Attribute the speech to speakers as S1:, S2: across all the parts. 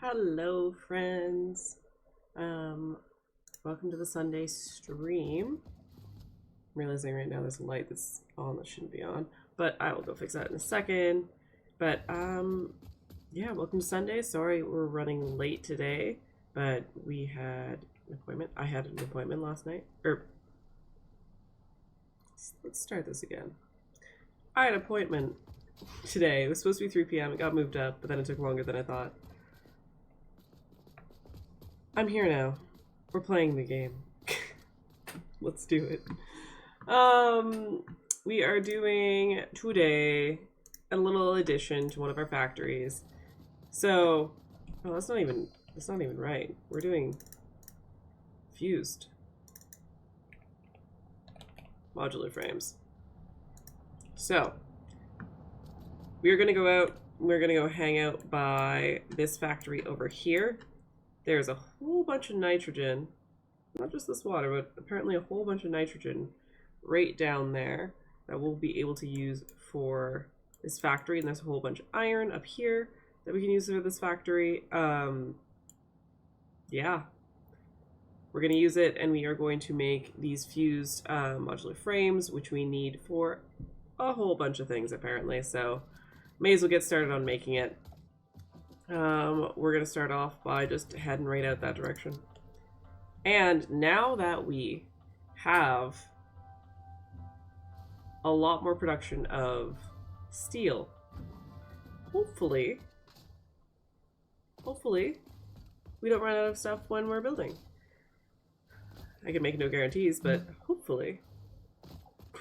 S1: Hello, friends. Um, Welcome to the Sunday stream. I'm realizing right now there's a light that's on that shouldn't be on, but I will go fix that in a second. But yeah, welcome to Sunday. Sorry we're running late today, but we had an appointment. I had an appointment last night. Let's start this again. I had an appointment today. It was supposed to be 3 p.m. It got moved up, but then it took longer than I thought. I'm here now. We're playing the game. Let's do it. We are doing today a little addition to one of our factories. So, oh, that's not even right. We're doing fused modular frames. So, we're gonna go out. We're gonna go hang out by this factory over here. There's a whole bunch of nitrogen, not just this water, but apparently a whole bunch of nitrogen right down there that we'll be able to use for this factory. And there's a whole bunch of iron up here that we can use for this factory. Yeah, we're going to use it, and we are going to make these fused modular frames, which we need for a whole bunch of things apparently. So may as well get started on making it. We're going to start off by just heading right out that direction. And now that we have a lot more production of steel, hopefully, we don't run out of stuff when we're building. I can make no guarantees, but hopefully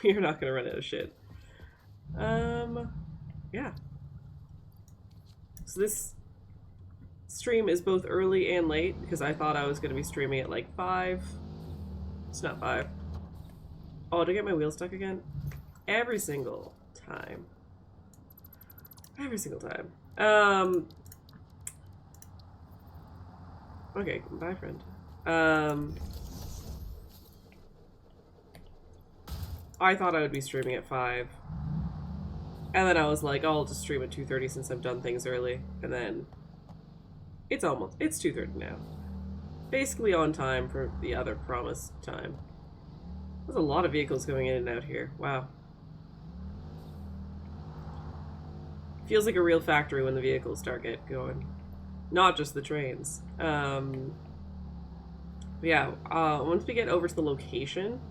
S1: we are not going to run out of shit. Yeah. So this stream is both early and late because I thought I was going to be streaming at like 5. It's not 5. Oh, did I get my wheel stuck again? Every single time. Every single time. Okay, bye, friend. I thought I would be streaming at 5. And then I was like, oh, I'll just stream at 2:30 since I've done things early. And then it's 2:30 now. Basically on time for the other promised time. There's a lot of vehicles going in and out here. Wow. Feels like a real factory when the vehicles start going. Not just the trains. Yeah, once we get over to the location,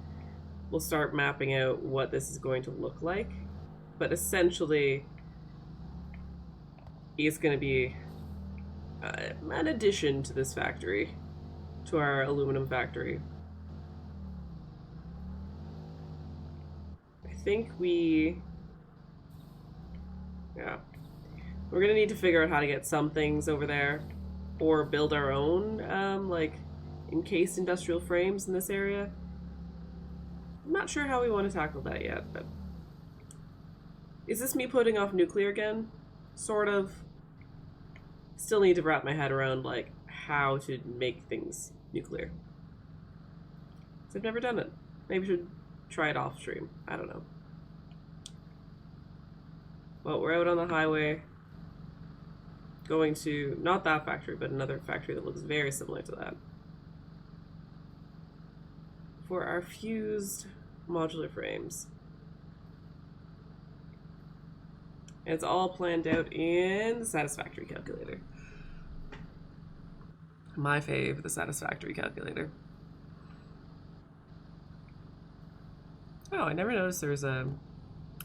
S1: we'll start mapping out what this is going to look like. But essentially, it's going to be an addition to this factory, to our aluminum factory. I think we're gonna need to figure out how to get some things over there, or build our own, like, encased industrial frames in this area. I'm not sure how we want to tackle that yet, but is this me putting off nuclear again? Sort of. Still need to wrap my head around, like, how to make things nuclear. So I've never done it. Maybe I should try it off stream. I don't know. Well, we're out on the highway. Going to, not that factory, but another factory that looks very similar to that. For our fused modular frames. It's all planned out in the Satisfactory calculator. My fave, the Satisfactory calculator. Oh, I never noticed there was a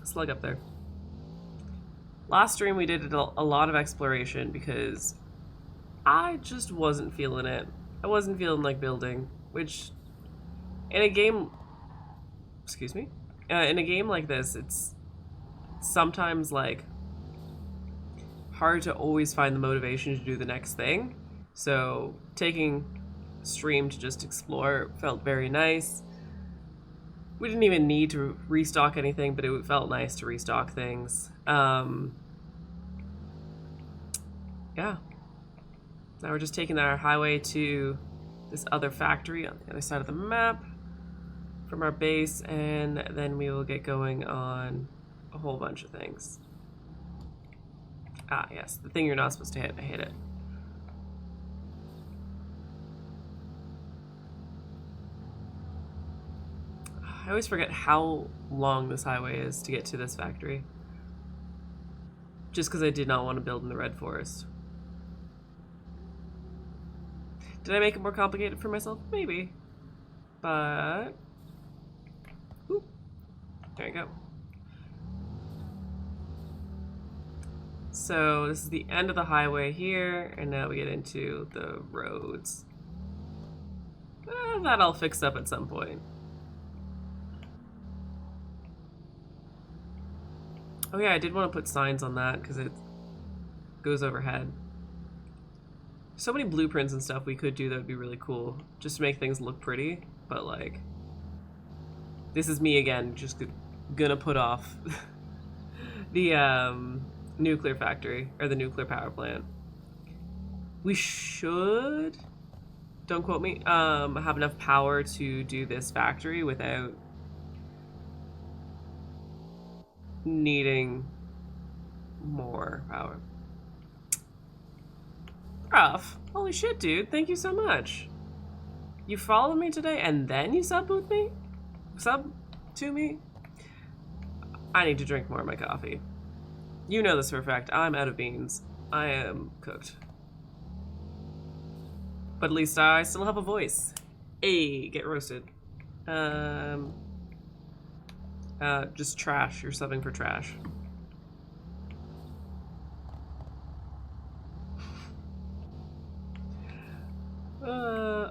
S1: slug up there. Last stream we did a lot of exploration because I just wasn't feeling it. I wasn't feeling like building, which in a game, in a game like this, it's sometimes like hard to always find the motivation to do the next thing. So taking stream to just explore felt very nice. We didn't even need to restock anything, but it felt nice to restock things. Yeah. Now we're just taking our highway to this other factory on the other side of the map from our base, and then we will get going on a whole bunch of things. Ah, yes, the thing you're not supposed to hit, I hit it. I always forget how long this highway is to get to this factory. Just because I did not want to build in the Red Forest. Did I make it more complicated for myself? Maybe. But... Ooh. There you go. So this is the end of the highway here, and now we get into the roads. That I'll fix up at some point. Oh yeah, I did want to put signs on that because it goes overhead. So many blueprints and stuff we could do that would be really cool, just to make things look pretty, but like, this is me again, just gonna put off the nuclear factory, or the nuclear power plant. We should, don't quote me, have enough power to do this factory without needing more power. Rough. Holy shit, dude. Thank you so much. You followed me today and then you sub with me? Sub to me? I need to drink more of my coffee. You know this for a fact. I'm out of beans. I am cooked. But at least I still have a voice. Hey, get roasted. Just trash. You're subbing for trash.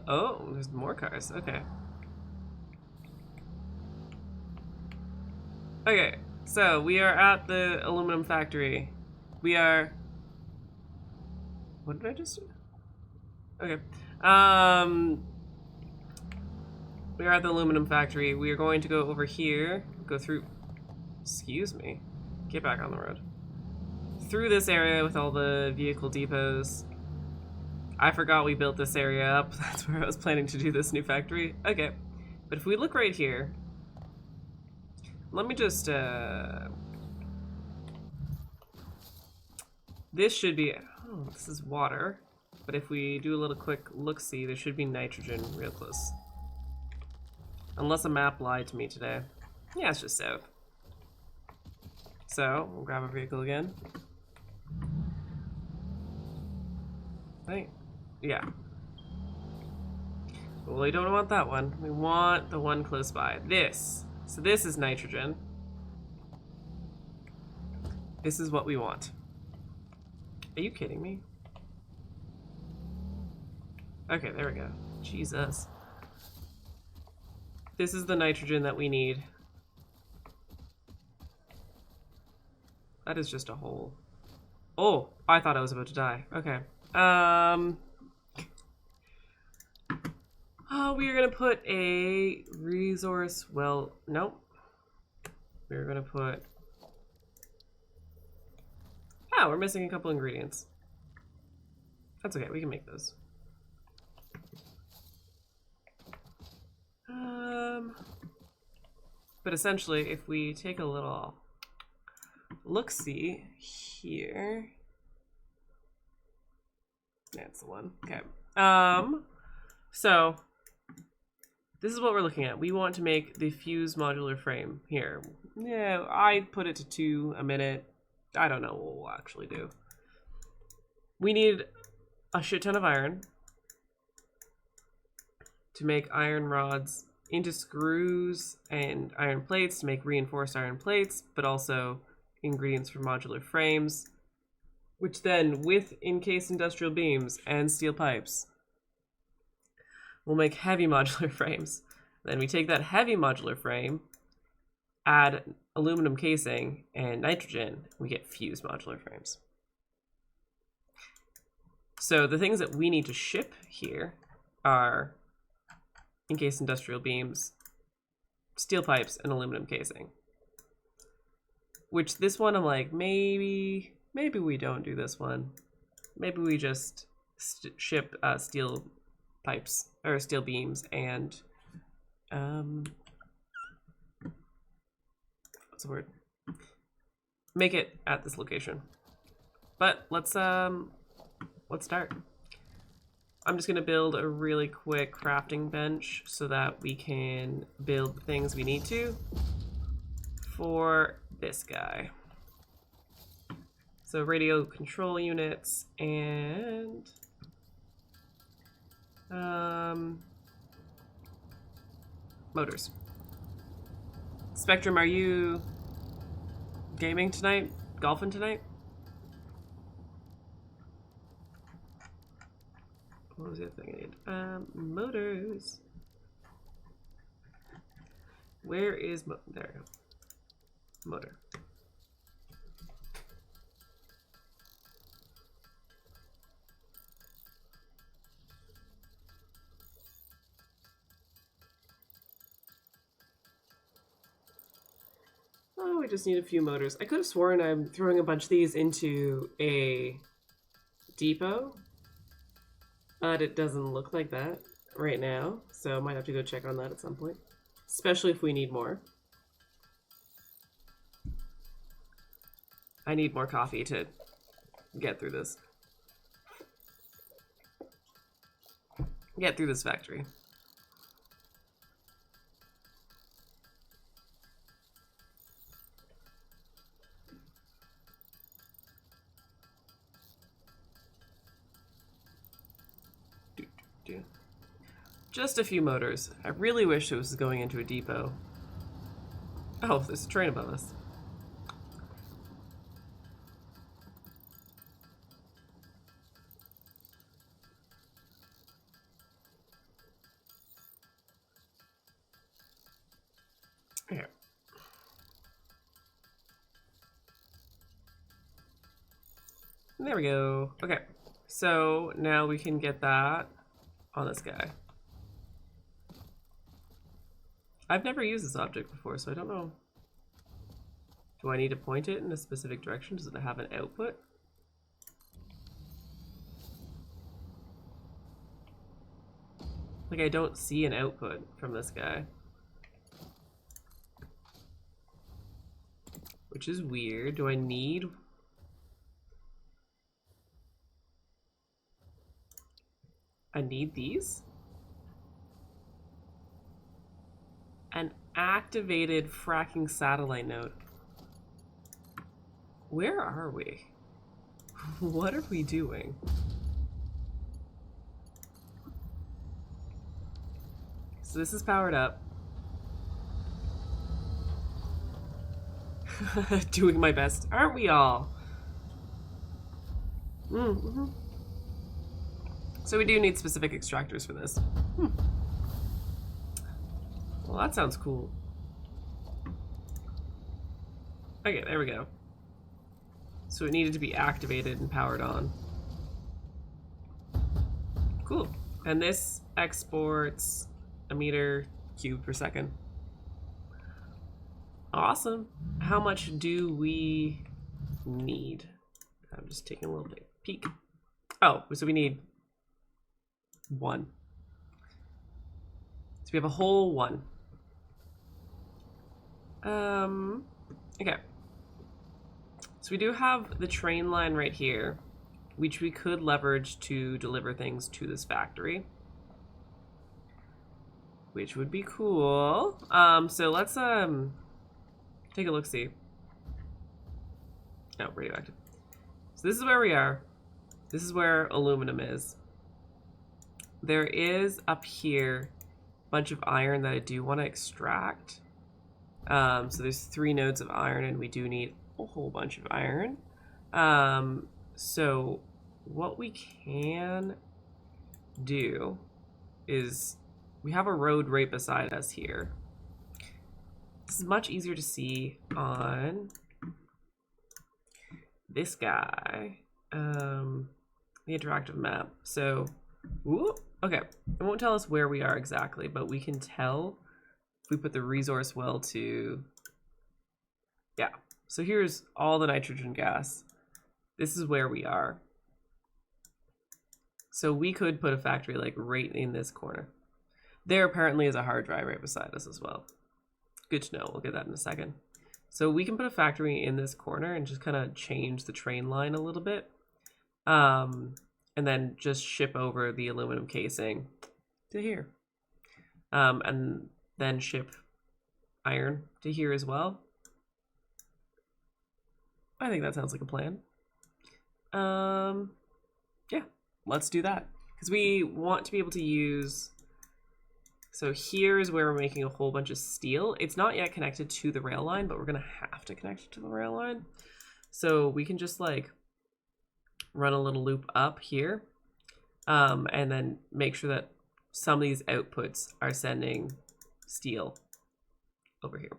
S1: Oh, there's more cars. Okay. Okay, so we are at the aluminum factory. We are... What did I just do? Okay. We are at the aluminum factory. We are going to go over here, go through... Excuse me. Get back on the road. Through this area with all the vehicle depots. I forgot we built this area up. That's where I was planning to do this new factory. Okay. But if we look right here, let me just, this should be, oh, this is water. But if we do a little quick look-see, there should be nitrogen real close. Unless a map lied to me today. Yeah, it's just south. So, we'll grab a vehicle again. Right? Yeah. Well, we don't want that one. We want the one close by. This. So this is nitrogen. This is what we want. Are you kidding me? Okay, there we go. Jesus. This is the nitrogen that we need. That is just a hole. Oh, I thought I was about to die. Okay. Oh, we are gonna put a resource, well, nope. We're gonna put, oh, we're missing a couple ingredients. That's okay, we can make those. But essentially, if we take a little look-see here, that's the one, okay. So, this is what we're looking at. We want to make the fuse modular frame here. Yeah, I put it to 2 a minute. I don't know what we'll actually do. We need a shit ton of iron to make iron rods into screws and iron plates to make reinforced iron plates, but also ingredients for modular frames, which then, with encased industrial beams and steel pipes, we'll make heavy modular frames. Then we take that heavy modular frame, add aluminum casing and nitrogen, we get fused modular frames. So the things that we need to ship here are encased industrial beams, steel pipes, and aluminum casing. Which this one I'm like, maybe we don't do this one. Maybe we just ship steel pipes or steel beams and what's the word? Make it at this location. But let's start. I'm just going to build a really quick crafting bench so that we can build the things we need to for this guy. So radio control units and motors. Spectrum, are you gaming tonight? Golfing tonight? What was the other thing I need? Motors. Where is there we go. Motor. Oh, we just need a few motors. I could have sworn I'm throwing a bunch of these into a depot, but it doesn't look like that right now, so I might have to go check on that at some point, especially if we need more. I need more coffee to get through this. Get through this factory. Just a few motors. I really wish it was going into a depot. Oh, there's a train above us. Here. There we go. Okay, so now we can get that on this guy. I've never used this object before, so I don't know. Do I need to point it in a specific direction? Does it have an output? Like, I don't see an output from this guy. Which is weird. Do I need... I need these? An activated fracking satellite node. Where are we? What are we doing? So this is powered up. Doing my best. Aren't we all? Mm-hmm. So we do need specific extractors for this. Well, that sounds cool. Okay, there we go. So it needed to be activated and powered on. Cool. And this exports a meter cubed per second. Awesome. How much do we need? I'm just taking a little peek. Oh, so we need 1. So we have a whole 1. Okay. So we do have the train line right here, which we could leverage to deliver things to this factory, which would be cool. So let's take a look-see. Oh, radioactive. So this is where we are. This is where aluminum is. There is up here a bunch of iron that I do want to extract. So there's 3 nodes of iron, and we do need a whole bunch of iron. So what we can do is we have a road right beside us here. This is much easier to see on this guy, the interactive map. So, okay, it won't tell us where we are exactly, but we can tell if we put the resource well to, yeah. So here's all the nitrogen gas. This is where we are. So we could put a factory like right in this corner. There apparently is a hard drive right beside us as well. Good to know. We'll get that in a second. So we can put a factory in this corner and just kind of change the train line a little bit. and then just ship over the aluminum casing to here. And then ship iron to here as well. I think that sounds like a plan. Yeah, let's do that. Because we want to be able to use... So here's where we're making a whole bunch of steel. It's not yet connected to the rail line, but we're going to have to connect it to the rail line. So we can just like run a little loop up here, and then make sure that some of these outputs are sending steel over here.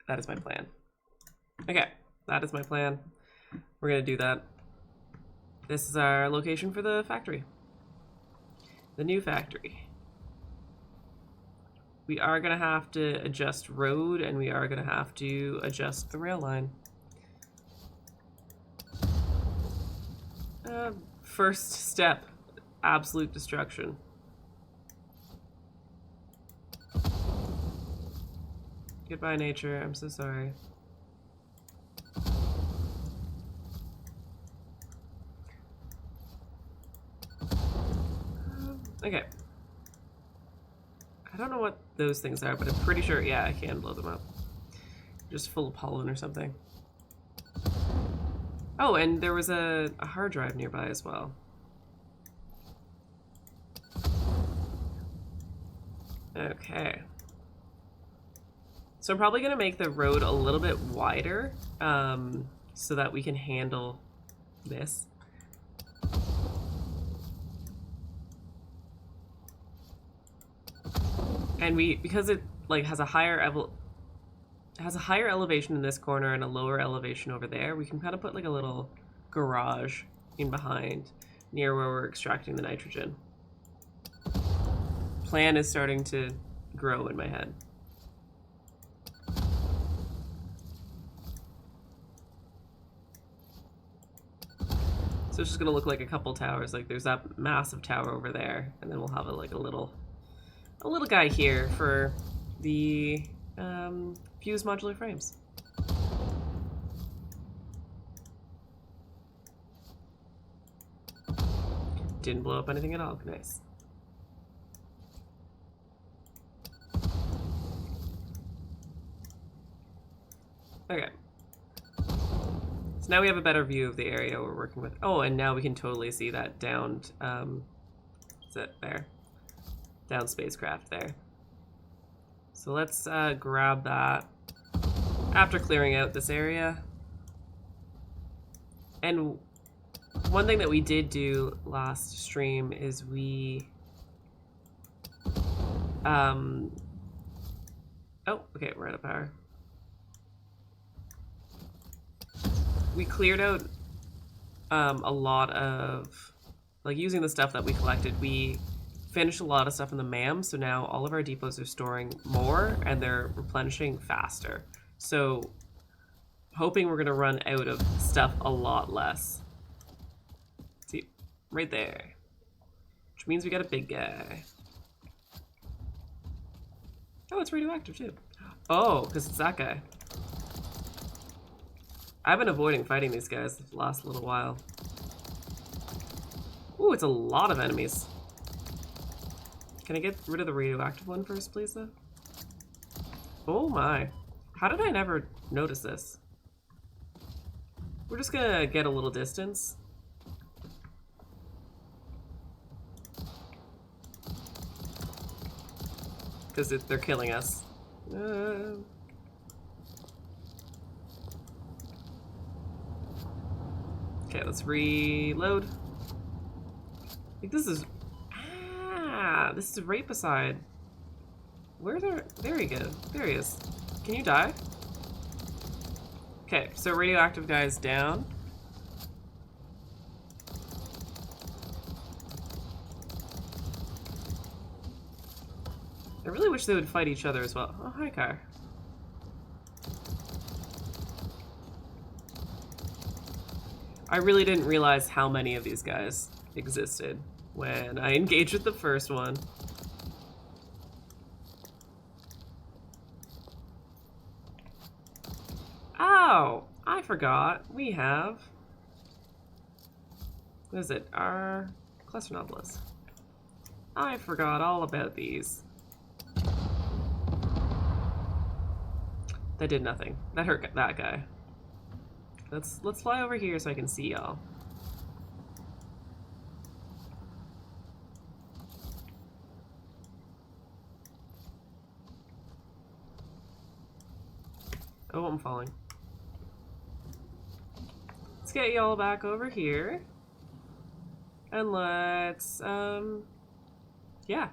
S1: That is my plan. Okay, that is my plan. We're going to do that. This is our location for the factory. The new factory. We are going to have to adjust road, and we are going to have to adjust the rail line. First step, absolute destruction. Goodbye, nature. I'm so sorry. Okay. I don't know what those things are, but I'm pretty sure, yeah, I can blow them up. Just full of pollen or something. Oh, and there was a hard drive nearby as well. Okay. So I'm probably going to make the road a little bit wider, so that we can handle this. And because it like has a higher elevation in this corner and a lower elevation over there, we can kind of put like a little garage in behind near where we're extracting the nitrogen. Plan is starting to grow in my head. So it's just gonna look like a couple towers. Like there's that massive tower over there, and then we'll have a little guy here for the fused modular frames. Didn't blow up anything at all. Nice. Okay. So now we have a better view of the area we're working with. Oh, and now we can totally see that downed, is it there? Down spacecraft there. So let's grab that after clearing out this area. And one thing that we did do last stream is we... Oh, okay, we're out of power. We cleared out a lot of, like using the stuff that we collected, we finished a lot of stuff in the MAM, so now all of our depots are storing more and they're replenishing faster. So hoping we're gonna run out of stuff a lot less. See, right there. Which means we got a big guy. Oh, it's radioactive too. Oh, because it's that guy. I've been avoiding fighting these guys the last little while. Ooh, it's a lot of enemies. Can I get rid of the radioactive one first, please, though? Oh my. How did I never notice this? We're just gonna get a little distance. Because they're killing us. Okay, let's reload. I think this is... Ah, this is right beside... Where's our... There we go. There he is. Can you die? Okay, so radioactive guy is down. I really wish they would fight each other as well. Oh, hi, Car. I really didn't realize how many of these guys existed when I engaged with the first one. Oh, I forgot. We have What is it? Our cluster novelist. I forgot all about these. That did nothing. That hurt that guy. Let's fly over here so I can see y'all. Oh, I'm falling. Let's get y'all back over here. And let's, yeah.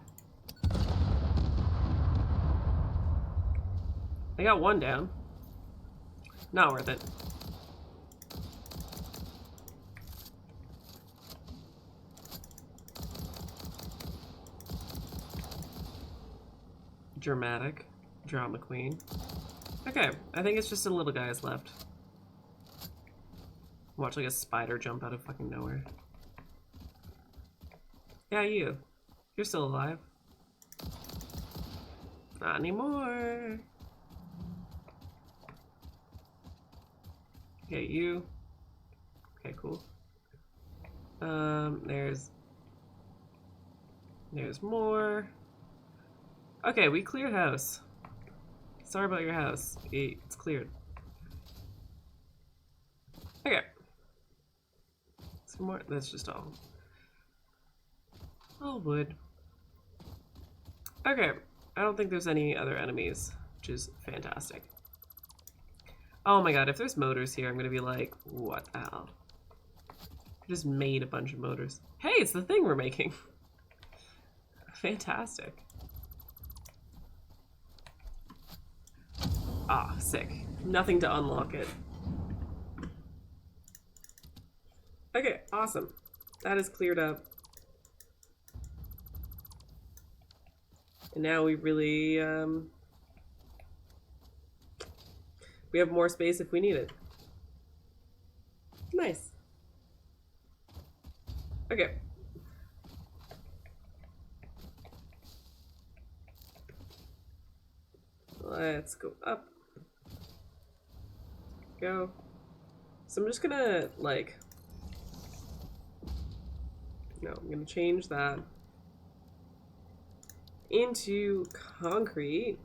S1: I got one down. Not worth it. Dramatic. Drama queen. Okay, I think it's just the little guys left. Watch like a spider jump out of fucking nowhere. Yeah, you. You're still alive. Not anymore. Okay, you. Okay, cool. There's more. Okay, we cleared house. Sorry about your house. It's cleared. Okay. Some more. That's just all. All wood. Okay. I don't think there's any other enemies, which is fantastic. Oh my god, if there's motors here, I'm gonna be like, what the hell? I just made a bunch of motors. Hey, it's the thing we're making. Fantastic. Ah, sick. Nothing to unlock it. Okay, awesome. That is cleared up. And now we really, we have more space if we need it. Nice. Okay. Let's go up. Go. So I'm just gonna, like... No, I'm gonna change that into concrete.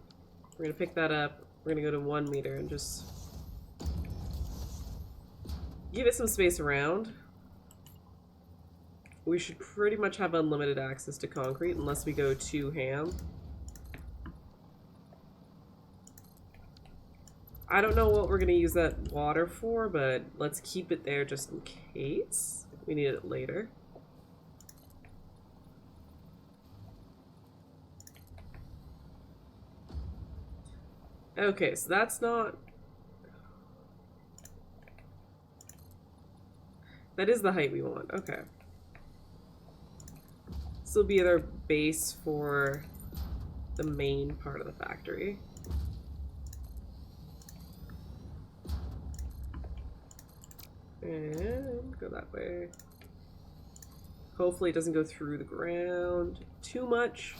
S1: We're gonna pick that up. We're gonna go to 1 meter and just give it some space around. We should pretty much have unlimited access to concrete unless we go too ham. I don't know what we're gonna use that water for, but let's keep it there just in case we need it later. Okay, so that's not... That is the height we want, okay. This will be their base for the main part of the factory. And go that way. Hopefully it doesn't go through the ground too much.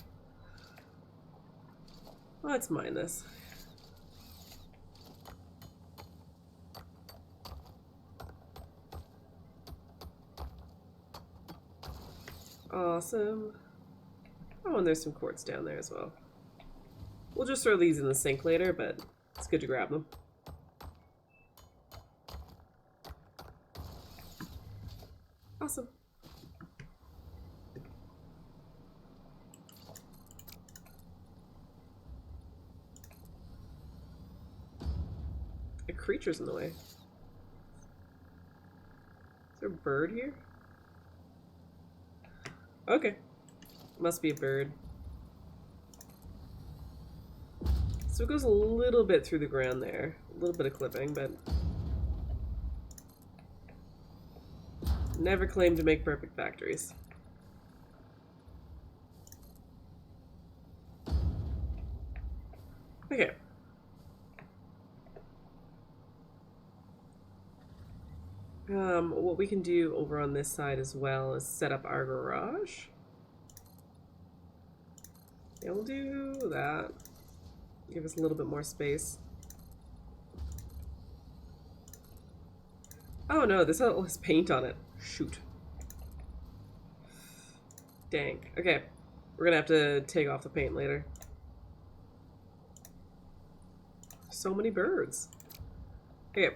S1: Let's mine this. Awesome. Oh, and there's some quartz down there as well. We'll just throw these in the sink later, but it's good to grab them. Awesome. A creature's in the way. Is there a bird here? Okay. Must be a bird. So it goes a little bit through the ground there. A little bit of clipping, but... Never claim to make perfect factories. Okay. What we can do over on this side as well is set up our garage. Yeah, we'll do that. Give us a little bit more space. Oh no, this has paint on it. Shoot. Dang. Okay. We're gonna have to take off the paint later. So many birds. Okay.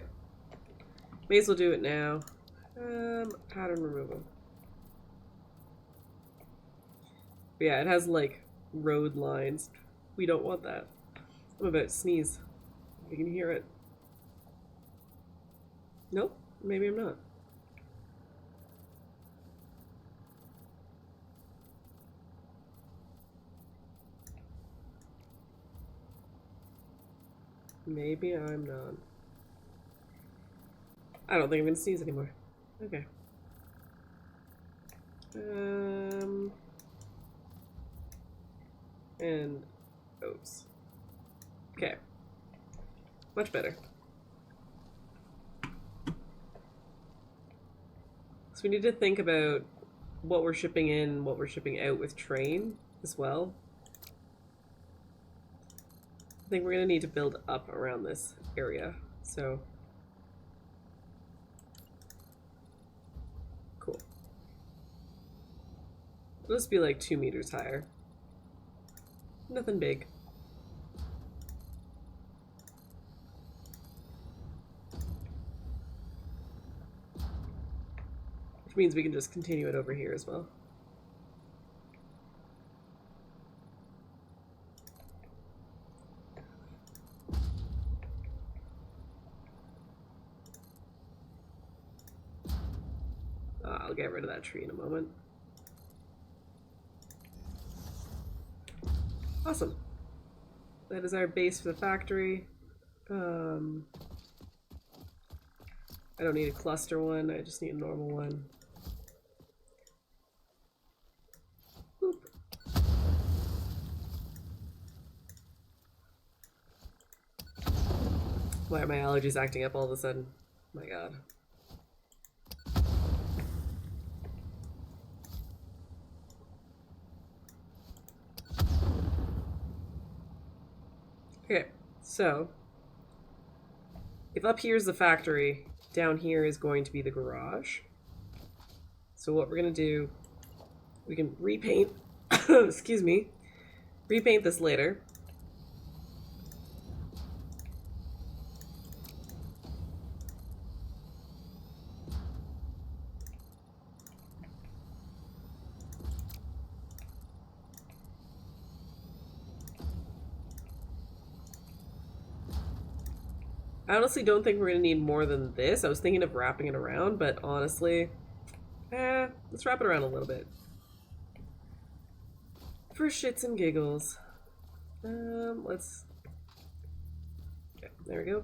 S1: May as well do it now. Pattern removal. But yeah, it has like road lines. We don't want that. I'm about to sneeze. You can hear it. Nope, maybe I'm not. Maybe I'm not. I don't think I'm gonna sneeze anymore. Okay. And oops. Okay. Much better. So we need to think about what we're shipping in, what we're shipping out with train as well. I think we're gonna need to build up around this area. So cool. It'll just be like 2 meters higher. Nothing big. Which means we can just continue it over here as well. I'll get rid of that tree in a moment. Awesome. That is our base for the factory. I don't need a cluster one, I just need a normal one. Boop. Why are my allergies acting up all of a sudden? My god. Okay, so if up here is the factory, down here is going to be the garage. So what we're gonna do, we can repaint, excuse me, repaint this later. I honestly don't think we're gonna need more than this. I was thinking of wrapping it around, but honestly, let's wrap it around a little bit. For shits and giggles. Let's... Okay, there we go.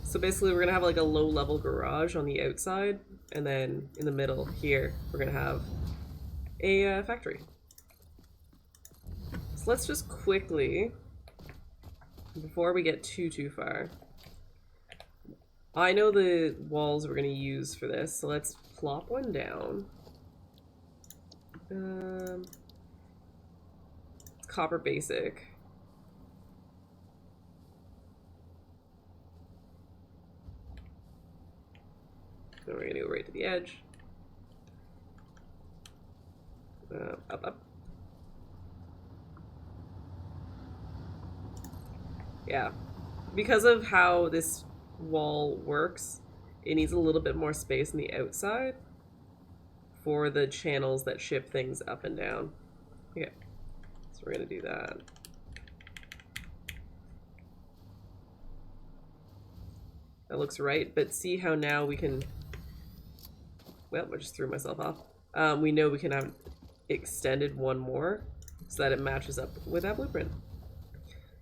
S1: So basically we're gonna have like a low-level garage on the outside, and then in the middle here, we're gonna have a factory. So let's just quickly, before we get too far, I know the walls we're gonna use for this, so let's plop one down. It's copper basic. Then we're gonna go right to the edge. Up. Yeah, because of how this wall works, it needs a little bit more space on the outside for the channels that ship things up and down. Okay, so we're gonna do that. That looks right, but see how now we can, well, I just threw myself off. We know we can have extended one more so that it matches up with that blueprint.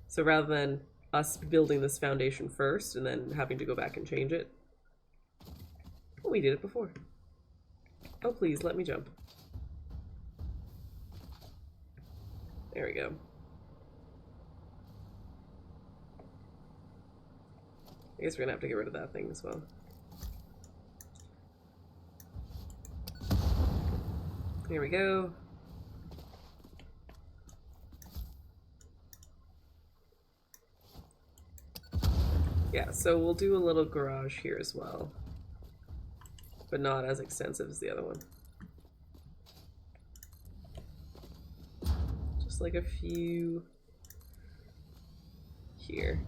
S1: So rather than us building this foundation first and then having to go back and change it, oh, we did it before. Oh, please, let me jump. There we go. I guess we're gonna have to get rid of that thing as well. Here we go. Yeah, so we'll do a little garage here as well, but not as extensive as the other one. Just like a few here.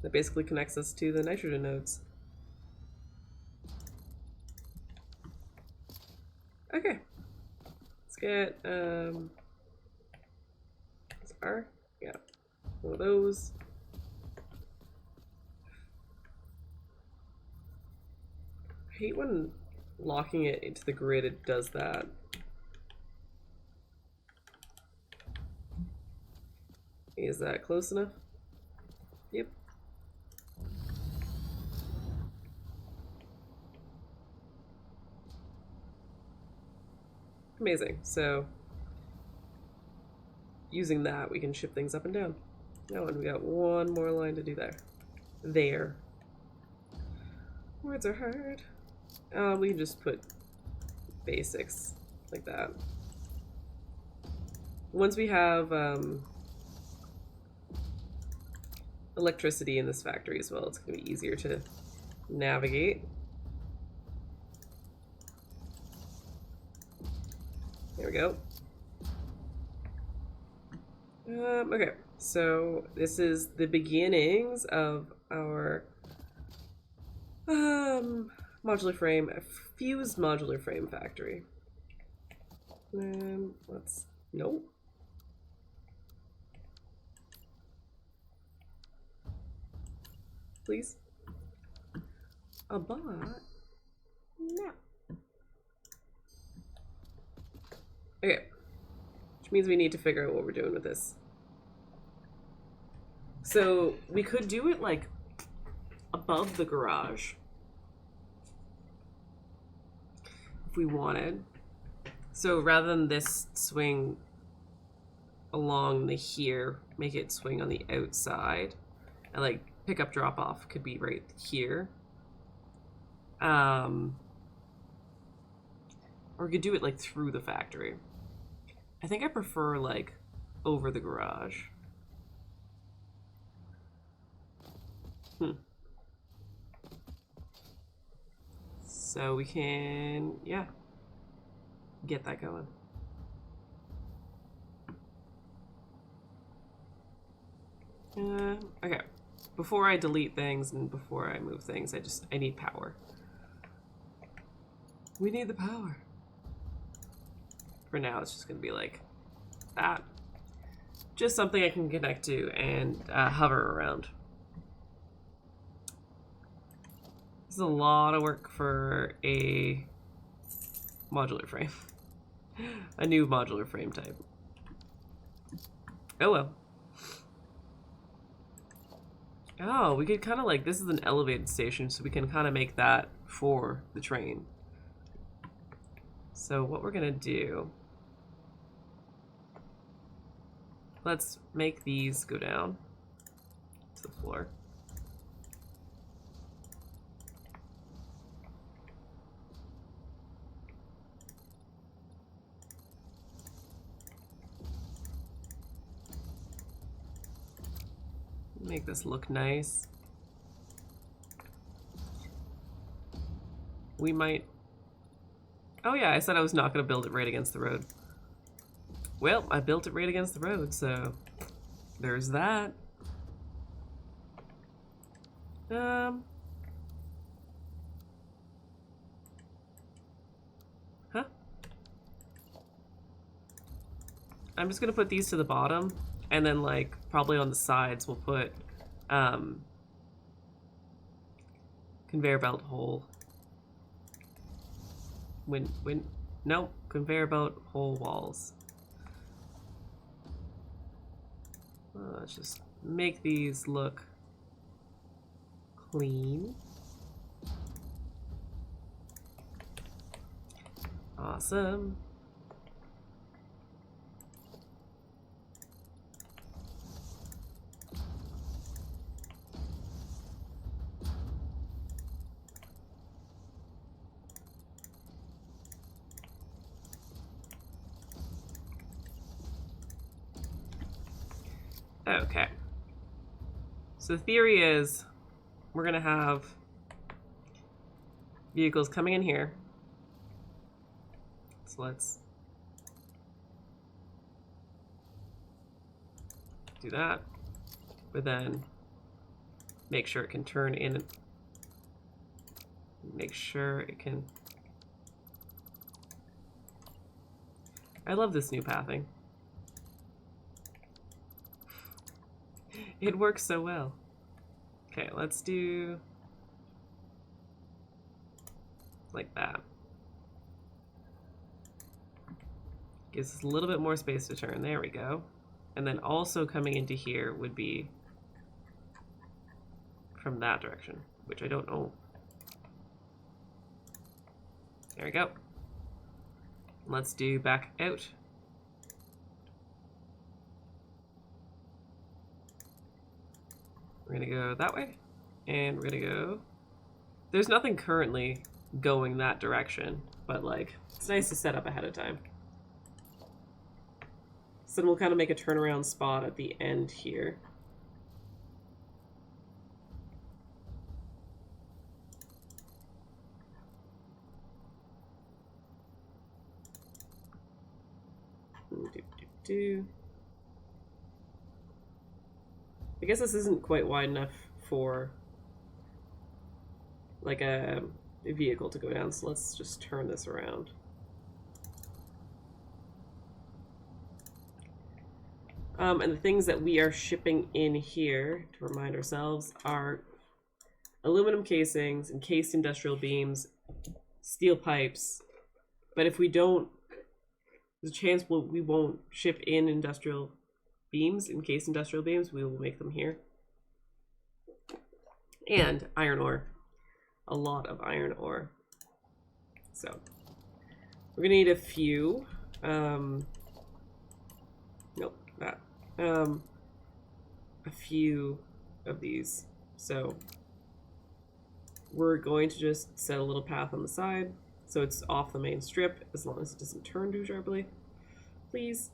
S1: That basically connects us to the nitrogen nodes. Okay. Let's get yeah, one of those. I hate when locking it into the grid it does that. Is that close enough? Yep. Amazing. So using that, we can ship things up and down. Oh, and we got one more line to do there. There. Words are hard. We can just put basics like that. Once we have electricity in this factory as well, it's going to be easier to navigate. There we go. Okay, so this is the beginnings of our modular frame, a fused modular frame factory. Let's, nope. Please. A bot? No. Okay. Which means we need to figure out what we're doing with this. So we could do it like above the garage if we wanted. So rather than this swing along the here, make it swing on the outside, and like pick up drop off could be right here. Or we could do it like through the factory. I think I prefer like over the garage. So we can, yeah, get that going. Okay. Before I delete things and before I move things, I need power. We need the power. For now, it's just gonna be like that. Just something I can connect to and hover around. This is a lot of work for a modular frame. A new modular frame type. Oh well. Oh, we could kind of like, this is an elevated station, so we can kind of make that for the train. So what we're gonna do, let's make these go down to the floor. Make this look nice. We might... Oh yeah, I said I was not going to build it right against the road. Well, I built it right against the road, so there's that. Huh? I'm just going to put these to the bottom. And then, like, probably on the sides, we'll put conveyor belt hole. No, conveyor belt hole walls. Let's just make these look clean. Awesome. So the theory is we're going to have vehicles coming in here. So let's do that, but then make sure it can turn in, make sure it can. I love this new pathing. It works so well. Okay, let's do like that. Gives us a little bit more space to turn. There we go. And then also coming into here would be from that direction, which I don't know. There we go. Let's do back out. We're gonna go that way, and we're gonna go. There's nothing currently going that direction, but like, it's nice to set up ahead of time. So then we'll kind of make a turnaround spot at the end here. I guess this isn't quite wide enough for like a vehicle to go down, so let's just turn this around. And the things that we are shipping in here, to remind ourselves, are aluminum casings, encased industrial beams, steel pipes. But if we don't, there's a chance we won't ship in industrial beams, encased industrial beams. We will make them here. And iron ore. A lot of iron ore. So we're gonna need a few. Nope, that. A few of these. So we're going to just set a little path on the side so it's off the main strip, as long as it doesn't turn too sharply. Please.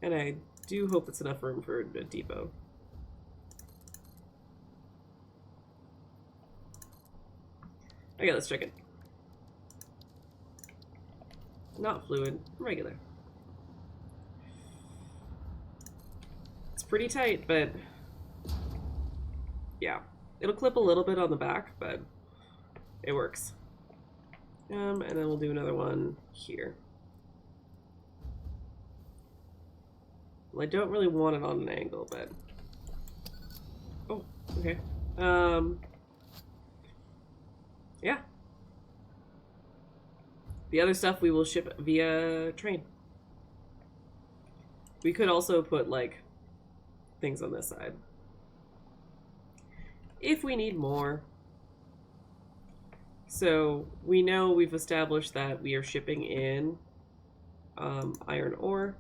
S1: And I do hope it's enough room for a depot. Okay, let's check it. Not fluid, regular. It's pretty tight, but yeah. It'll clip a little bit on the back, but it works. And then we'll do another one here. Well, I don't really want it on an angle, but oh, okay. Yeah. The other stuff we will ship via train. We could also put like things on this side if we need more. So we know we've established that we are shipping in iron ore.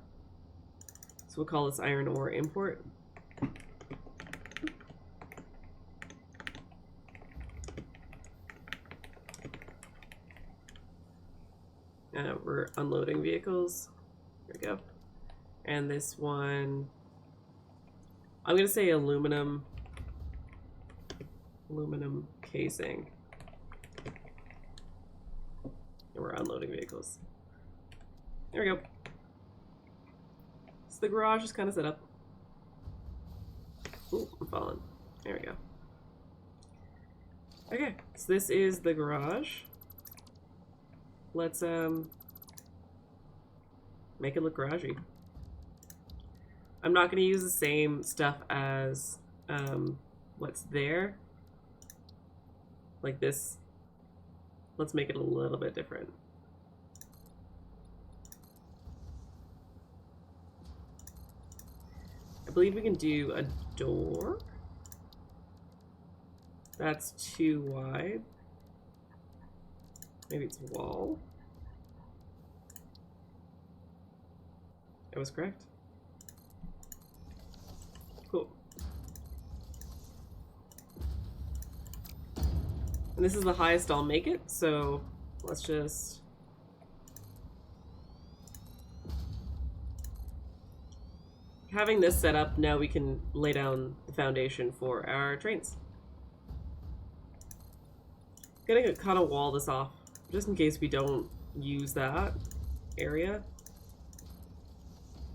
S1: So we'll call this iron ore import. We're unloading vehicles. There we go. And this one, I'm gonna say aluminum casing. And we're unloading vehicles. There we go. So the garage is kind of set up. Ooh, I'm falling. There we go. Okay, so this is the garage. Let's make it look garagey. I'm not gonna use the same stuff as what's there. Like this. Let's make it a little bit different. I believe we can do a door. That's too wide. Maybe it's a wall. That was correct. Cool. And this is the highest I'll make it, so let's just having this set up, now we can lay down the foundation for our trains. Gonna kind of wall this off, just in case we don't use that area.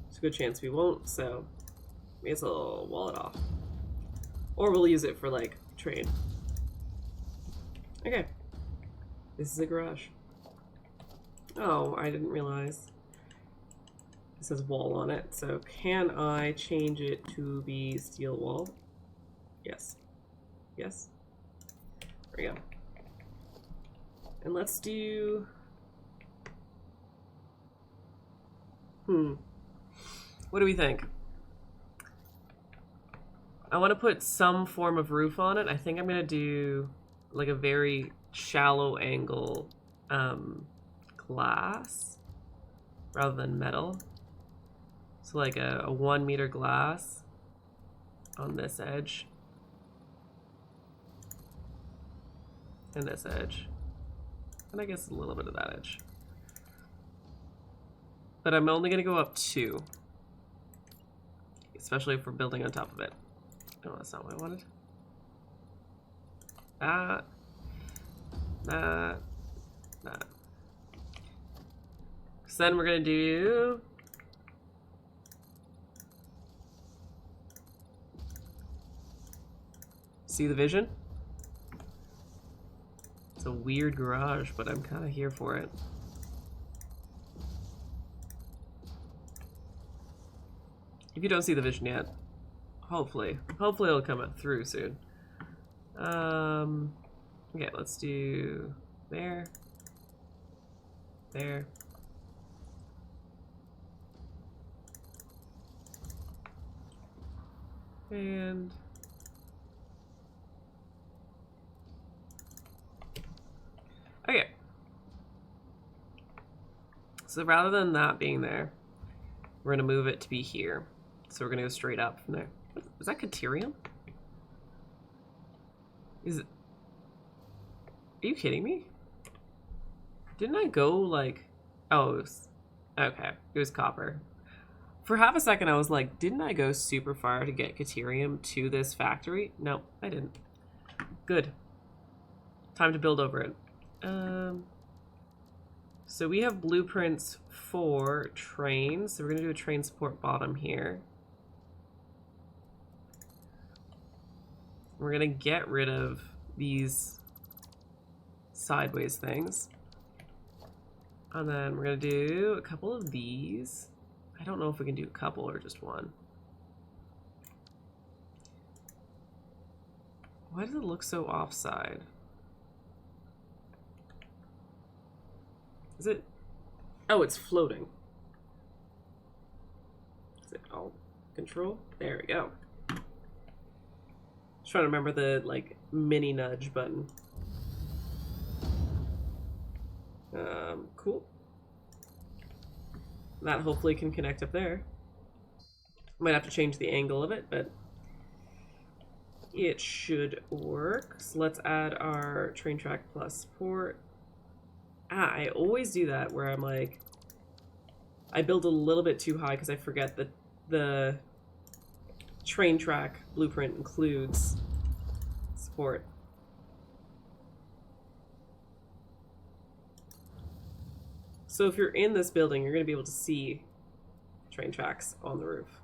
S1: There's a good chance we won't, so may as well wall it off. Or we'll use it for, like, train. Okay. This is a garage. Oh, I didn't realize. It says wall on it, so can I change it to be steel wall? Yes. Yes. There we go. And let's do... What do we think? I want to put some form of roof on it. I think I'm going to do like a very shallow angle glass rather than metal. So like a 1 meter glass on this edge and this edge. And I guess a little bit of that edge. But I'm only going to go up 2. Especially if we're building on top of it. Oh, that's not what I wanted. That. So then we're going to do... See the vision? It's a weird garage, but I'm kind of here for it. If you don't see the vision yet, hopefully it'll come up through soon. Okay, let's do there, there, and okay. So rather than that being there, we're gonna move it to be here. So we're gonna go straight up from there. Is that Caterium? Is it? Are you kidding me? Didn't I go like... Oh, it was... Okay, it was copper. For half a second I was like, didn't I go super far to get Caterium to this factory? No, I didn't. Good. Time to build over it. So we have blueprints for trains. So we're gonna do a train support bottom here. We're gonna get rid of these sideways things. And then we're gonna do a couple of these. I don't know if we can do a couple or just one. Why does it look so offside? Is it? Oh, it's floating. Is it all control? There we go. Just trying to remember the like mini nudge button. Cool. That hopefully can connect up there. Might have to change the angle of it, but it should work. So let's add our train track plus port. I always do that where I'm like, I build a little bit too high because I forget that the train track blueprint includes support. So if you're in this building, you're going to be able to see train tracks on the roof.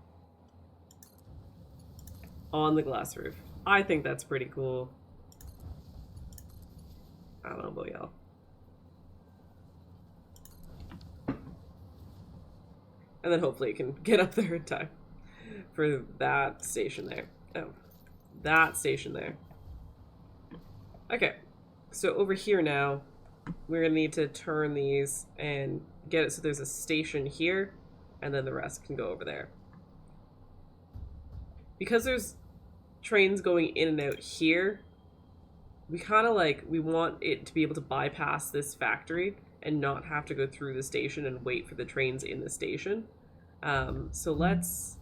S1: On the glass roof. I think that's pretty cool. I don't know about y'all. And then hopefully it can get up there in time for that station there. Oh, that station there. Okay, so over here now, we're gonna need to turn these and get it so there's a station here, and then the rest can go over there. Because there's trains going in and out here, we kind of like, we want it to be able to bypass this factory and not have to go through the station and wait for the trains in the station. So let's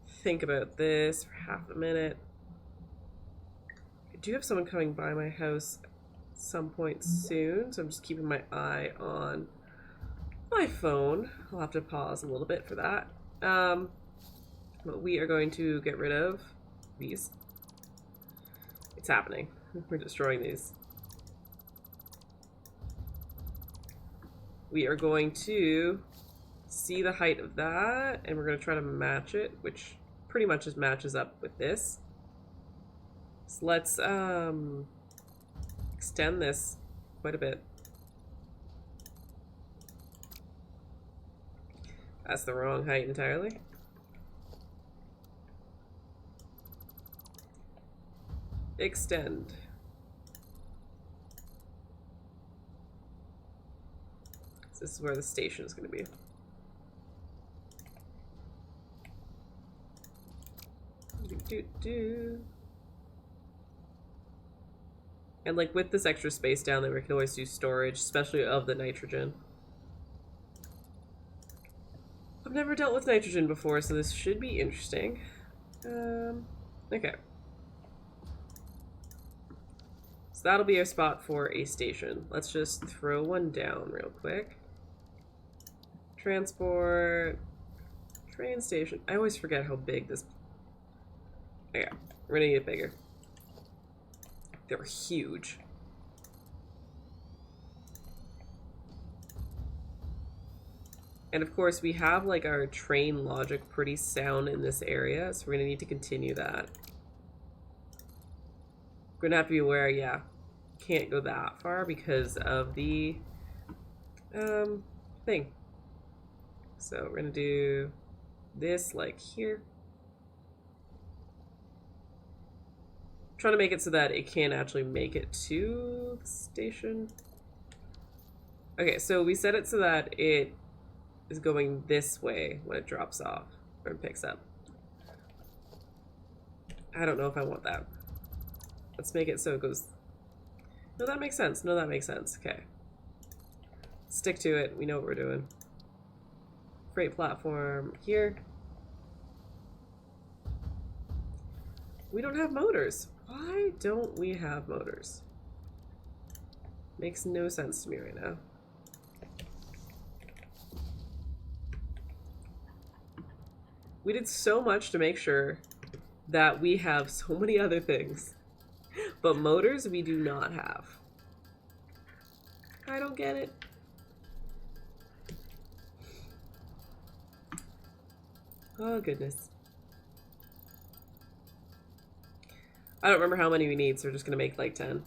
S1: think about this for half a minute. I do have someone coming by my house at some point soon, so I'm just keeping my eye on my phone. I'll have to pause a little bit for that. But we are going to get rid of these. It's happening. We're destroying these. We are going to see the height of that, and we're going to try to match it, which pretty much just matches up with this. So let's extend this quite a bit. That's the wrong height entirely. Extend. So this is where the station is going to be. And like with this extra space down there, we can always do storage, especially of the nitrogen. I've never dealt with nitrogen before, so this should be interesting. Okay. So that'll be our spot for a station. Let's just throw one down real quick. Transport. Train station. I always forget how big this... Okay, we're gonna need it bigger. They're huge. And of course, we have like our train logic pretty sound in this area, so we're gonna need to continue that. We're gonna have to be aware, yeah, can't go that far because of the thing. So we're gonna do this like here. Trying to make it so that it can actually make it to the station. Okay, so we set it so that it is going this way when it drops off or picks up. I don't know if I want that. Let's make it so it goes... No, that makes sense. No, that makes sense. Okay. Stick to it. We know what we're doing. Freight platform here. We don't have motors. Why don't we have motors? Makes no sense to me right now. We did so much to make sure that we have so many other things, but motors we do not have. I don't get it. Oh goodness. I don't remember how many we need, so we're just gonna make like 10.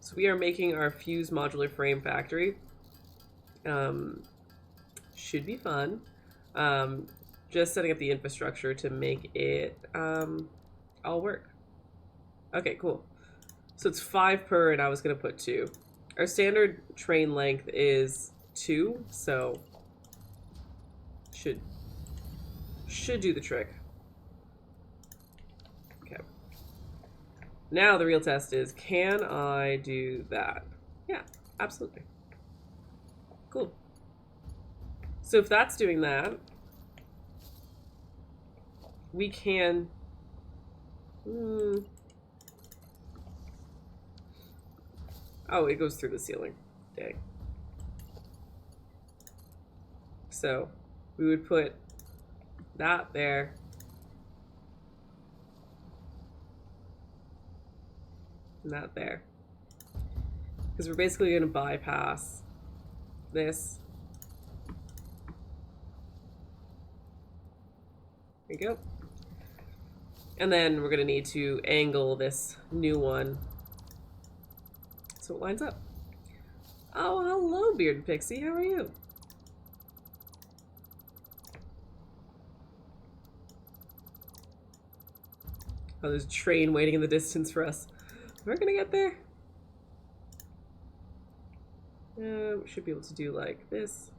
S1: So we are making our fuse modular frame factory. Should be fun. Just setting up the infrastructure to make it all work. Okay, cool. So it's 5 per, and I was gonna put 2. Our standard train length is 2, so should do the trick. Okay. Now the real test is, can I do that? Yeah, absolutely. Cool. So if that's doing that, we can... Oh, it goes through the ceiling. Dang. So we would put that there. And that there. Because we're basically going to bypass this. There you go. And then we're going to need to angle this new one so it lines up. Oh, hello, Bearded Pixie. How are you? Oh, there's a train waiting in the distance for us. We're gonna get there. We should be able to do like this.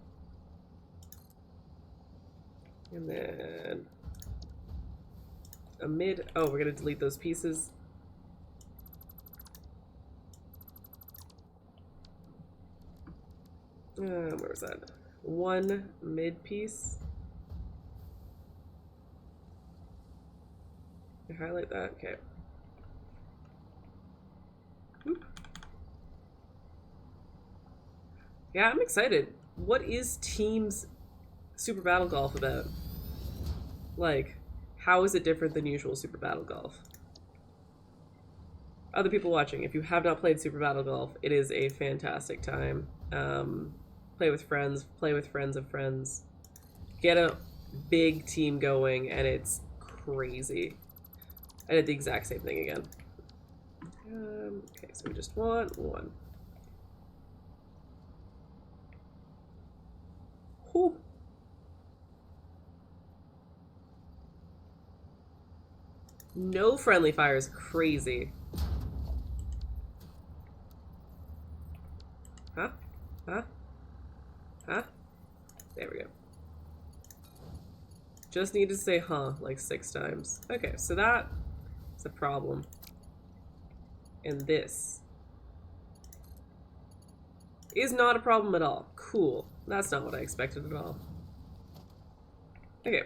S1: And then a mid. Oh, we're gonna delete those pieces. Where was that? One mid piece. Highlight that. Okay. Oop. Yeah, I'm excited. What is Team's Super Battle Golf about? Like, how is it different than usual Super Battle Golf? Other people watching, if you have not played Super Battle Golf, it is a fantastic time. Play with friends of friends. Get a big team going, and it's crazy. I did the exact same thing again. Okay, so we just want one. Whew. No friendly fire is crazy. Huh? Huh? Huh? There we go. Just need to say huh like 6 times. Okay, so that is a problem. And this is not a problem at all. Cool. That's not what I expected at all. Okay,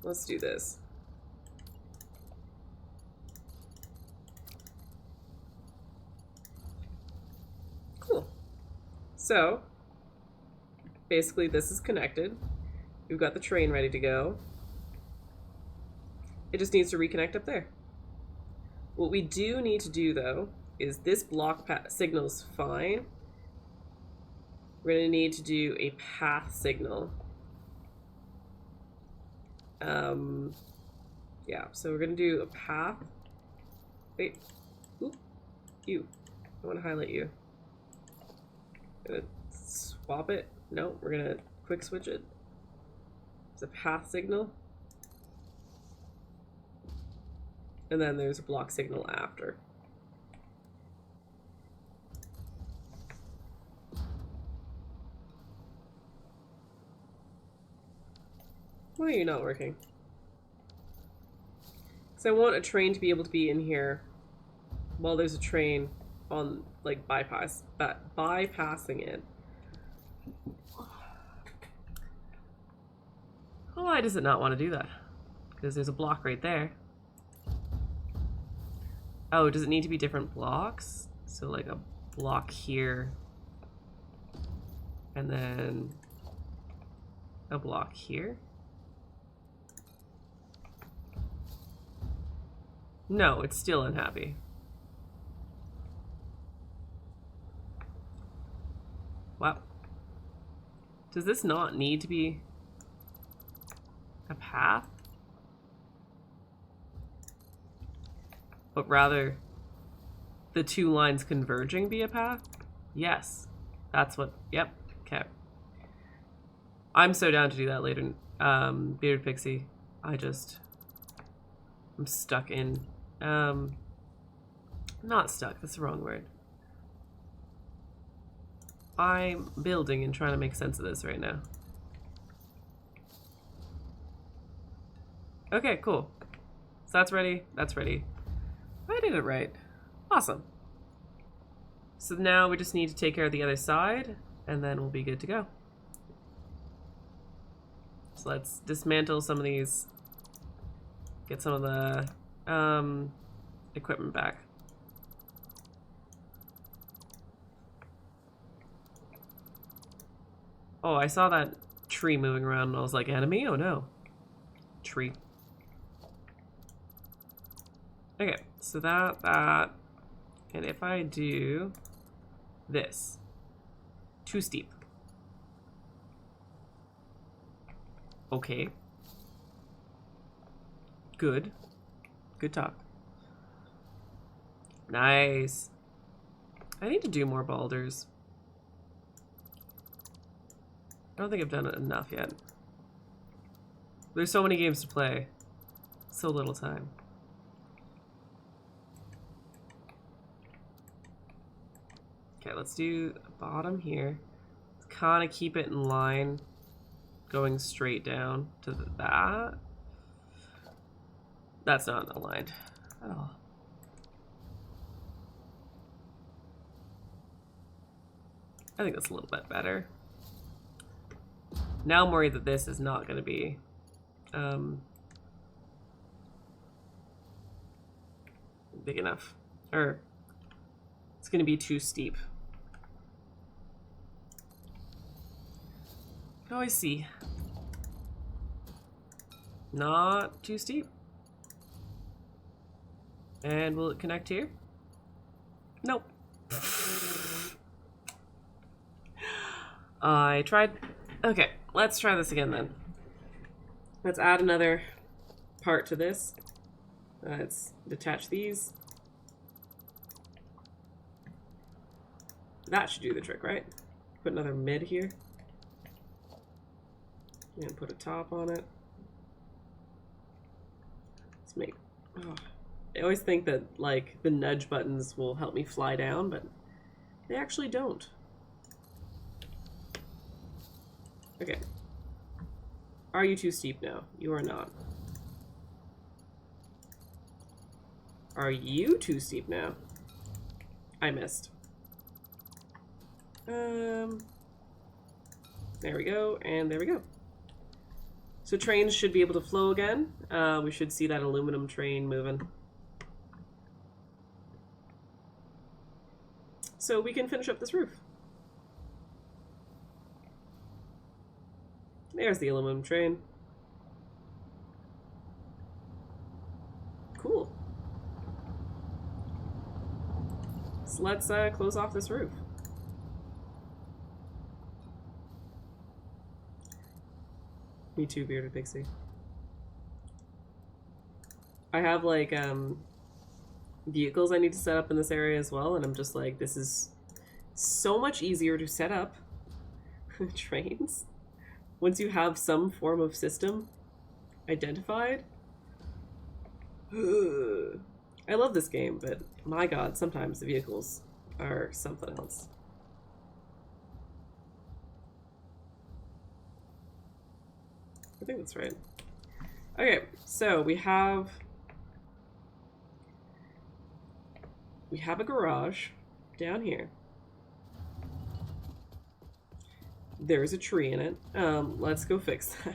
S1: let's do this. Cool. So, basically this is connected. We've got the train ready to go. It just needs to reconnect up there. What we do need to do, though, is this block signal's fine. We're going to need to do a path signal. Yeah, so we're going to do a path. Wait. Oop. You. I want to highlight you. Gonna swap it. No, we're going to quick switch it. It's a path signal. And then there's a block signal after. Why are you not working? Because I want a train to be able to be in here while there's a train on, like, bypassing it. Why does it not want to do that? Because there's a block right there. Oh, does it need to be different blocks? So like a block here. And then a block here? No, it's still unhappy. Wow. Does this not need to be a path? But rather the 2 lines converging be a path? Yes. That's what, yep, okay. I'm so down to do that later, Bearded Pixie. I'm stuck in, not stuck, that's the wrong word. I'm building and trying to make sense of this right now. Okay, cool. So that's ready, that's ready. I did it right. Awesome. So now we just need to take care of the other side, and then we'll be good to go. So let's dismantle some of these. Get some of the equipment back. Oh, I saw that tree moving around and I was like, enemy? Oh no. Tree. Okay, so that, and if I do this, too steep. Okay. Good. Good talk. Nice. I need to do more boulders. I don't think I've done it enough yet. There's so many games to play. So little time. Okay, let's do the bottom here. Kind of keep it in line, going straight down to that. That's not aligned at all. I think that's a little bit better. Now I'm worried that this is not going to be big enough, or it's going to be too steep. Oh, I see. Not too steep. And will it connect here? Nope. I tried. Okay, let's try this again then. Let's add another part to this. Let's detach these. That should do the trick, right? Put another mid here. And put a top on it. Let's make... Oh. I always think that, like, the nudge buttons will help me fly down, but they actually don't. Okay. Are you too steep now? You are not. Are you too steep now? I missed. There we go, and there we go. So trains should be able to flow again. We should see that aluminum train moving. So we can finish up this roof. There's the aluminum train. Cool. So let's close off this roof. Me too, Bearded Pixie. I have like vehicles I need to set up in this area as well, and I'm just like, this is so much easier to set up trains once you have some form of system identified. I love this game, but my god, sometimes the vehicles are something else. I think that's right. Okay, so we have a garage down here. There's a tree in it. Let's go fix that.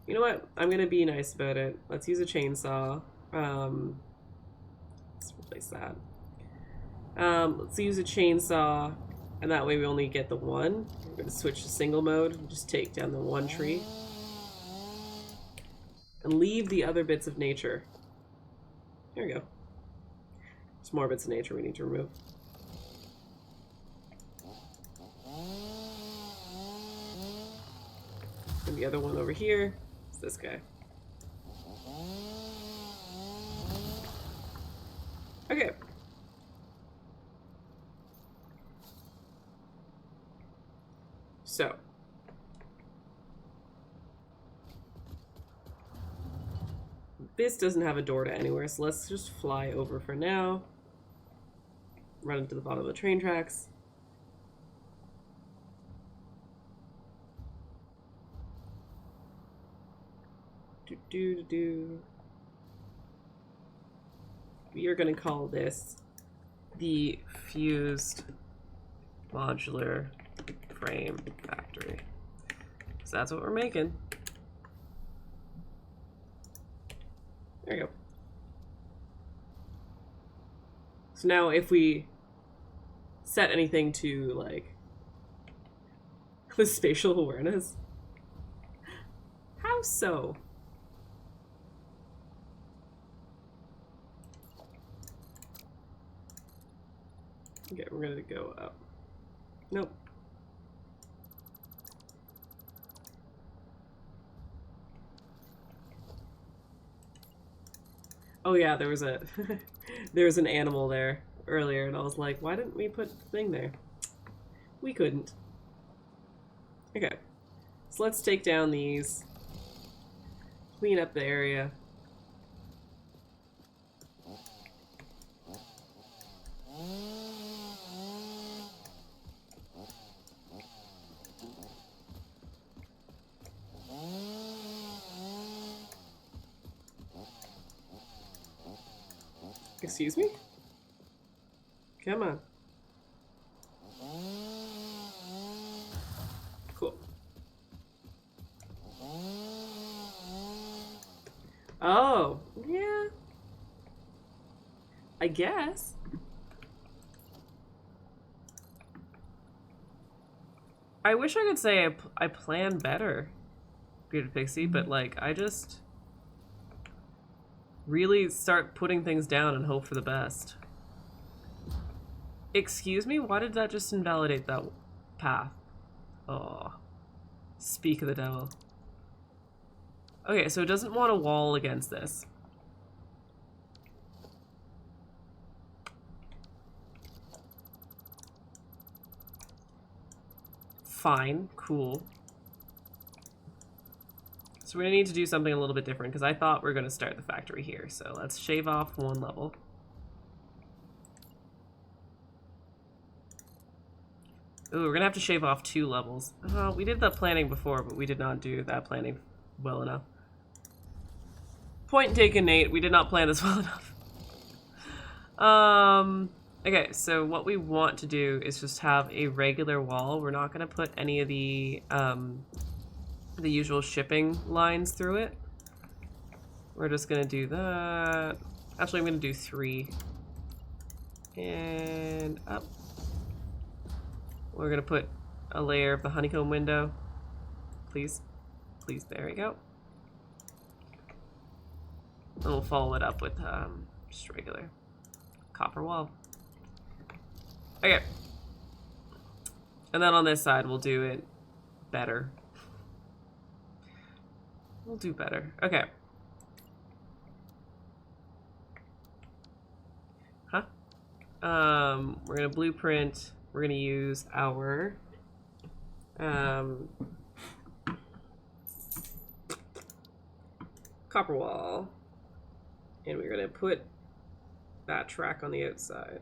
S1: You know what? I'm gonna be nice about it. Let's use a chainsaw. Let's replace that. Let's use a chainsaw, and that way we only get the one. We're gonna switch to single mode and just take down the one tree. And leave the other bits of nature. There we go. There's more bits of nature we need to remove. And the other one over here is this guy. Okay. So. This doesn't have a door to anywhere, so let's just fly over for now. Run into the bottom of the train tracks. We are going to call this the Fused Modular Frame Factory. Because that's what we're making. There you go. So now if we set anything to, like, the spatial awareness. How so? Okay, we're gonna go up. Nope. Oh yeah, there was a there was an animal there earlier, and I was like, why didn't we put the thing there? We couldn't. Okay, so let's take down these, clean up the area. Excuse me? Come on. Cool. Oh, yeah. I guess. I wish I could say I plan better, Bearded Pixie, but like I just really start putting things down and hope for the best. Excuse me? Why did that just invalidate that path? Oh, speak of the devil. Okay, so it doesn't want a wall against this. Fine, cool. So we're gonna need to do something a little bit different because I thought we were gonna start the factory here. So let's shave off one level. Ooh, we're gonna have to shave off 2 levels. We did that planning before, but we did not do that planning well enough. Point taken, Nate. We did not plan this well enough. Okay, so what we want to do is just have a regular wall. We're not gonna put any of the usual shipping lines through it. We're just gonna do that. Actually, I'm gonna do 3. And up. We're gonna put a layer of the honeycomb window. Please. Please, there we go. And we'll follow it up with just regular copper wall. Okay. And then on this side, we'll do it better. We'll do better. Okay. Huh? We're gonna blueprint. We're gonna use our copper wall, and we're gonna put that track on the outside.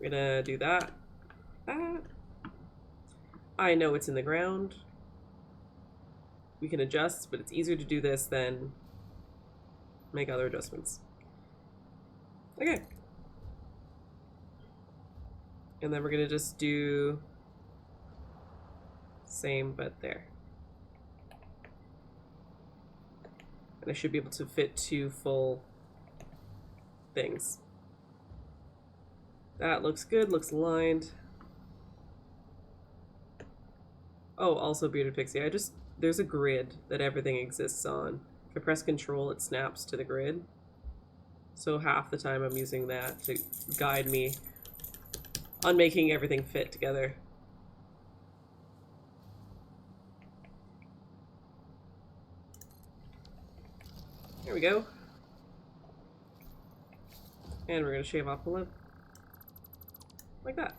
S1: We're gonna do that. That. I know it's in the ground. We can adjust, but it's easier to do this than make other adjustments. Okay. And then we're gonna just do same, but there. And I should be able to fit 2 full things. That looks good, looks aligned. Oh, also Bearded Pixie, there's a grid that everything exists on. If I press Control, it snaps to the grid. So half the time I'm using that to guide me on making everything fit together. There we go. And we're gonna shave off the lip. Like that.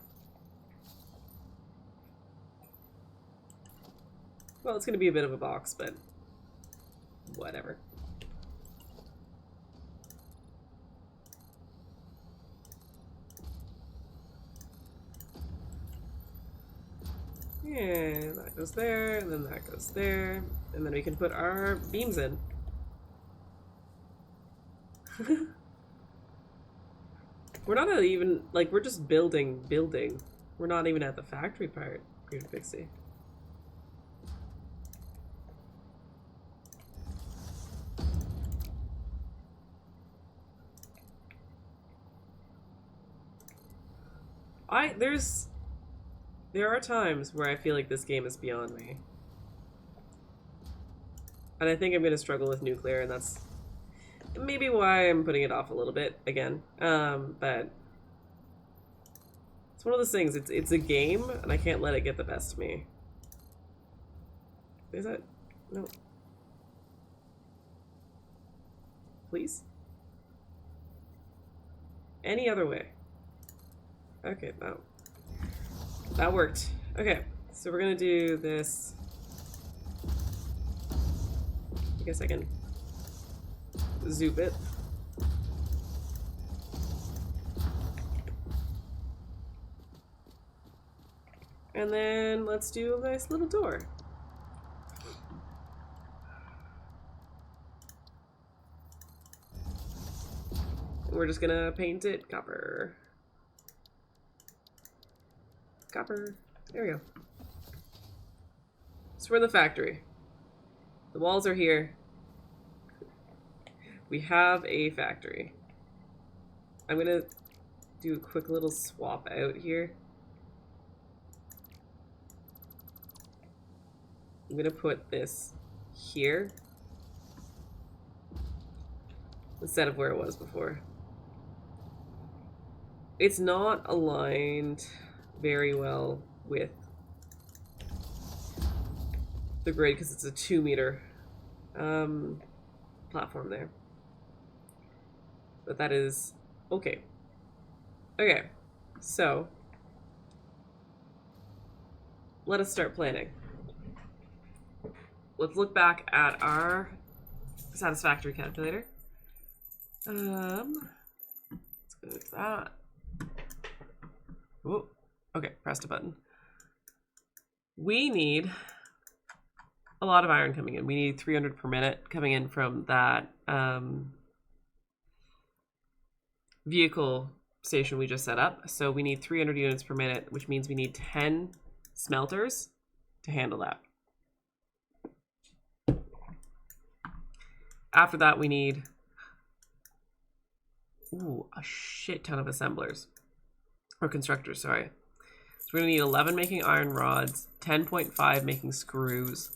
S1: Well, it's gonna be a bit of a box, but whatever. And that goes there, and then that goes there, and then we can put our beams in. We're not even, like, we're just building. We're not even at the factory part, Bearded Pixie. There are times where I feel like this game is beyond me. And I think I'm gonna struggle with nuclear, and that's maybe why I'm putting it off a little bit again. But it's one of those things, it's a game, and I can't let it get the best of me. Is that? No. Please? Any other way. Okay, that worked. Okay, so we're gonna do this. I guess I can zoop it. And then let's do a nice little door. And we're just gonna paint it copper. Copper. There we go. So we're in the factory. The walls are here. We have a factory. I'm gonna do a quick little swap out here. I'm gonna put this here instead of where it was before. It's not aligned very well with the grid because it's a 2-meter platform there. But that is okay. Okay, so let us start planning. Let's look back at our Satisfactory calculator. Let's go to that. Whoa. Okay, pressed a button. We need a lot of iron coming in. We need 300 per minute coming in from that vehicle station we just set up. So we need 300 units per minute, which means we need 10 smelters to handle that. After that, we need a shit ton of assemblers. Or constructors, sorry. So we're going to need 11 making iron rods, 10.5 making screws,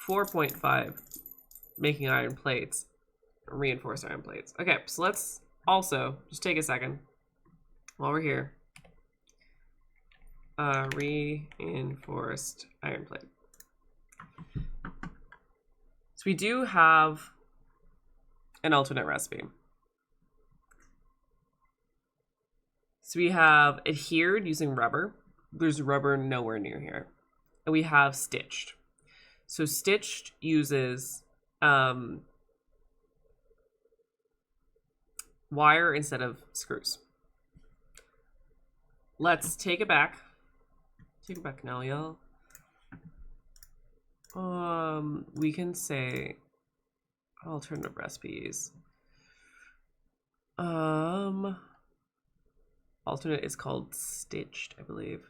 S1: 4.5 making iron plates, reinforced iron plates. Okay, so let's also just take a second while we're here. Reinforced iron plate. So we do have an alternate recipe. So we have adhered using rubber. There's rubber nowhere near here. And we have stitched. So stitched uses wire instead of screws. Let's take it back. Take it back now, y'all. We can say alternative recipes. Alternate is called stitched, I believe.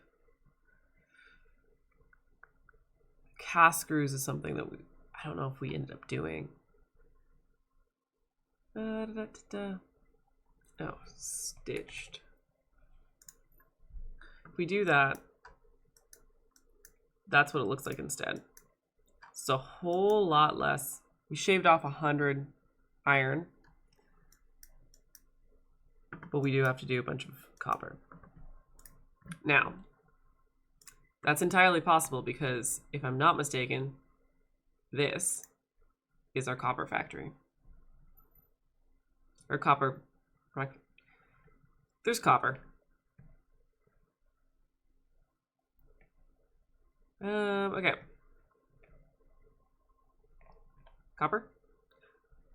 S1: Cast screws is something that I don't know if we ended up doing. Oh, stitched. If we do that, that's what it looks like instead. It's a whole lot less. We shaved off 100 iron, but we do have to do a bunch of copper. Now, that's entirely possible because if I'm not mistaken, this is our copper factory. Or copper. There's copper. Okay. Copper?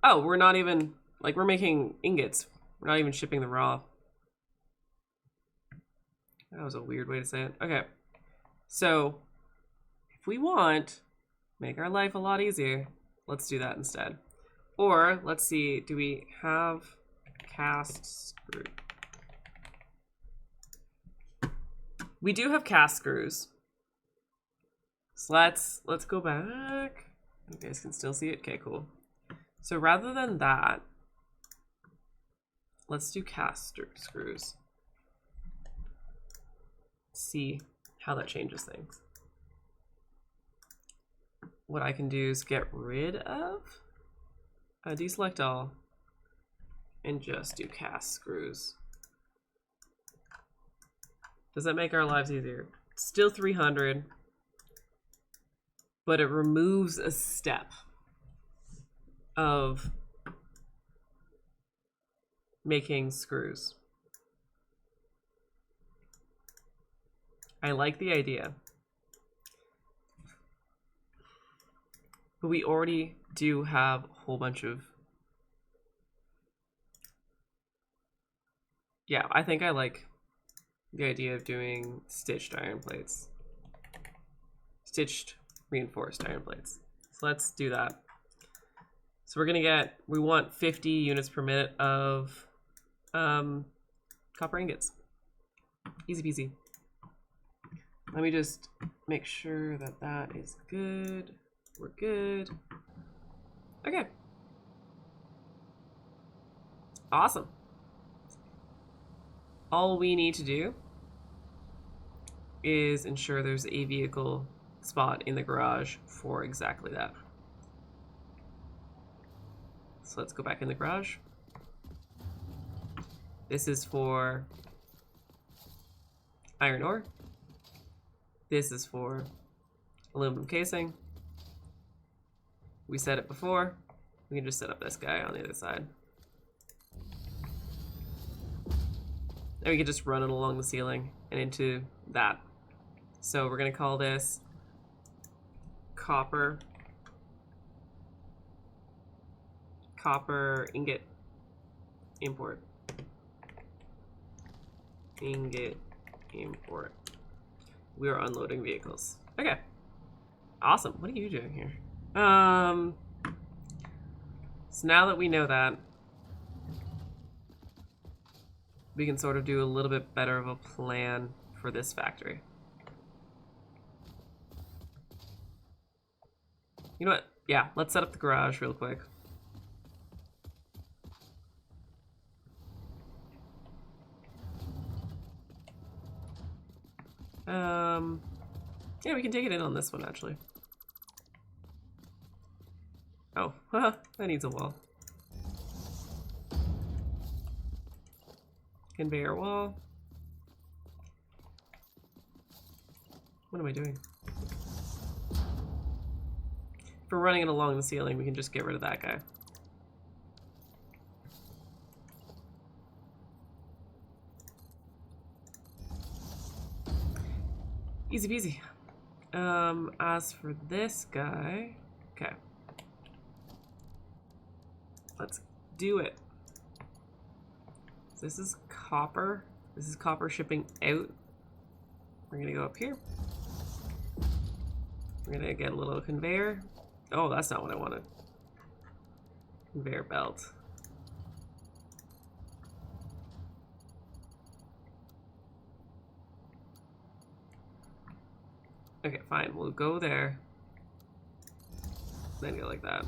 S1: Oh, we're not even, like, we're making ingots. We're not even shipping the raw. That was a weird way to say it. Okay. So, if we want, make our life a lot easier, let's do that instead. Or, let's see, do we have cast screw? We do have cast screws. So let's go back. You guys can still see it? Okay, cool. So rather than that, let's do cast screws. See how that changes things. What I can do is get rid of, deselect all, and just do cast screws. Does that make our lives easier? Still 300, but it removes a step of making screws. I like the idea. But we already do have a whole bunch of... Yeah, I think I like the idea of doing stitched iron plates. Stitched reinforced iron plates. So let's do that. So we're gonna get, we want 50 units per minute of copper ingots. Easy peasy. Let me just make sure that that is good. We're good. Okay. Awesome. All we need to do is ensure there's a vehicle spot in the garage for exactly that. So let's go back in the garage. This is for iron ore. This is for aluminum casing. We said it before. We can just set up this guy on the other side. And we can just run it along the ceiling and into that. So we're gonna call this copper ingot import. Ingot import. We are unloading vehicles. Okay. Awesome. What are you doing here? So now that we know that, we can sort of do a little bit better of a plan for this factory. You know what? Yeah, let's set up the garage real quick. Yeah, we can take it in on this one, actually. Oh, that needs a wall. Conveyor wall. What am I doing? If we're running it along the ceiling, we can just get rid of that guy. Easy peasy. As for this guy, okay. Let's do it. So this is copper. This is copper shipping out. We're gonna go up here. We're gonna get a little conveyor. Oh, that's not what I wanted. Conveyor belt. Okay, fine. We'll go there. Then go like that.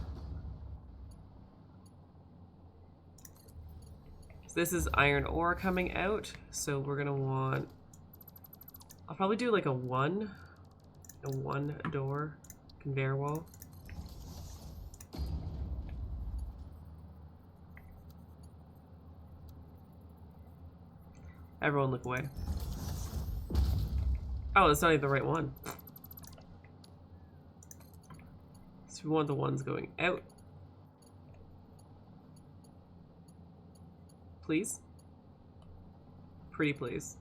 S1: So this is iron ore coming out. So we're gonna want... I'll probably do like a one door conveyor wall. Everyone look away. Oh, that's not even the right one. So we want the ones going out. Please? Pretty please.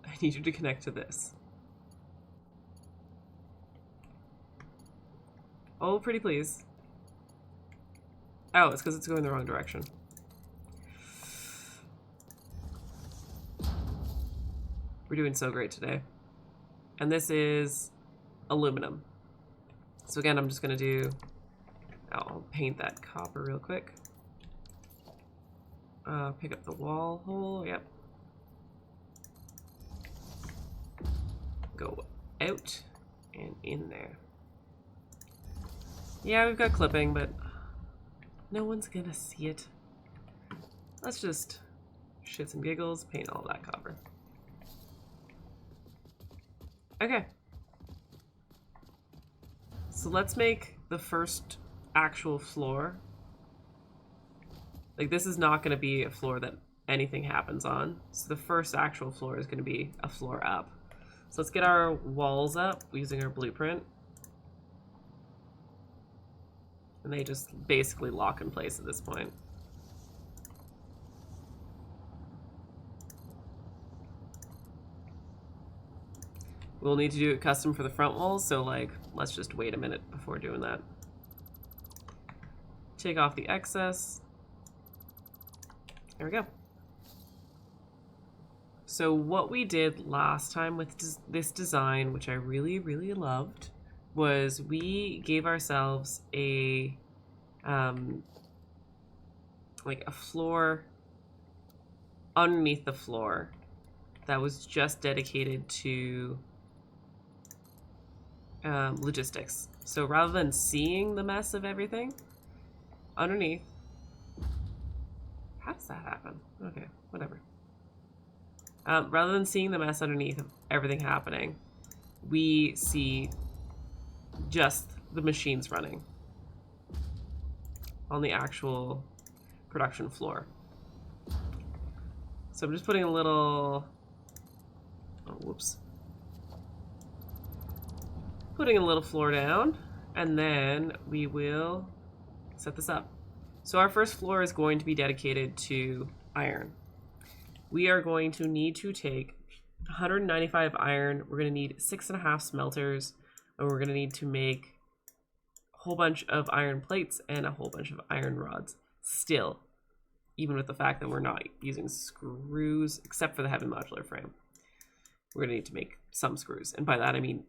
S1: I need you to connect to this. Oh, pretty please. Oh, it's because it's going the wrong direction. We're doing so great today. And this is aluminum. So again, I'm just gonna do, I'll paint that copper real quick. Pick up the wall hole, yep. Go out and in there. Yeah, we've got clipping, but no one's gonna see it. Let's just shits and giggles, paint all that copper. Okay. So let's make the first actual floor. Like, this is not going to be a floor that anything happens on. So the first actual floor is going to be a floor up. So let's get our walls up using our blueprint. And they just basically lock in place at this point. We'll need to do it custom for the front walls, so like, let's just wait a minute before doing that. Take off the excess. There we go. So what we did last time with this design, which I really, really loved, was we gave ourselves a, like a floor underneath the floor that was just dedicated to logistics. So rather than seeing the mess of everything underneath, how does that happen? Okay, whatever. Rather than seeing the mess underneath of everything happening, we see just the machines running on the actual production floor. So I'm just putting a little, oh, whoops. Putting a little floor down, and then we will set this up. So our first floor is going to be dedicated to iron. We are going to need to take 195 iron. We're going to need 6.5 smelters, and we're going to need to make a whole bunch of iron plates and a whole bunch of iron rods. Still, even with the fact that we're not using screws, except for the heavy modular frame, we're going to need to make some screws. And by that, I mean,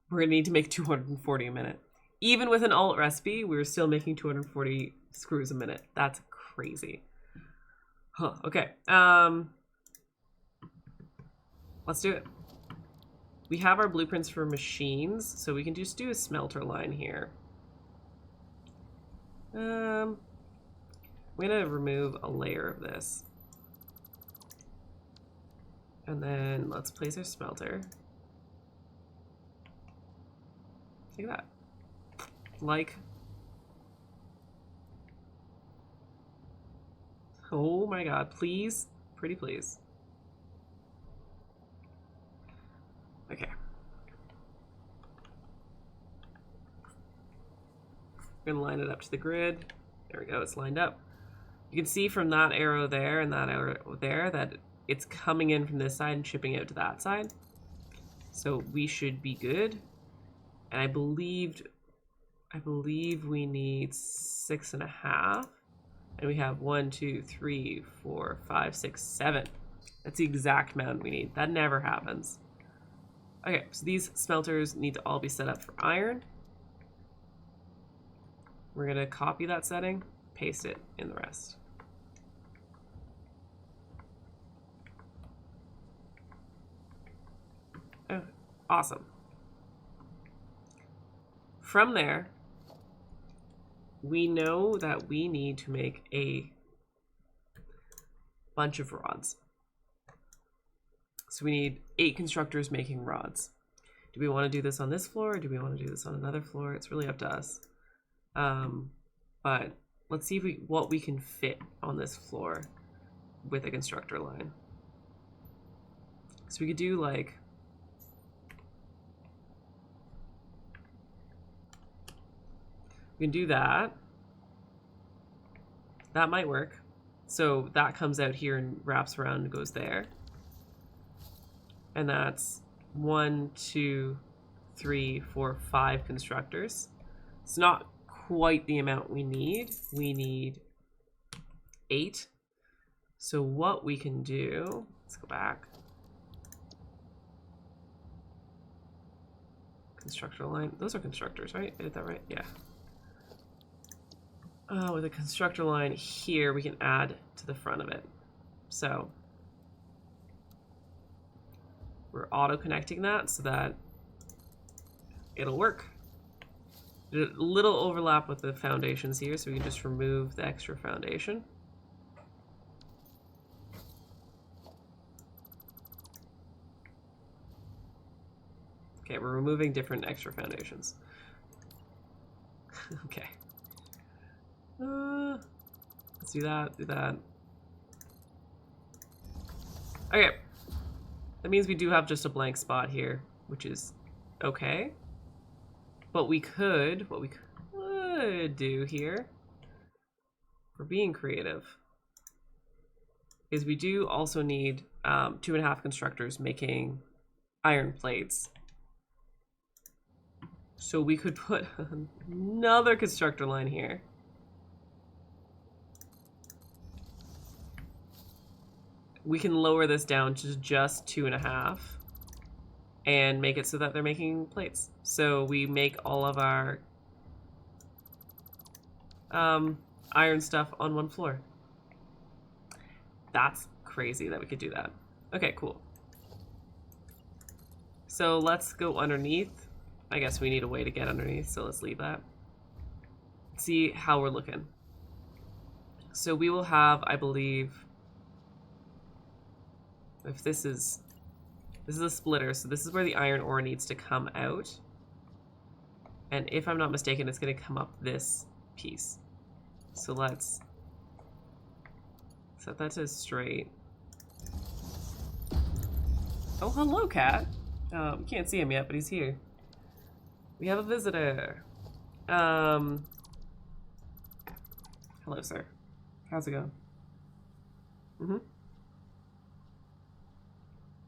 S1: we're going to need to make 240 a minute. Even with an alt recipe, we're still making 240 screws a minute. That's crazy. Huh, okay. Let's do it. We have our blueprints for machines, so we can just do a smelter line here. I'm gonna remove a layer of this. And then let's place our smelter. Look at that. Like. Oh my god, please. Pretty please. Okay. We're gonna line it up to the grid. There we go, it's lined up. You can see from that arrow there and that arrow there that it's coming in from this side and shipping out to that side. So we should be good. And I believe we need 6.5. And we have 1, 2, 3, 4, 5, 6, 7. That's the exact amount we need. That never happens. Okay, so these smelters need to all be set up for iron. We're gonna copy that setting, paste it in the rest. Oh, awesome. From there, we know that we need to make a bunch of rods. So we need 8 constructors making rods. Do we want to do this on this floor, or do we want to do this on another floor? It's really up to us. But let's see if what we can fit on this floor with a constructor line. So we could do like, we can do that. That might work. So that comes out here and wraps around and goes there. And that's 1, 2, 3, 4, 5 constructors. It's not quite the amount we need. We need 8. So what we can do, let's go back. Constructor line, those are constructors, right? I did that right? Yeah. With a constructor line here, we can add to the front of it. So we're auto-connecting that so that it'll work. There's a little overlap with the foundations here, so we can just remove the extra foundation. Okay, we're removing different extra foundations. Okay. Let's do that, do that. Okay. That means we do have just a blank spot here, which is okay. But what we could do here, for being creative, is we do also need 2.5 constructors making iron plates. So we could put another constructor line here. We can lower this down to just 2.5 and make it so that they're making plates. So we make all of our iron stuff on one floor. That's crazy that we could do that. Okay, cool. So let's go underneath. I guess we need a way to get underneath, so let's leave that. See how we're looking. So we will have, I believe, if this is This is a splitter, so this is where the iron ore needs to come out. And if I'm not mistaken, it's going to come up this piece. So let's set that to straight. Oh, hello, cat. Can't see him yet, but he's here. We have a visitor. Hello, sir. How's it going?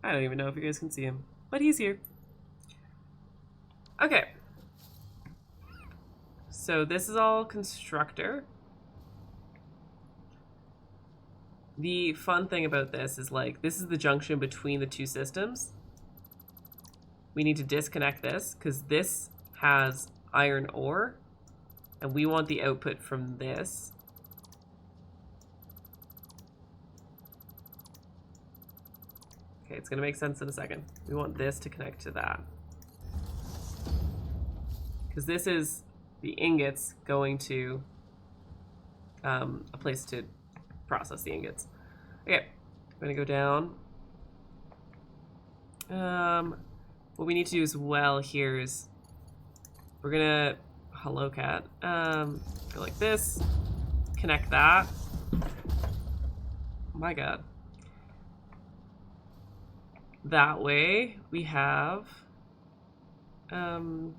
S1: I don't even know if you guys can see him, but he's here. Okay. So this is all constructor. The fun thing about this is, like, this is the junction between the two systems. We need to disconnect this because this has iron ore and we want the output from this. Okay, it's gonna make sense in a second. We want this to connect to that. Because this is the ingots going to a place to process the ingots. Okay, I'm gonna go down. What we need to do as well here is we're gonna, hello cat, go like this, connect that. Oh my god. That way we have all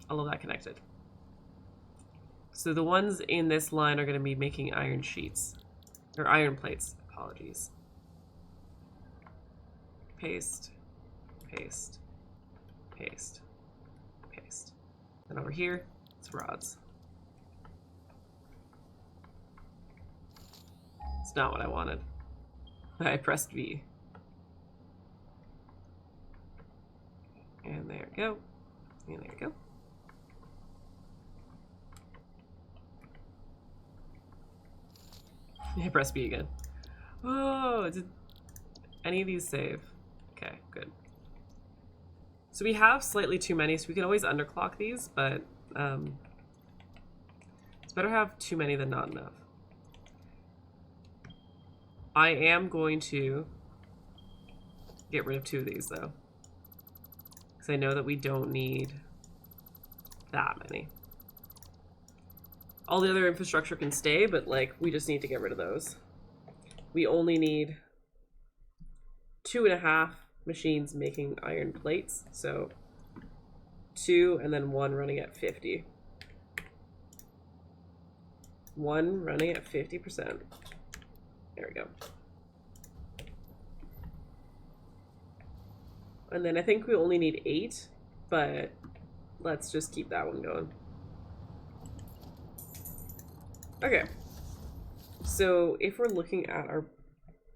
S1: of that connected. So the ones in this line are going to be making iron sheets, or iron plates, apologies. Paste, paste, paste, paste. And over here, it's rods. It's not what I wanted. I pressed V. And there we go. And there we go. Yeah, press B again. Oh, did any of these save? Okay, good. So we have slightly too many, so we can always underclock these, but it's better to have too many than not enough. I am going to get rid of 2 of these, though. Because I know that we don't need that many. All the other infrastructure can stay, but, like, we just need to get rid of those. We only need 2.5 machines making iron plates, so 2 and then 1 running at 50. 1 running at 50%. There we go. And then I think we only need 8, but let's just keep that one going. Okay. So if we're looking at our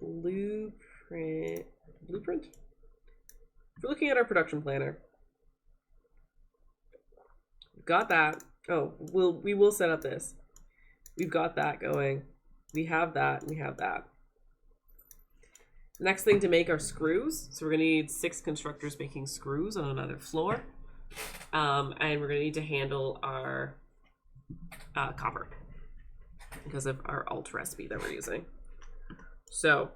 S1: blueprint? If we're looking at our production planner, we've got that. Oh, we will set up this. We've got that going. We have that, and we have that. Next thing to make are screws. So we're gonna need 6 constructors making screws on another floor. And we're gonna need to handle our copper because of our alt recipe that we're using. So,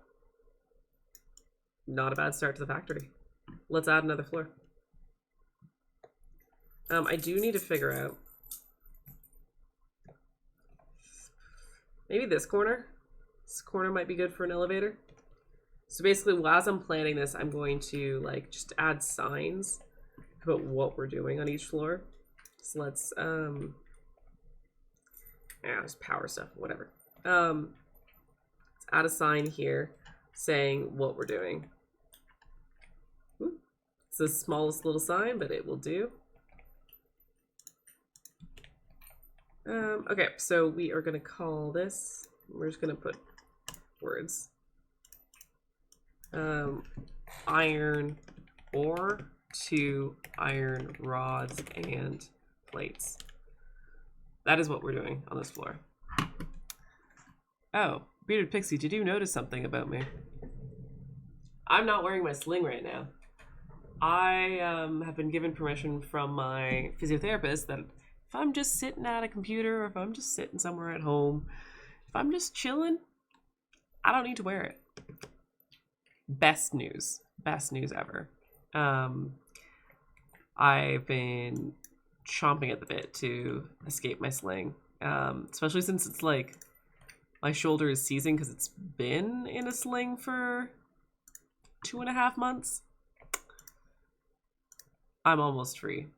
S1: not a bad start to the factory. Let's add another floor. I do need to figure out maybe this corner. This corner might be good for an elevator. So basically, as I'm planning this, I'm going to, like, just add signs about what we're doing on each floor. So let's just power stuff, whatever. Let's add a sign here saying what we're doing. It's the smallest little sign, but it will do. Okay, so we are going to call this, we're just going to put words. Iron ore to iron rods and plates. That is what we're doing on this floor. Oh, Bearded Pixie, did you notice something about me? I'm not wearing my sling right now. I have been given permission from my physiotherapist that if I'm just sitting at a computer, or if I'm just sitting somewhere at home, if I'm just chilling, I don't need to wear it. Best news. best news ever. I've been chomping at the bit to escape my sling, especially since it's like my shoulder is seizing because it's been in a sling for 2.5 months. I'm almost free.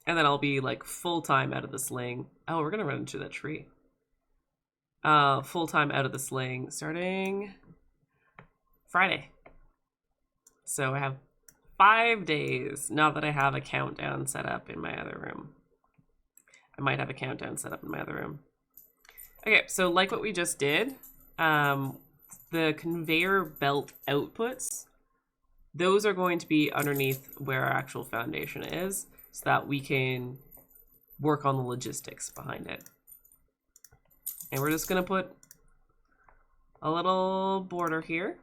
S1: And then I'll be like full-time out of the sling. Oh, we're gonna run into that tree. Full-time out of the sling starting Friday. So I have 5 days now that I have a countdown set up in my other room. I might have a countdown set up in my other room. Okay, so like what we just did, the conveyor belt outputs, those are going to be underneath where our actual foundation is, so that we can work on the logistics behind it. And we're just gonna put a little border here.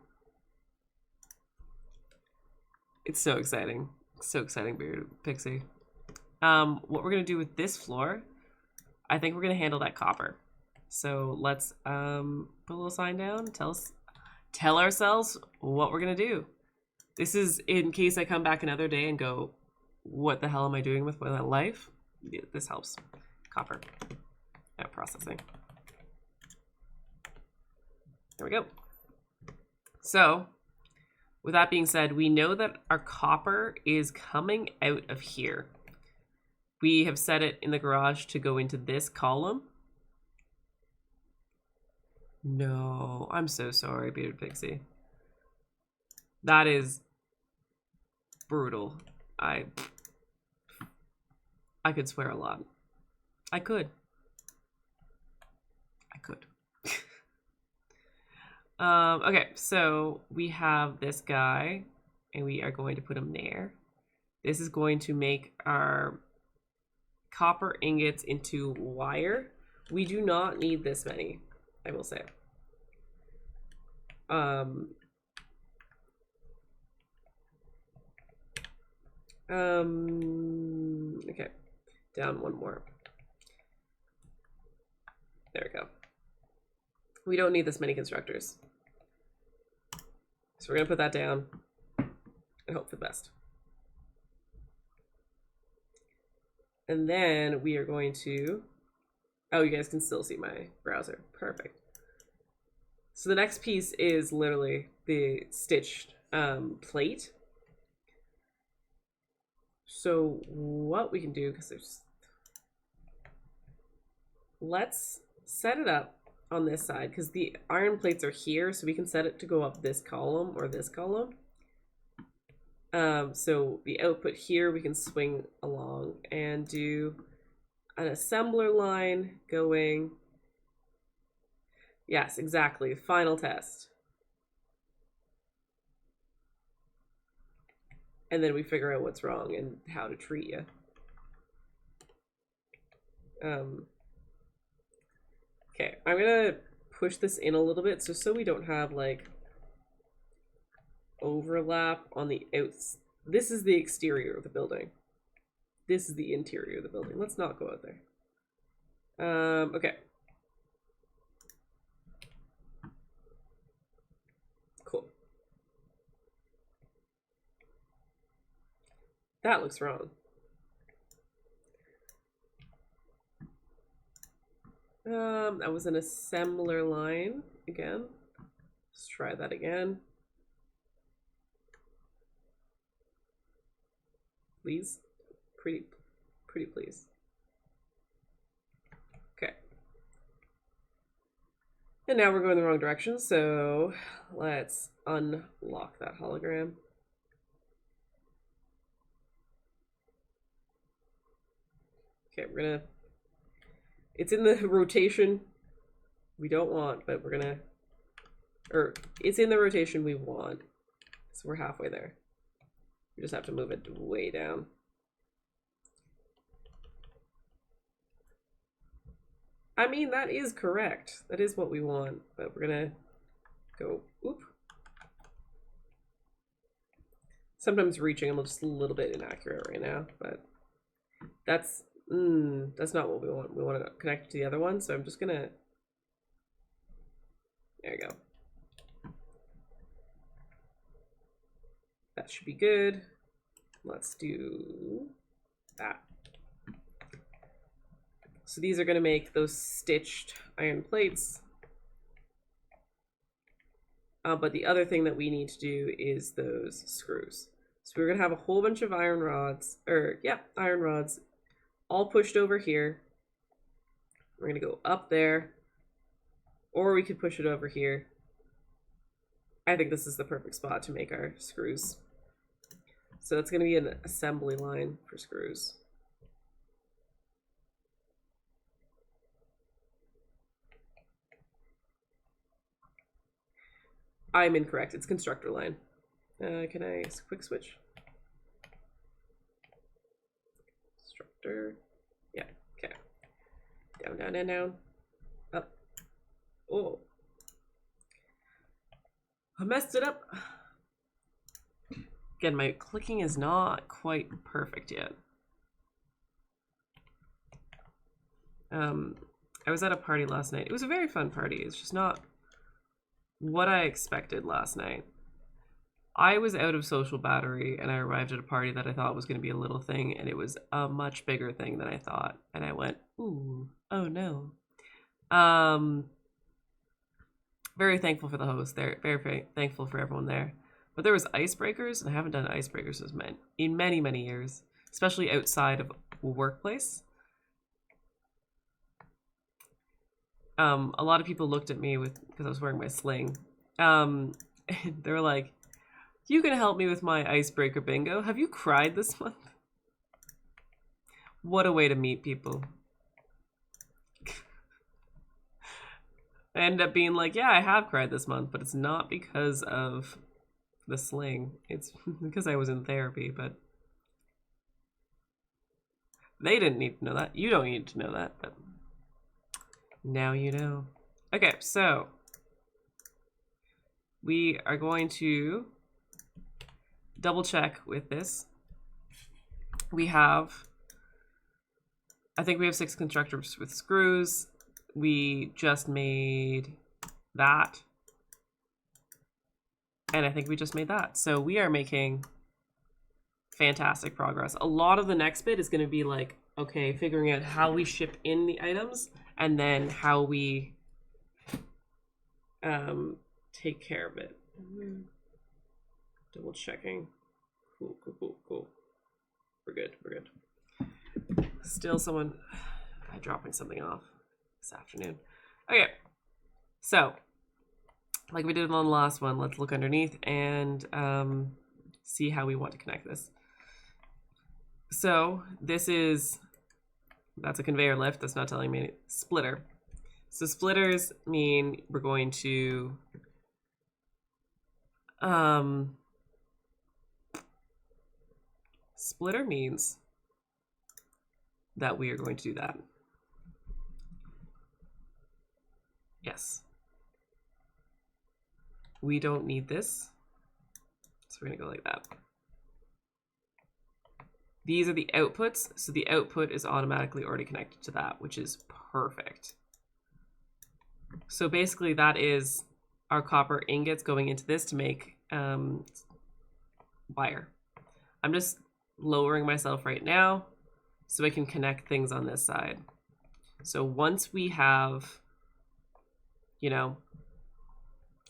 S1: It's so exciting. So exciting, Bearded Pixie. What we're gonna do with this floor, I think we're gonna handle that copper. So let's put a little sign down, tell ourselves what we're gonna do. This is in case I come back another day and go, what the hell am I doing with my life? Yeah, this helps. Copper. Processing. There we go. So, with that being said, we know that our copper is coming out of here. We have set it in the garage to go into this column. No, I'm so sorry, Bearded Pixie. That is brutal. I could swear a lot. I could. Okay, so we have this guy, and we are going to put him there. This is going to make our copper ingots into wire. We do not need this many, I will say. Okay, down one more. There we go. We don't need this many constructors. So we're gonna put that down and hope for the best. And then we are going to, oh, you guys can still see my browser. Perfect. So the next piece is literally the stitched plate. So what we can do, because let's set it up on this side, because the iron plates are here, so we can set it to go up this column or this column. So the output here we can swing along and do an assembler line going, yes, exactly, final test. And then we figure out what's wrong and how to treat you. Okay, I'm gonna push this in a little bit so we don't have like overlap on the outs. This is the exterior of the building. This is the interior of the building. Let's not go out there. Okay. Cool. That looks wrong. That was an assembler line again. Let's try that again. Please. Pretty please. Okay. And now we're going the wrong direction, so let's unlock that hologram. Okay, we're gonna, it's in the rotation we don't want, but we're gonna, or it's in the rotation we want. So we're halfway there. We just have to move it way down. I mean, that is correct. That is what we want, but we're gonna go, oop. Sometimes reaching, I'm just a little bit inaccurate right now, but that's not what we want. We want to connect to the other one, so I'm just gonna, there you go. That should be good. Let's do that. So these are going to make those stitched iron plates. But the other thing that we need to do is those screws. So we're going to have a whole bunch of iron rods, iron rods, all pushed over here. We're going to go up there, or we could push it over here. I think this is the perfect spot to make our screws. So it's going to be an assembly line for screws. I'm incorrect. It's constructor line. Can I quick switch? Constructor. Yeah. Okay. Down, down, and down. Up. Oh. I messed it up. Again, my clicking is not quite perfect yet. I was at a party last night. It was a very fun party. It's just not what I expected last night. I was out of social battery and I arrived at a party that I thought was going to be a little thing, and it was a much bigger thing than I thought. And I went, ooh, oh no. Very thankful for the host there. Very, very thankful for everyone there. But there was icebreakers, and I haven't done icebreakers in many, many years, especially outside of a workplace. A lot of people looked at me because I was wearing my sling. And they were like, "You can help me with my icebreaker bingo. Have you cried this month?" What a way to meet people. I ended up being like, yeah, I have cried this month, but it's not because of the sling. It's because I was in therapy, but they didn't need to know that. You don't need to know that, but now you know. Okay, so we are going to double check with this. I think we have 6 constructors with screws. We just made that. And I think we just made that. So we are making fantastic progress. A lot of the next bit is going to be like, okay, figuring out how we ship in the items and then how we take care of it. Double checking. Cool. We're good. Still someone dropping something off this afternoon. Okay, so like we did on the last one, let's look underneath and see how we want to connect this. So that's a conveyor lift. That's not telling me splitter. So splitters mean we're going to splitter means that we are going to do that. Yes. We don't need this, so we're going to go like that. These are the outputs, so the output is automatically already connected to that, which is perfect. So basically that is our copper ingots going into this to make wire. I'm just lowering myself right now so I can connect things on this side. So once we have,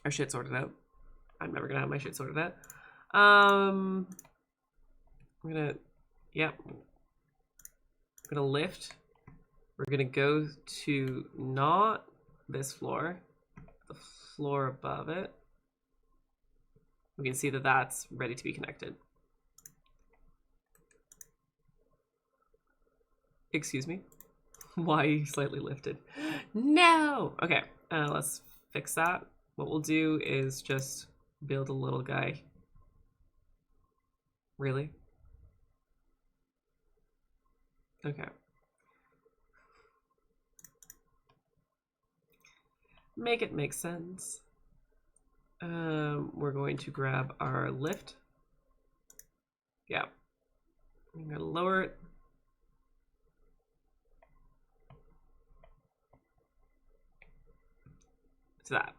S1: our shit sorted out. I'm never gonna have my shit sorted out. I'm gonna lift. We're gonna go to not this floor, the floor above it. We can see that that's ready to be connected. Excuse me. Why are you slightly lifted? No! Okay, let's fix that. What we'll do is just build a little guy. Really? Okay. Make it make sense. We're going to grab our lift. Yeah. I'm gonna lower it. To that.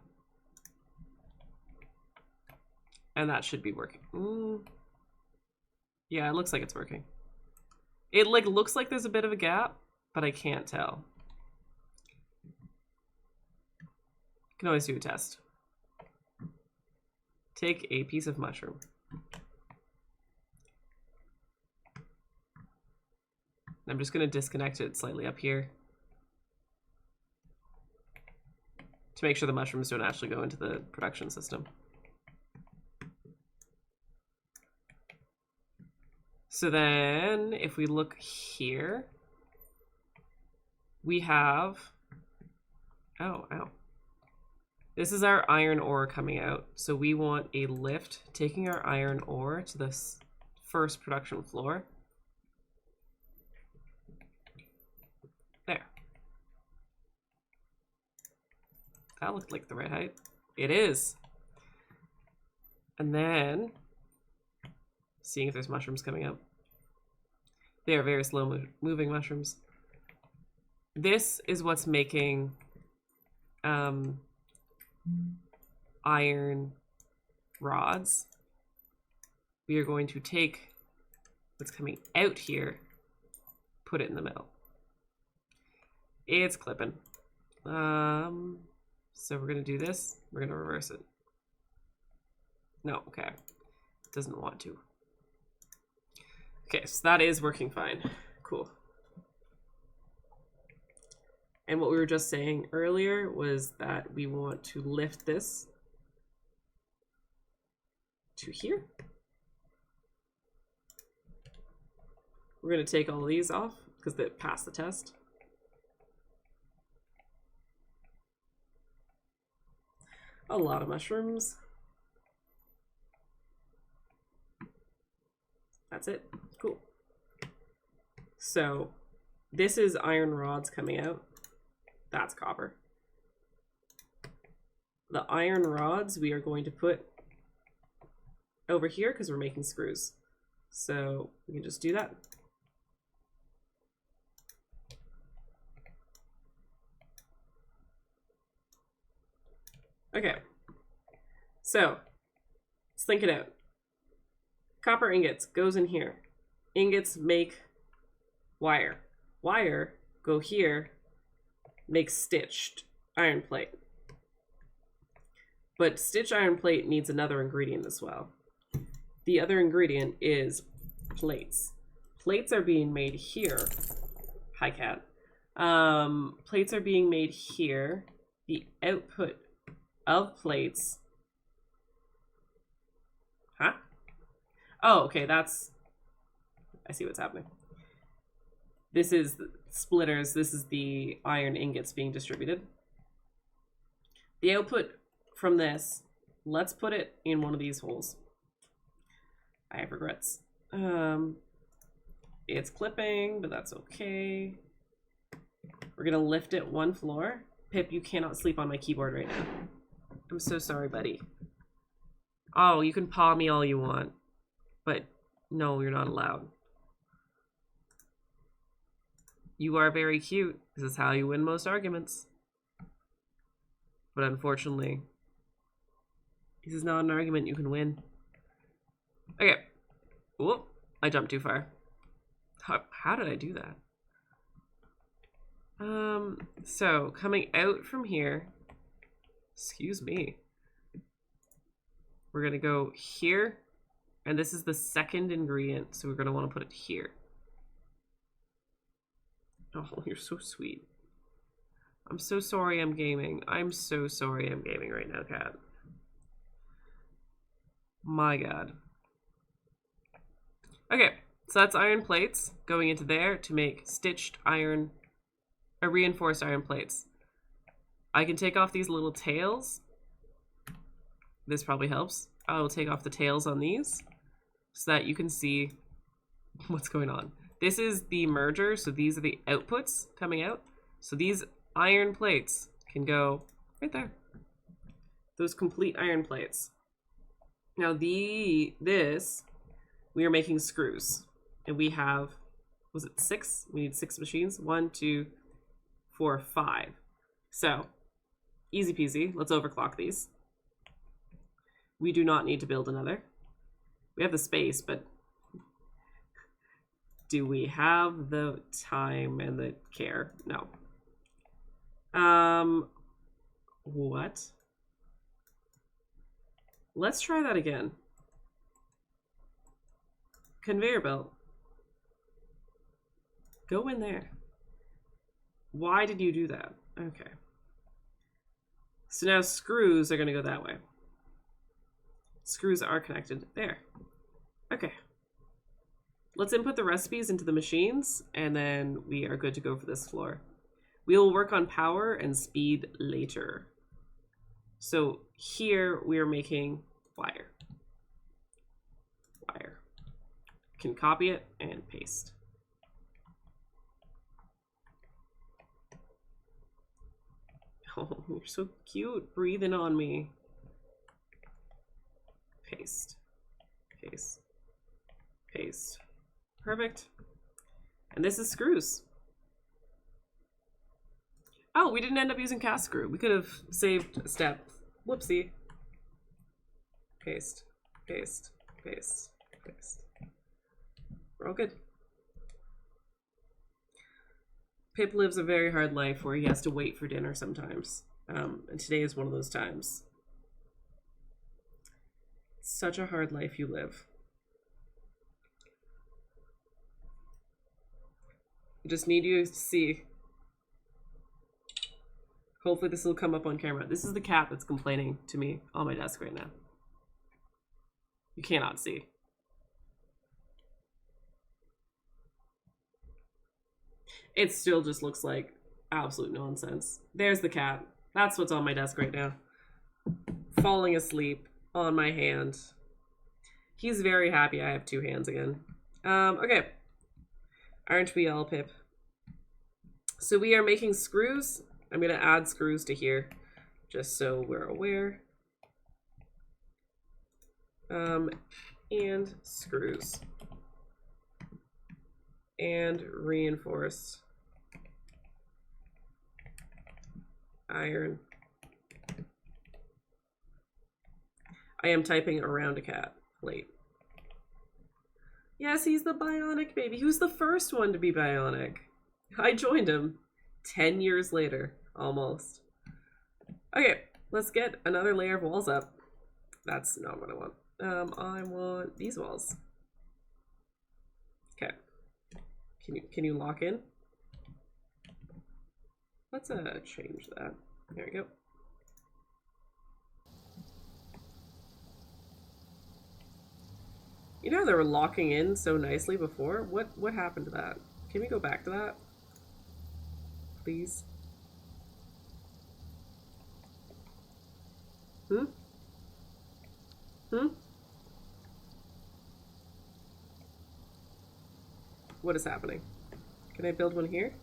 S1: And that should be working. Yeah, it looks like it's working. It like looks like there's a bit of a gap, but I can't tell. Can always do a test. Take a piece of mushroom. I'm just going to disconnect it slightly up here to make sure the mushrooms don't actually go into the production system. So then if we look here, we have, oh, ow. This is our iron ore coming out. So we want a lift taking our iron ore to this first production floor. There. That looked like the right height. It is. And then seeing if there's mushrooms coming up. They are very slow moving mushrooms. This is what's making iron rods. We are going to take what's coming out here, put it in the middle. It's clipping. So we're gonna do this. We're gonna reverse it. No, okay. It doesn't want to. Okay, so that is working fine. Cool. And what we were just saying earlier was that we want to lift this to here. We're going to take all of these off because they passed the test. A lot of mushrooms. That's it. Cool. So this is iron rods coming out. That's copper. The iron rods we are going to put over here because we're making screws. So we can just do that. Okay. So let's think it out. Copper ingots goes in here. Ingots make wire. Wire go here, make stitched iron plate. But stitched iron plate needs another ingredient as well. The other ingredient is plates. Plates are being made here. Hi, cat. Plates are being made here. The output of plates. Huh? Oh, okay, that's... I see what's happening. This is the splitters. This is the iron ingots being distributed. The output from this, let's put it in one of these holes. I have regrets. It's clipping, but that's okay. We're gonna lift it one floor. Pip, you cannot sleep on my keyboard right now. I'm so sorry, buddy. Oh, you can paw me all you want, but no, you're not allowed. You are very cute. This is how you win most arguments. But unfortunately, this is not an argument you can win. Okay. Whoop, I jumped too far. How did I do that? So coming out from here, excuse me, we're gonna go here, and this is the second ingredient, so we're gonna want to put it here. Oh, you're so sweet. I'm so sorry I'm gaming. I'm so sorry I'm gaming right now, cat. My god. Okay, so that's iron plates going into there to make stitched iron, or reinforced iron plates. I can take off these little tails. This probably helps. I will take off the tails on these so that you can see what's going on. This is the merger, so these are the outputs coming out. So these iron plates can go right there. Those complete iron plates. Now this, we are making screws. And we have, was it 6? We need 6 machines. 1, 2, 4, 5. So, easy peasy. Let's overclock these. We do not need to build another. We have the space, but do we have the time and the care? No. What? Let's try that again. Conveyor belt. Go in there. Why did you do that? Okay. So now screws are going to go that way. Screws are connected there. Okay. Let's input the recipes into the machines, and then we are good to go for this floor. We will work on power and speed later. So here we are making wire. Wire. Can copy it and paste. Oh, you're so cute, breathing on me. Paste. Paste. Paste. Perfect. And this is screws. Oh, we didn't end up using cast screw. We could have saved a step. Whoopsie. Paste. Paste. Paste. Paste. We're all good. Pip lives a very hard life where he has to wait for dinner sometimes. And today is one of those times. Such a hard life you live. I just need you to see. Hopefully this will come up on camera. This is the cat that's complaining to me on my desk right now. You cannot see. It still just looks like absolute nonsense. There's the cat. That's what's on my desk right now. Falling asleep on my hand. He's very happy I have two hands again. Okay. Aren't we all, Pip? So we are making screws. I'm going to add screws to here just so we're aware. And screws. And reinforced iron. I am typing around a cat plate. Yes, he's the bionic baby. Who's the first one to be bionic? I joined him 10 years later, almost. Okay, let's get another layer of walls up. That's not what I want. I want these walls. Okay. Can you lock in? Let's change that. There we go. You know they were locking in so nicely before? What happened to that? Can we go back to that? Please. Hmm? What is happening? Can I build one here?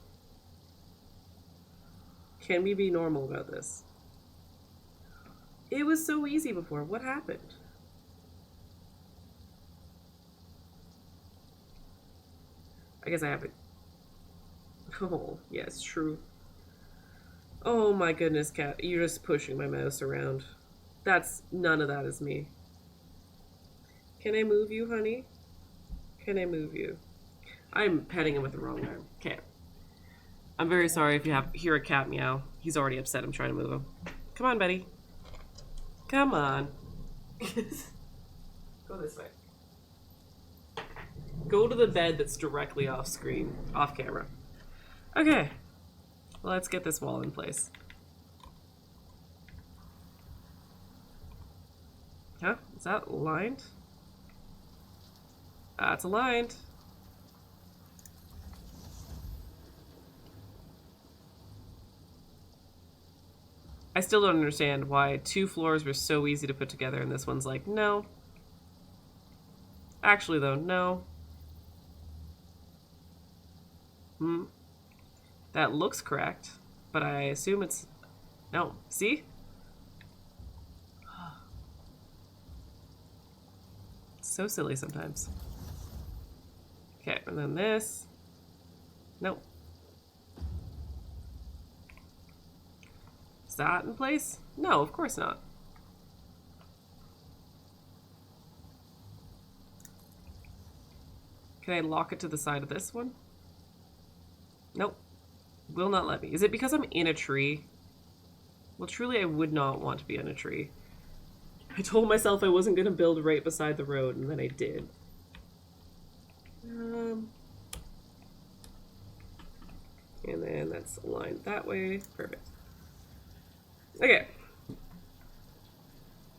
S1: Can we be normal about this? It was so easy before. What happened? I guess I have it. Oh, yes, true. Oh my goodness, cat. You're just pushing my mouse around. None of that is me. Can I move you, honey? Can I move you? I'm petting him with the wrong arm. Okay. I'm very sorry if you hear a cat meow. He's already upset I'm trying to move him. Come on, Betty. Come on. Go this way. Go to the bed that's directly off screen, off camera. Okay. Let's get this wall in place. Huh? Is that aligned? That's aligned. I still don't understand why two floors were so easy to put together and this one's like, no. Actually, though, no. That looks correct, but I assume it's... No. See? It's so silly sometimes. Okay, and then this. Nope. Is that in place? No, of course not. Can I lock it to the side of this one? Nope. Will not let me. Is it because I'm in a tree? Well, truly, I would not want to be in a tree. I told myself I wasn't going to build right beside the road, and then I did. And then that's aligned that way. Perfect. Okay.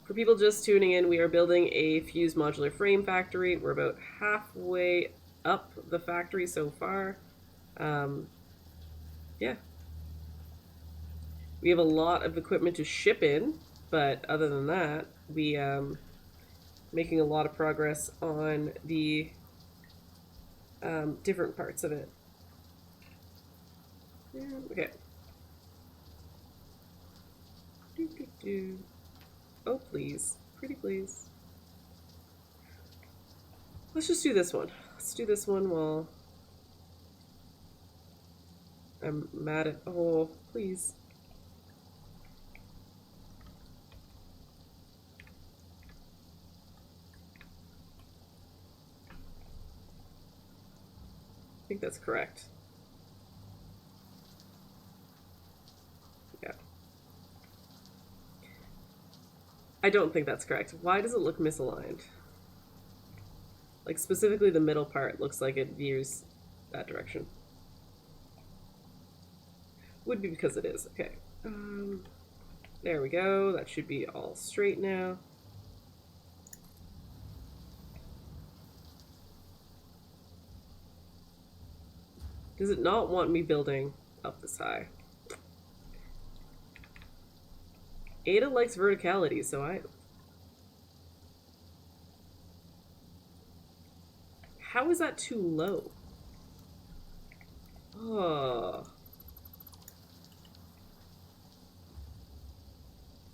S1: For people just tuning in, we are building a fused modular frame factory. We're about halfway up the factory so far. Yeah. We have a lot of equipment to ship in, but other than that, we making a lot of progress on the different parts of it. Okay. Oh, please. Pretty please. Let's just do this one. Let's do this one while I'm mad at... Oh, please. I think that's correct. Yeah. I don't think that's correct. Why does it look misaligned? Like, specifically the middle part looks like it veers that direction. Would be because it is. Okay. There we go. That should be all straight now. Does it not want me building up this high? Ada likes verticality, so I... How is that too low? Oh.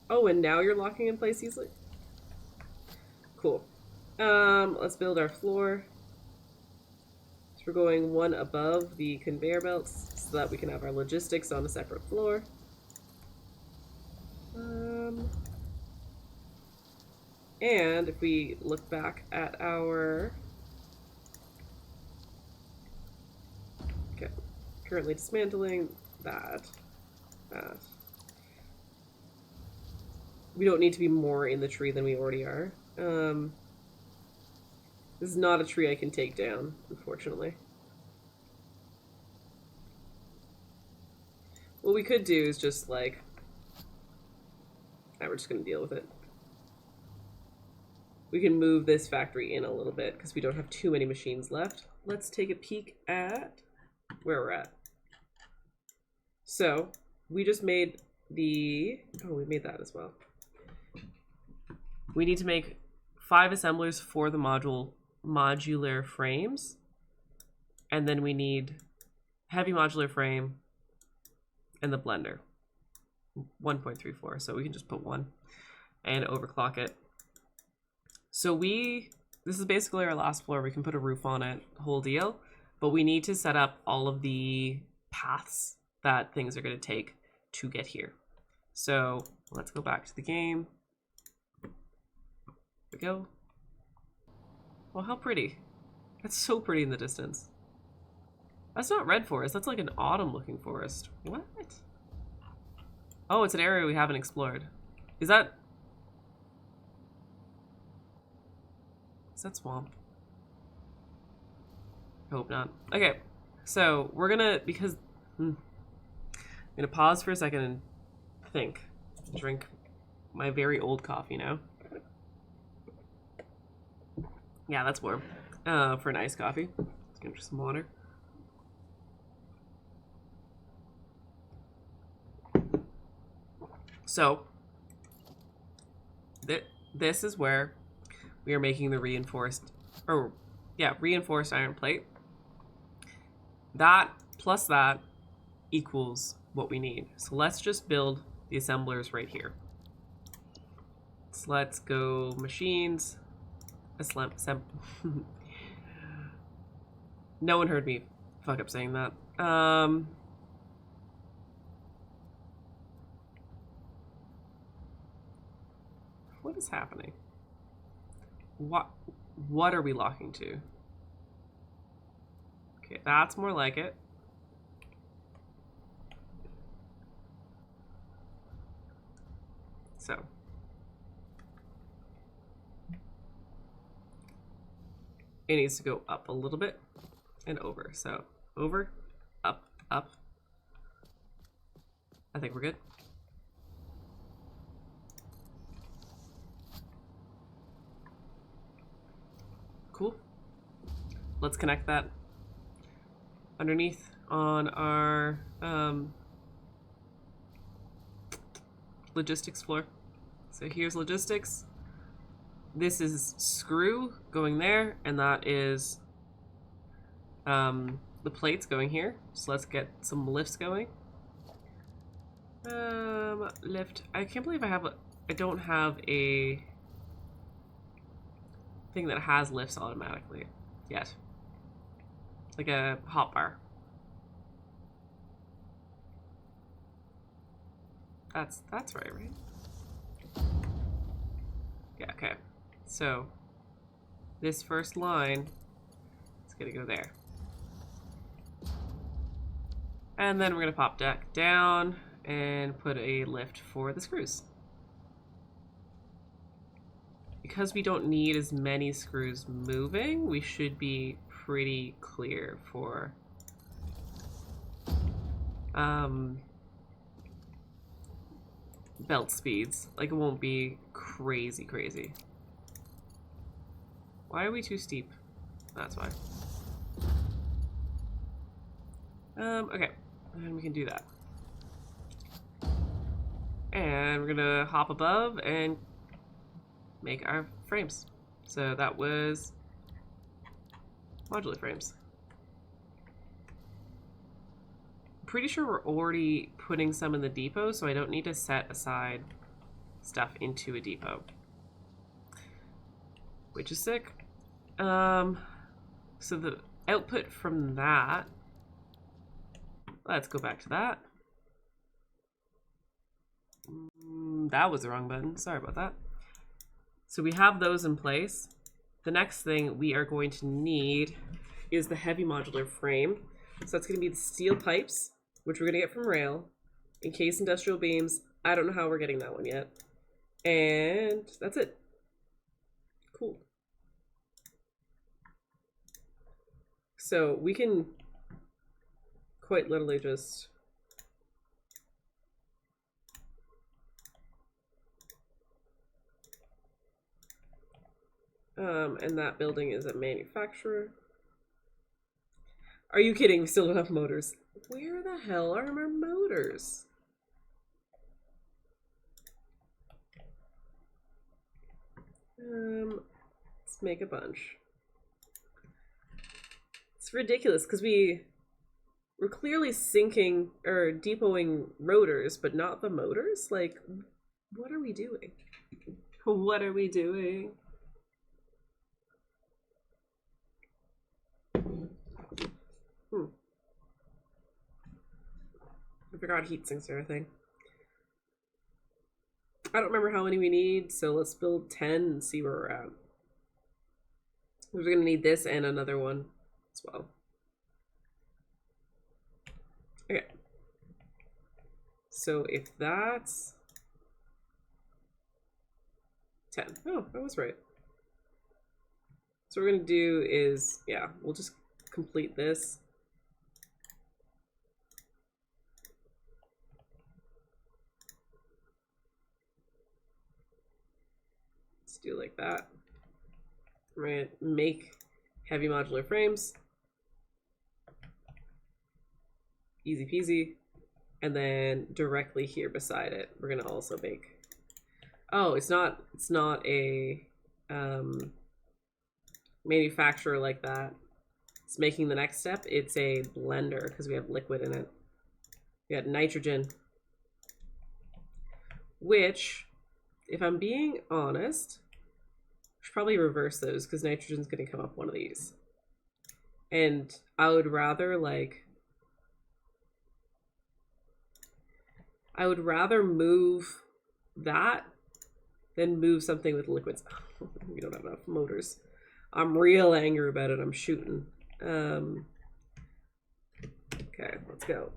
S1: Oh, and now you're locking in place easily? Cool. Let's build our floor. So we're going one above the conveyor belts so that we can have our logistics on a separate floor. And if we look back at our... Okay, currently dismantling that. We don't need to be more in the tree than we already are. This is not a tree I can take down, unfortunately. What we could do is just like... we're just going to deal with it. We can move this factory in a little bit because we don't have too many machines left. Let's take a peek at where we're at. So we just made the... Oh, we made that as well. We need to make 5 assemblers for the modular frames. And then we need heavy modular frame and the blender. 1.34, so we can just put 1 and overclock it. So this is basically our last floor. We can put a roof on it, whole deal. But we need to set up all of the paths that things are going to take to get here. So let's go back to the game. There we go. Well, how pretty. That's so pretty in the distance. That's not red forest. That's like an autumn looking forest. What? Oh, it's an area we haven't explored. Is that swamp? I hope not. Okay, so we're gonna, because I'm gonna pause for a second and think. Drink my very old coffee now. Yeah, that's warm. For an iced coffee. Let's get some water. So, this is where we are making the reinforced iron plate. That plus that equals what we need. So let's just build the assemblers right here. So let's go machines. No one heard me fuck up saying that. What is happening? What are we locking to? Okay, that's more like it. So. It needs to go up a little bit and over. So over, up, up. I think we're good. Cool. Let's connect that underneath on our logistics floor. So here's logistics. This is screw going there, and that is the plates going here. So let's get some lifts going. Lift. I can't believe I don't have a thing that has lifts automatically yet. Like a hot bar. That's right? Yeah, okay. So this first line is gonna go there. And then we're gonna pop deck down and put a lift for the screws. Because we don't need as many screws moving, we should be pretty clear for belt speeds. Like, it won't be crazy. Why are we too steep? That's why. Okay. And we can do that. And we're gonna hop above and make our frames. So that was modular frames. I'm pretty sure we're already putting some in the depot, so I don't need to set aside stuff into a depot. Which is sick. So the output from that, let's go back to that. That was the wrong button. Sorry about that. So we have those in place. The next thing we are going to need is the heavy modular frame. So that's going to be the steel pipes, which we're going to get from rail. Encased industrial beams. I don't know how we're getting that one yet. And that's it. Cool. So we can quite literally just and that building is a manufacturer. Are you kidding? We still don't have motors. Where the hell are our motors? Let's make a bunch. It's ridiculous because we're clearly sinking or depoting rotors, but not the motors. Like, what are we doing? What are we doing? I forgot heat sinks or anything. I don't remember how many we need, so let's build 10 and see where we're at. We're gonna need this and another one as well. Okay. So if that's 10. Oh, I was right. So what we're gonna do is, yeah, we'll just complete this. Let's do like that. We're gonna make heavy modular frames. Easy peasy. And then directly here beside it, we're gonna also make. Oh, it's not a manufacturer like that. It's making the next step. It's a blender because we have liquid in it. We got nitrogen, which, if I'm being honest, I should probably reverse those because nitrogen's going to come up one of these. And I would rather move that than move something with liquids. We don't have enough motors. I'm real angry about it. I'm shooting. Okay, let's go.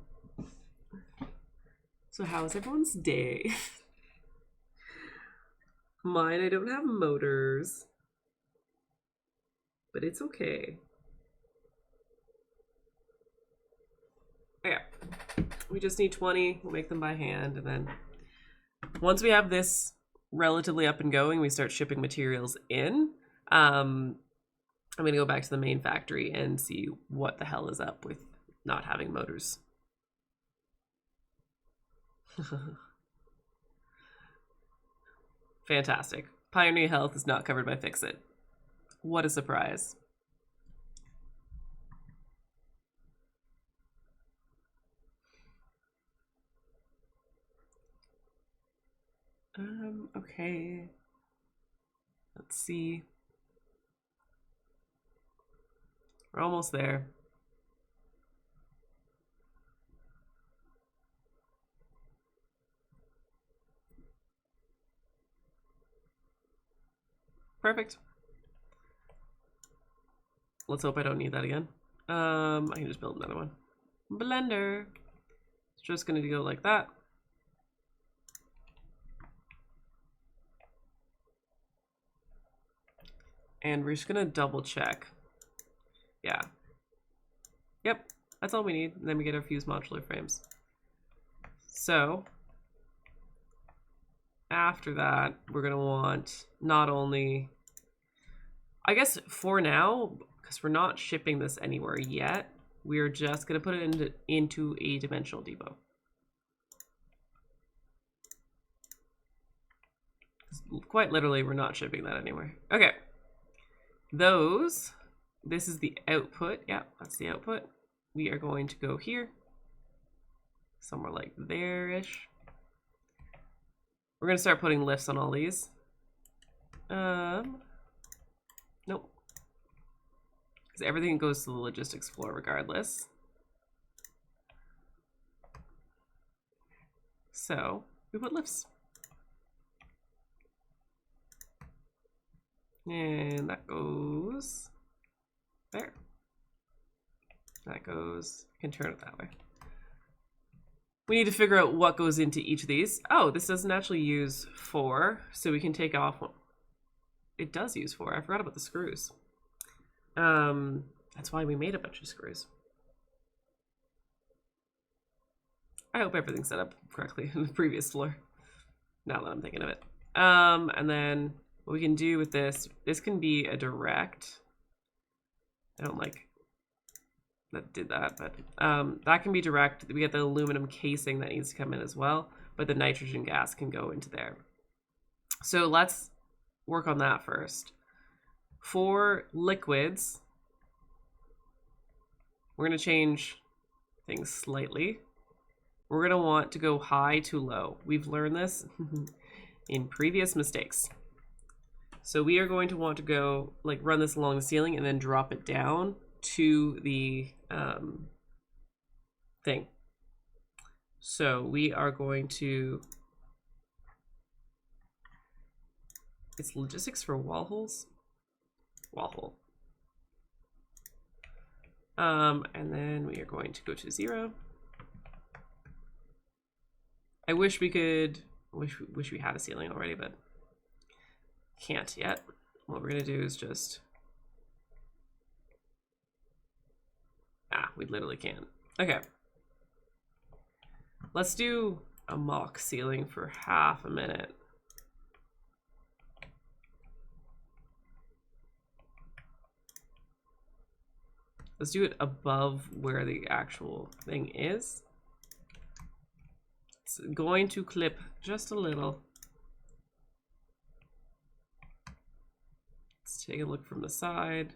S1: So how is everyone's day? Mine, I don't have motors. But it's okay. Okay. We just need 20. We'll make them by hand. And then once we have this relatively up and going, we start shipping materials in. I'm going to go back to the main factory and see what the hell is up with not having motors. Fantastic. Pioneer Health is not covered by Fix-It. What a surprise. Okay. Let's see. We're almost there. Perfect. Let's hope I don't need that again. I can just build another one. Blender. It's just gonna go like that. And we're just gonna double check. Yeah. Yep, that's all we need. And then we get our fused modular frames. So after that, we're gonna want not only, I guess for now, because we're not shipping this anywhere yet, we are just gonna put it into a dimensional depot. Quite literally, we're not shipping that anywhere. Okay. This is the output. Yeah, that's the output. We are going to go here. Somewhere like there-ish. We're going to start putting lifts on all these. Nope. Because everything goes to the logistics floor regardless. So, we put lifts. And that goes there. That goes, you can turn it that way. We need to figure out what goes into each of these. Oh, this doesn't actually use 4, so we can take off one. It does use 4. I forgot about the screws. That's why we made a bunch of screws. I hope everything's set up correctly in the previous floor. Now that I'm thinking of it. And then what we can do with this can be a direct. I don't like that did that, but that can be direct. We get the aluminum casing that needs to come in as well, but the nitrogen gas can go into there. So let's work on that first. For liquids, we're going to change things slightly. We're going to want to go high to low. We've learned this in previous mistakes. So we are going to want to go like run this along the ceiling and then drop it down to the thing. So we are going to, it's logistics for wall holes. Wall hole. And then we are going to go to 0. I wish we could, wish we had a ceiling already, but can't yet. What we're gonna do is just, we literally can't. Okay. Let's do a mock ceiling for half a minute. Let's do it above where the actual thing is. It's going to clip just a little. Let's take a look from the side.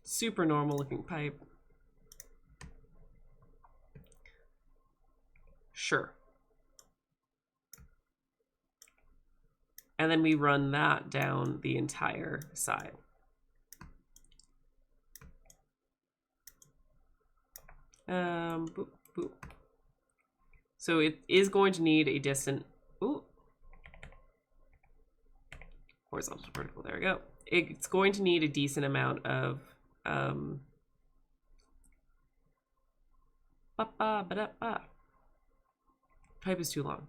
S1: Super normal looking pipe. Sure. And then we run that down the entire side. Boop, boop. So it is going to need a distant, Horizontal to vertical, there we go. It's going to need a decent amount of pipe is too long.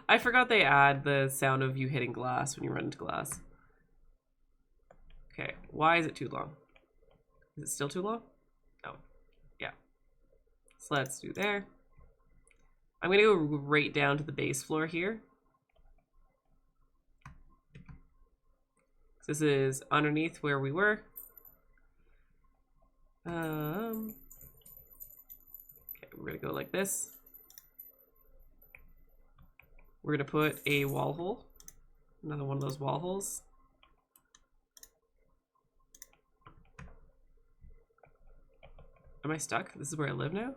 S1: I forgot they add the sound of you hitting glass when you run into glass. Okay, why is it too long? Is it still too long? Oh, yeah. So let's do there. I'm gonna go right down to the base floor here. This is underneath where we were. Okay, we're gonna go like this. We're gonna put a wall hole. Another one of those wall holes. Am I stuck? This is where I live now?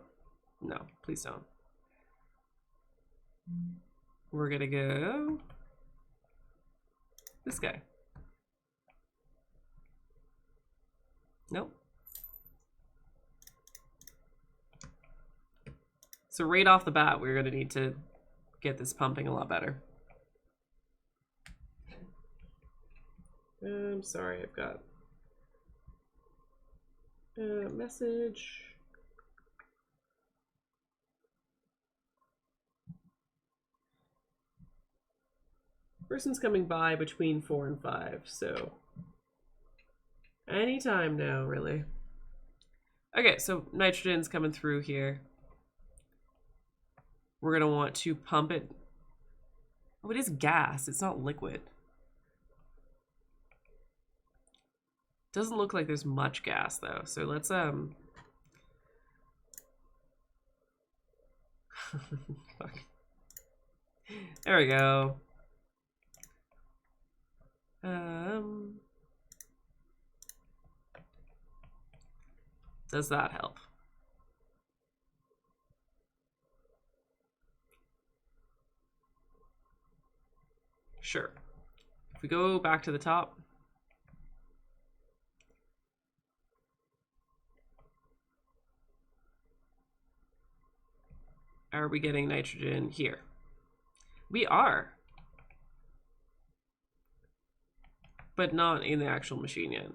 S1: No, please don't. We're gonna go this guy. Nope. So right off the bat, we're gonna need to get this pumping a lot better. I'm sorry, I've got a message. Person's coming by between 4 and 5, so anytime now, really. Okay, so nitrogen's coming through here. We're gonna want to pump it. Oh, it is gas, it's not liquid. Doesn't look like there's much gas though, so let's Fuck. There we go. Does that help? Sure. If we go back to the top, are we getting nitrogen here? We are. But not in the actual machine yet.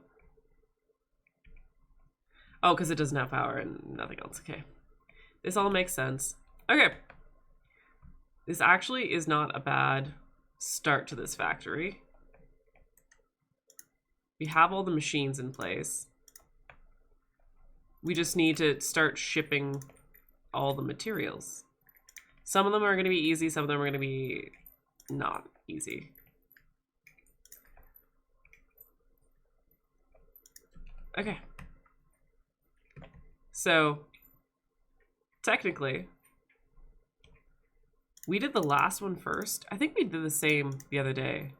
S1: Oh, because it doesn't have power and nothing else. Okay. This all makes sense. Okay. This actually is not a bad start to this factory. We have all the machines in place. We just need to start shipping all the materials. Some of them are going to be easy, some of them are going to be not easy. Okay. So, technically, we did the last one first. I think we did the same the other day.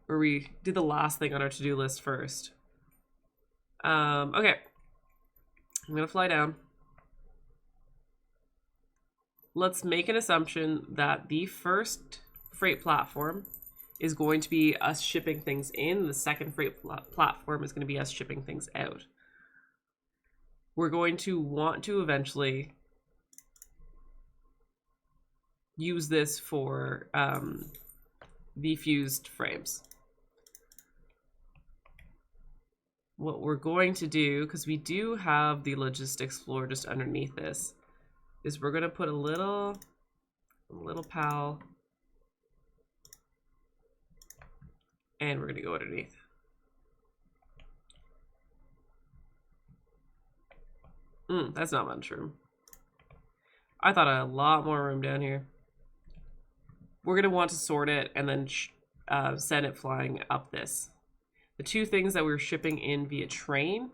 S1: Where we did the last thing on our to-do list first. Okay. I'm gonna fly down. Let's make an assumption that the first freight platform is going to be us shipping things in. The second freight platform is going to be us shipping things out. We're going to want to eventually use this for the fused frames. What we're going to do, because we do have the logistics floor just underneath this, is we're going to put a little pal, and we're going to go underneath. That's not much room. I thought I had a lot more room down here. We're going to want to sort it and then send it flying up this. The two things that we're shipping in via train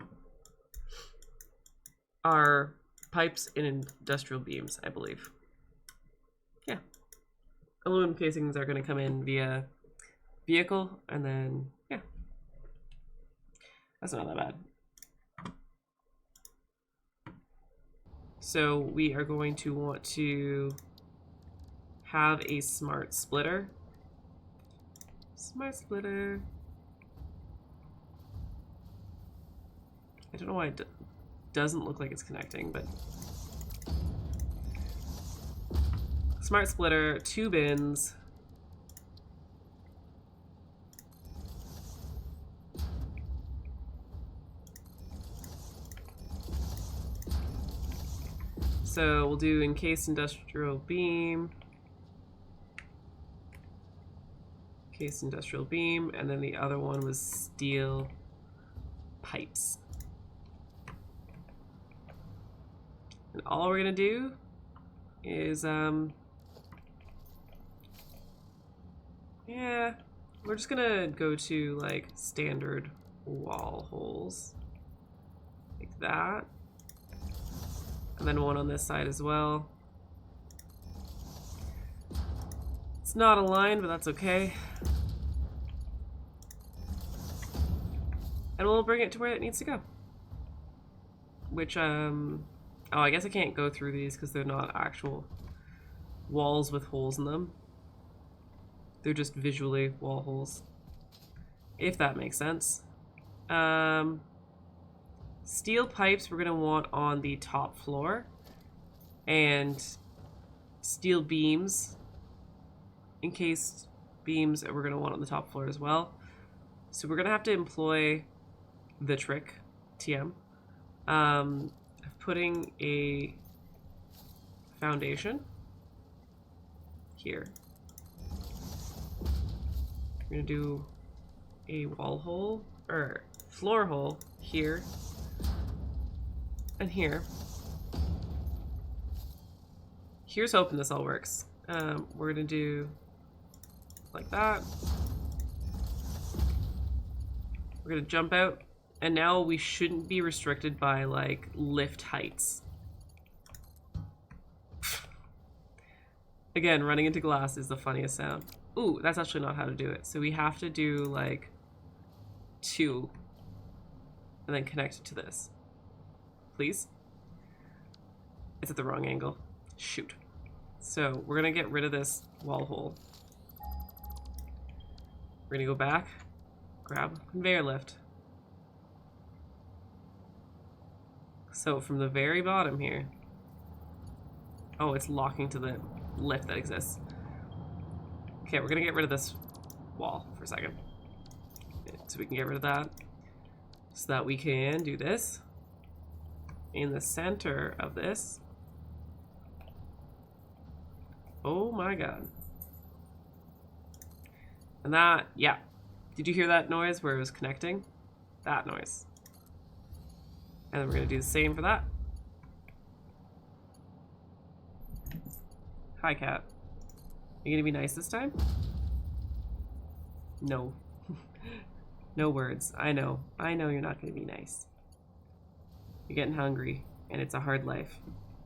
S1: are pipes and industrial beams, I believe. Yeah. Aluminum casings are going to come in via vehicle, and then, yeah. That's not that bad. So we are going to want to have a smart splitter. Smart splitter. I don't know why it doesn't look like it's connecting, but smart splitter, 2 bins. So we'll do encased industrial beam. Encased industrial beam, and then the other one was steel pipes. And all we're gonna do is, yeah, we're just gonna go to like standard wall holes. Like that. And then one on this side as well. It's not aligned, but that's okay. And we'll bring it to where it needs to go. Which, oh, I guess I can't go through these because they're not actual walls with holes in them. They're just visually wall holes. If that makes sense. Steel pipes we're going to want on the top floor. And steel beams, encased beams, we're going to want on the top floor as well. So we're going to have to employ the trick, TM, of putting a foundation here. We're going to do a wall hole, or floor hole here and here. Here's hoping this all works. We're gonna do like that. We're gonna jump out, and now we shouldn't be restricted by like lift heights. Again, running into glass is the funniest sound. Ooh, that's actually not how to do it. So we have to do like 2 and then connect it to this. Please? It's at the wrong angle. Shoot. So we're gonna get rid of this wall hole. We're gonna go back, grab conveyor lift. So from the very bottom here, oh, it's locking to the lift that exists. Okay, we're gonna get rid of this wall for a second. So we can get rid of that, so that we can do this. In the center of this. Oh my god. And that, yeah. Did you hear that noise where it was connecting? That noise. And then we're gonna do the same for that. Hi, cat. You gonna be nice this time? No. No words. I know. I know you're not gonna be nice. You're getting hungry, and it's a hard life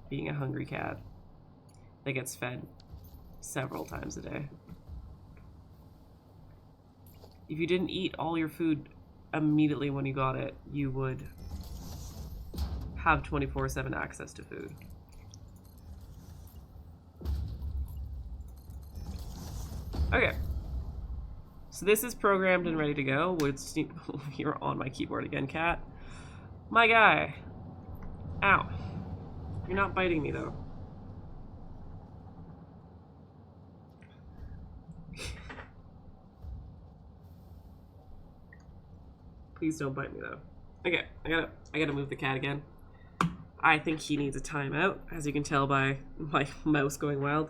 S1: being a hungry cat that gets fed several times a day. If you didn't eat all your food immediately when you got it, you would have 24/7 access to food. Okay. So this is programmed and ready to go. You're on my keyboard again, cat. My guy. Ow. You're not biting me, though. Please don't bite me, though. Okay, I gotta move the cat again. I think he needs a timeout, as you can tell by my mouse going wild.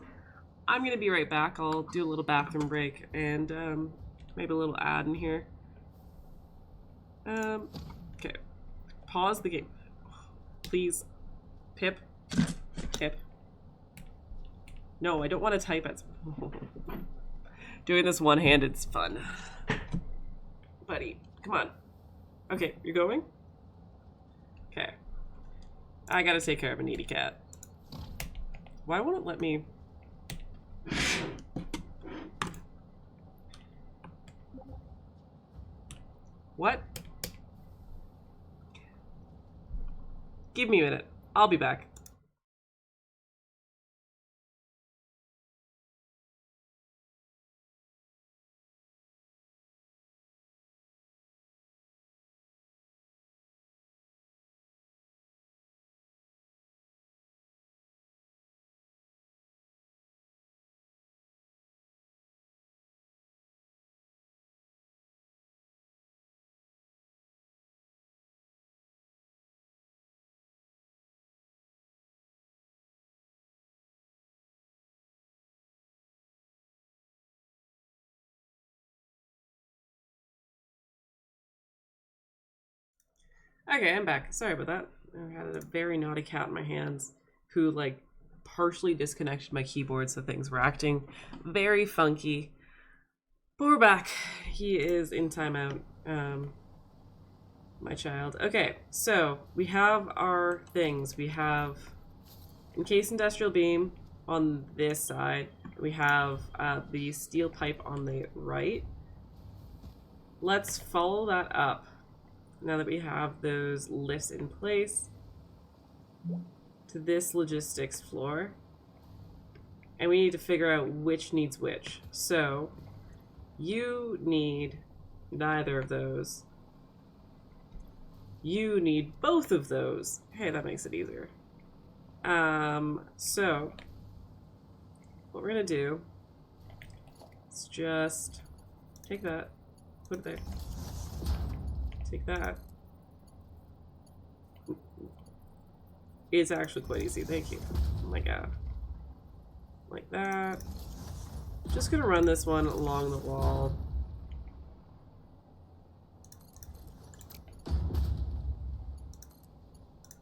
S1: I'm gonna be right back. I'll do a little bathroom break and maybe a little ad in here. Okay. Pause the game. Please. Pip. Pip. No, I don't want to type it. Doing this one-handed's fun. Buddy, come on. Okay, you're going? Okay. I gotta take care of a needy cat. Why won't it let me... What? Give me a minute. I'll be back. Okay, I'm back. Sorry about that. I had a very naughty cat in my hands who, like, partially disconnected my keyboard, so things were acting very funky. But we're back. He is in timeout. My child. Okay, so we have our things. We have encased industrial beam on this side. We have the steel pipe on the right. Let's follow that up now that we have those lifts in place to this logistics floor. And we need to figure out which needs which. So you need neither of those. You need both of those. Hey, that makes it easier. So what we're gonna do is just take that, put it there, take that. It's actually quite easy, thank you. Oh my god. Like that. Just gonna run this one along the wall.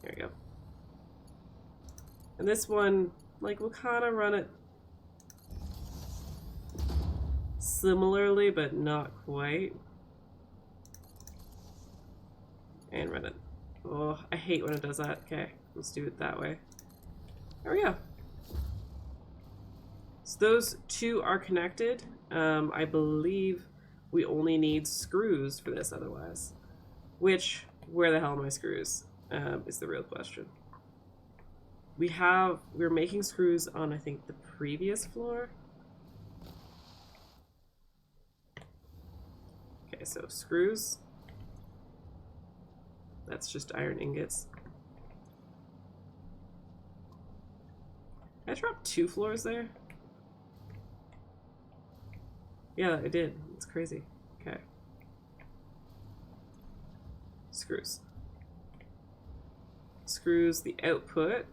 S1: There we go. And this one, like, we'll kind of run it similarly, but not quite. And run it. Oh, I hate when it does that. Okay, let's do it that way. There we go. So those two are connected. I believe we only need screws for this otherwise. Which, where the hell are my screws? Is the real question. We're making screws on, I think, the previous floor. Okay, so screws. That's just iron ingots. I dropped 2 floors there? Yeah, I did. It's crazy. Okay. Screws. Screws the output.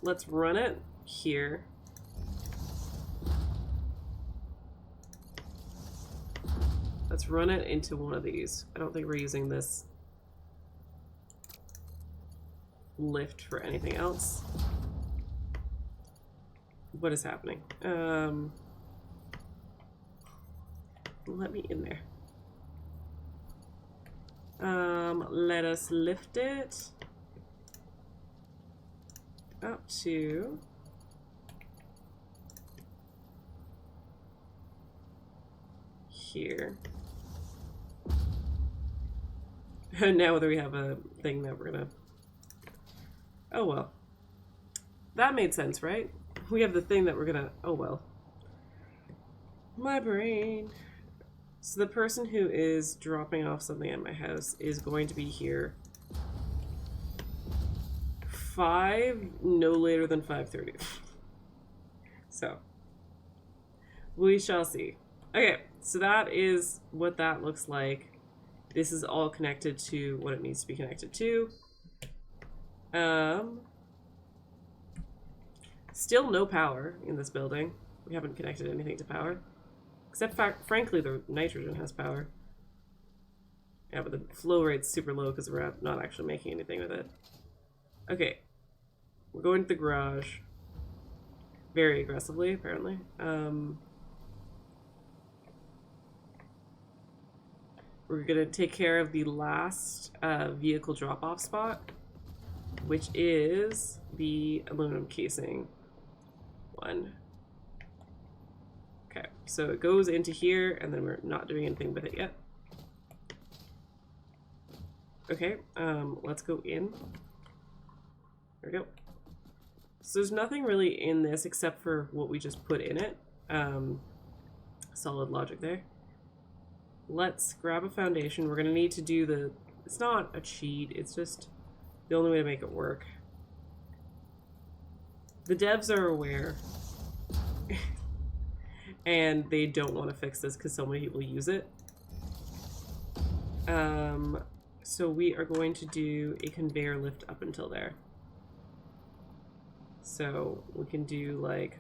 S1: Let's run it here. Let's run it into one of these. I don't think we're using this lift for anything else. What is happening? Let me in there. Let us lift it up to here. And now whether we have a thing that we're gonna... Oh well. That made sense, right? We have the thing that we're gonna... Oh well. My brain. So the person who is dropping off something at my house is going to be here no later than 5:30. So we shall see. Okay, so that is what that looks like. This is all connected to what it needs to be connected to. Still no power in this building. We haven't connected anything to power. Except, frankly, the nitrogen has power. Yeah, but the flow rate's super low because we're not actually making anything with it. Okay. We're going to the garage. Very aggressively, apparently. We're going to take care of the last vehicle drop-off spot, which is the aluminum casing one. Okay, so it goes into here, and then we're not doing anything with it yet. Okay, let's go in. There we go. So there's nothing really in this except for what we just put in it. Solid logic there. Let's grab a foundation. We're gonna need to do the... It's not a cheat, it's just the only way to make it work. The devs are aware. And they don't want to fix this because so many people use it. So we are going to do a conveyor lift up until there. So we can do like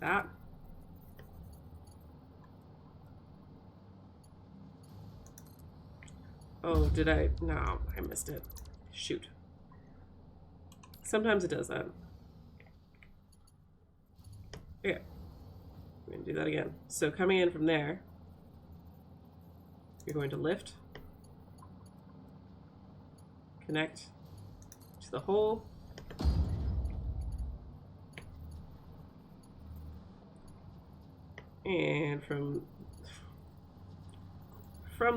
S1: that. Oh, did I? No, I missed it. Shoot. Sometimes it does that. Okay. I'm going to do that again. So coming in from there, you're going to lift, connect to the hole, and from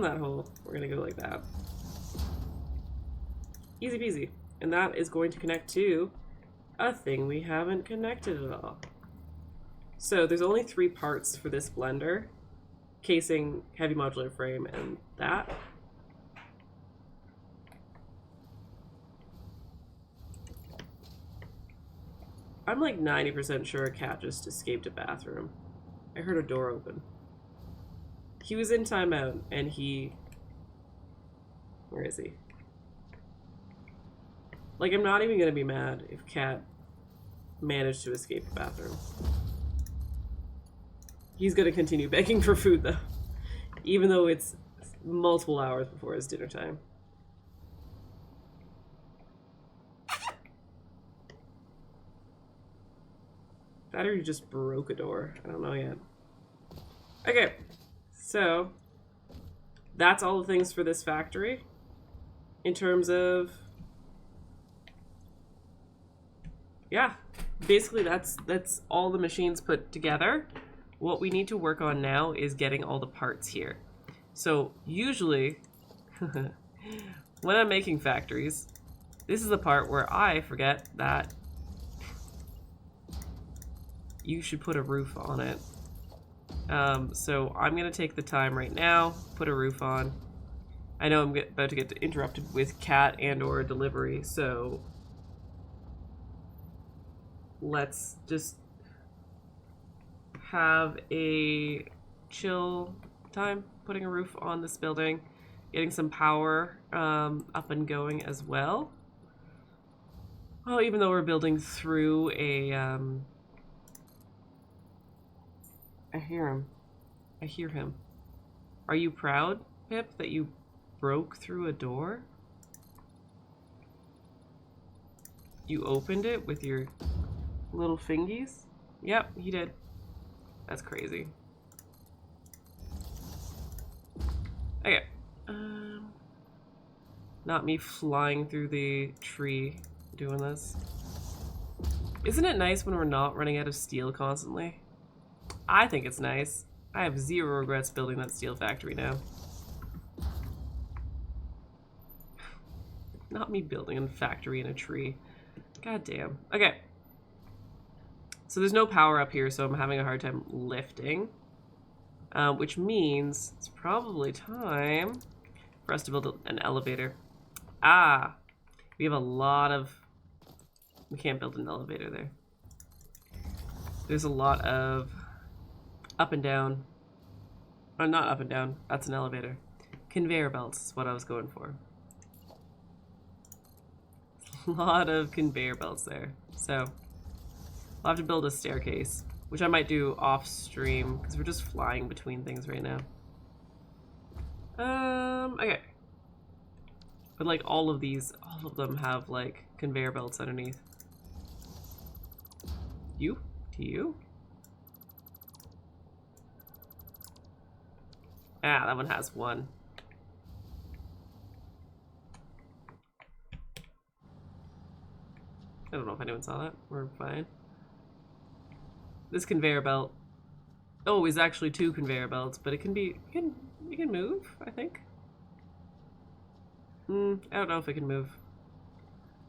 S1: that hole, we're going to go like that. Easy peasy. And that is going to connect to a thing we haven't connected at all. So there's only 3 parts for this blender: casing, heavy modular frame, and that. I'm like 90% sure a cat just escaped a bathroom. I heard a door open. He was in timeout and he... Where is he? Like, I'm not even gonna be mad if cat managed to escape the bathroom. He's gonna continue begging for food though, even though it's multiple hours before his dinner time. That or you just broke a door. I don't know yet. Okay, so that's all the things for this factory. In terms of... Yeah, basically that's all the machines put together. What we need to work on now is getting all the parts here. So usually, when I'm making factories, this is the part where I forget that you should put a roof on it. So I'm gonna take the time right now, put a roof on. I know I'm about to get interrupted with cat and or delivery, so let's just have a chill time putting a roof on this building, getting some power up and going as well. Well, even though we're building through a I hear him. I hear him. Are you proud, Pip, that you broke through a door? You opened it with your little fingies? Yep, he did. That's crazy. Okay. Not me flying through the tree doing this. Isn't it nice when we're not running out of steel constantly? I think it's nice. I have zero regrets building that steel factory now. Not me building a factory in a tree. God damn. Okay. So there's no power up here, so I'm having a hard time lifting. Which means it's probably time for us to build an elevator. Ah! We have a lot of... We can't build an elevator there. There's a lot of up and down. Oh, not up and down. That's an elevator. Conveyor belts is what I was going for. A lot of conveyor belts there. So I'll have to build a staircase, which I might do off stream because we're just flying between things right now. Okay. But like all of them have like conveyor belts underneath. You? To you? Ah, that one has one. I don't know if anyone saw that. We're fine. This conveyor belt, oh, is actually 2 conveyor belts, but it can be, it can move, I think. I don't know if it can move.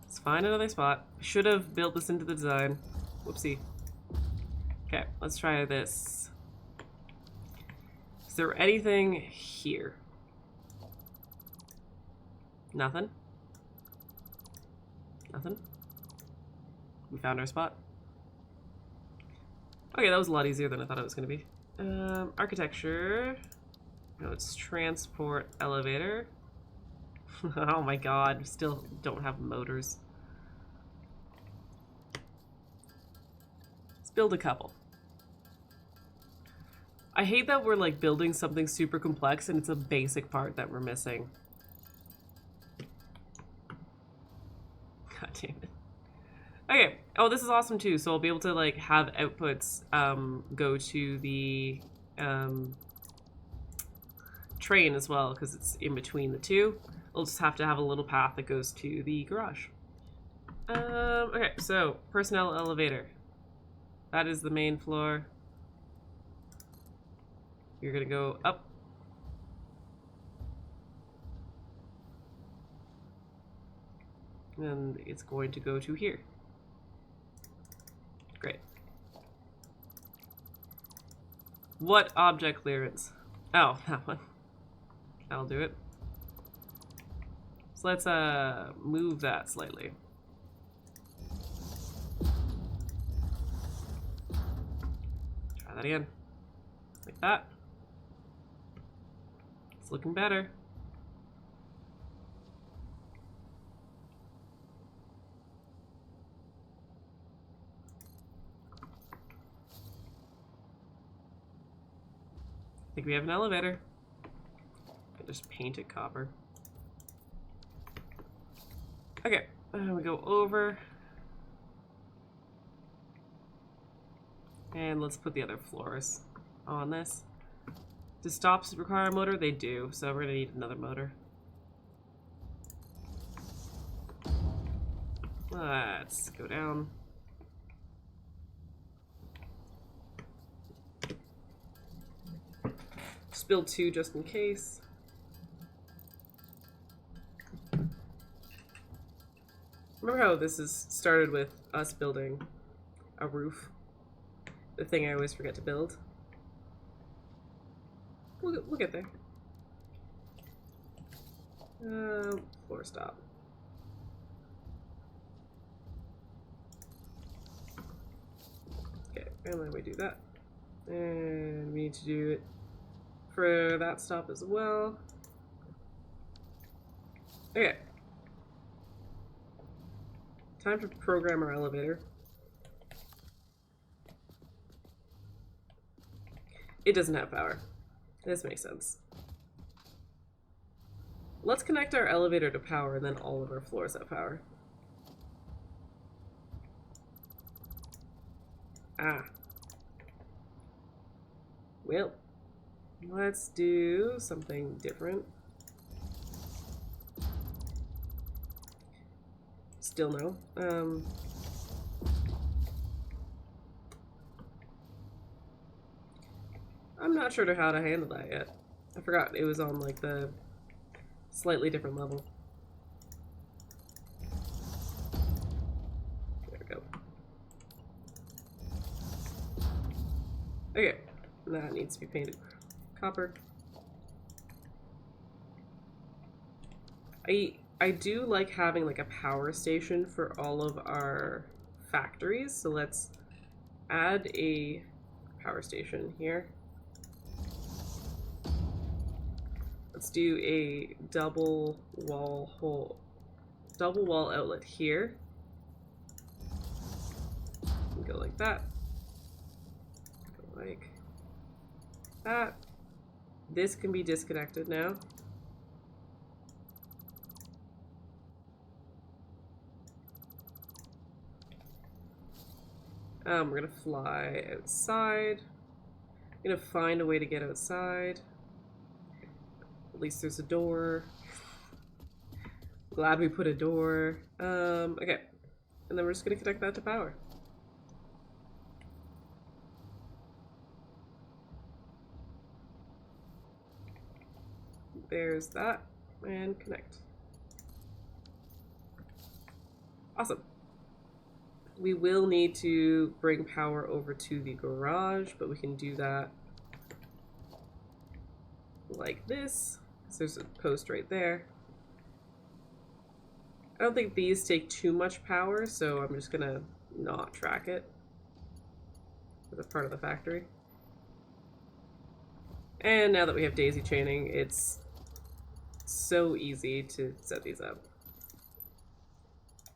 S1: Let's find another spot. Should have built this into the design. Whoopsie. Okay, let's try this. Is there anything here? Nothing. Nothing. We found our spot. Okay, that was a lot easier than I thought it was going to be. Architecture. No, it's transport elevator. Oh my god, we still don't have motors. Let's build a couple. I hate that we're like building something super complex and it's a basic part that we're missing. Okay. Oh, this is awesome too. So I'll be able to like have outputs go to the train as well because it's in between the two. I'll just have to have a little path that goes to the garage. Okay, so personnel elevator. That is the main floor. You're gonna go up. And it's going to go to here. Great. What object clearance? Oh, that one. That'll do it. So let's move that slightly. Try that again. Like that. It's looking better. I think we have an elevator. I'll just paint it copper. Okay, we go over. And let's put the other floors on this. Do stops require a motor? They do, so we're gonna need another motor. Let's go down. Just build two just in case. Remember how this is started with us building a roof? The thing I always forget to build. We'll get there. Floor stop. Okay, and then we do that. And we need to do it for that stop as well. Okay. Time to program our elevator. It doesn't have power. This makes sense. Let's connect our elevator to power and then all of our floors have power. Ah. Well, let's do something different. Still no. I'm not sure how to handle that yet. I forgot it was on like the slightly different level. There we go. Okay, that needs to be painted copper. I do like having like a power station for all of our factories, so let's add a power station here. Let's do a double wall outlet here. Go like that. Go like that. This can be disconnected now. We're gonna fly outside. I'm gonna find a way to get outside. At least there's a door. Glad we put a door. Okay. And then we're just gonna connect that to power. There's that. And connect. Awesome. We will need to bring power over to the garage, but we can do that like this. So there's a post right there. I don't think these take too much power, so I'm just gonna not track it as a part of the factory. And now that we have daisy chaining, it's so easy to set these up.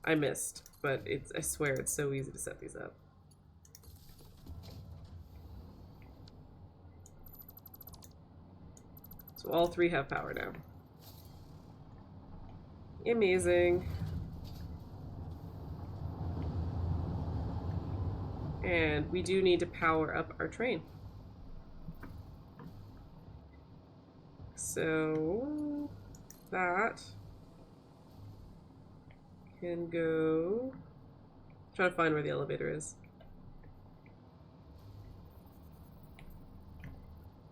S1: I missed, but I swear it's so easy to set these up. So all three have power now. Amazing. And we do need to power up our train. So that can go. Try to find where the elevator is.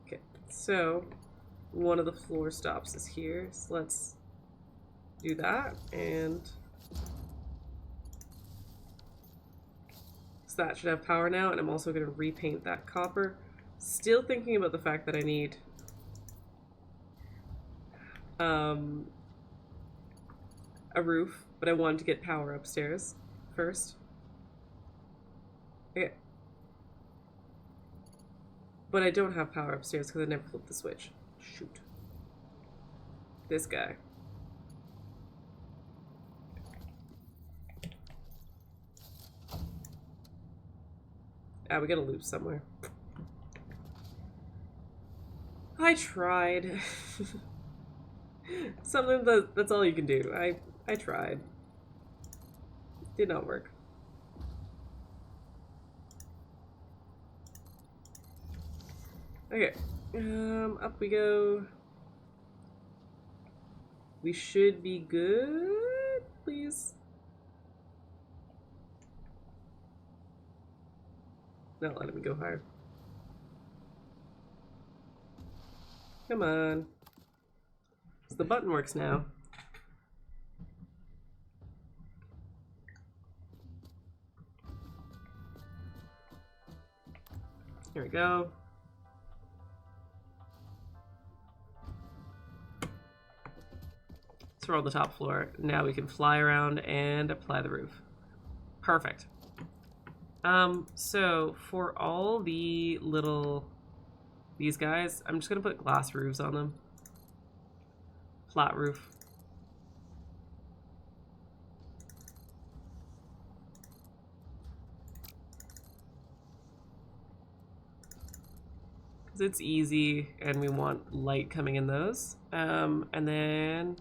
S1: Okay, so one of the floor stops is here. So let's do that, and so that should have power now. And I'm also going to repaint that copper. Still thinking about the fact that I need a roof, but I wanted to get power upstairs first. Okay. But I don't have power upstairs because I never flipped the switch. Shoot. This guy. Ah, we got a loop somewhere. I tried. Something that's all you can do. I tried. Did not work. Okay. Up we go. We should be good, please. Not letting me go higher. Come on. So the button works now. Here we go. So we're on the top floor. Now we can fly around and apply the roof. Perfect. So for all the these guys, I'm just gonna put glass roofs on them. Flat roof. Because it's easy and we want light coming in those. And then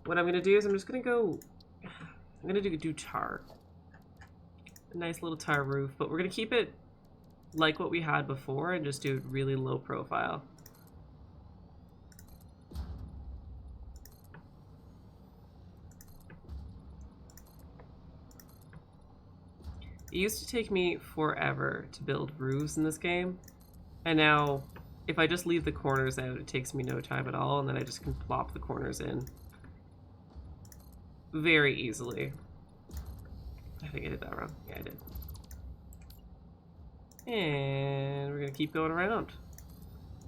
S1: what I'm gonna do is I'm gonna do tar. A nice little tar roof, but we're gonna keep it like what we had before and just do it really low profile. It used to take me forever to build roofs in this game, and now if I just leave the corners out, it takes me no time at all, and then I just can plop the corners in very easily. I think I did that wrong. Yeah, I did. And we're gonna keep going around.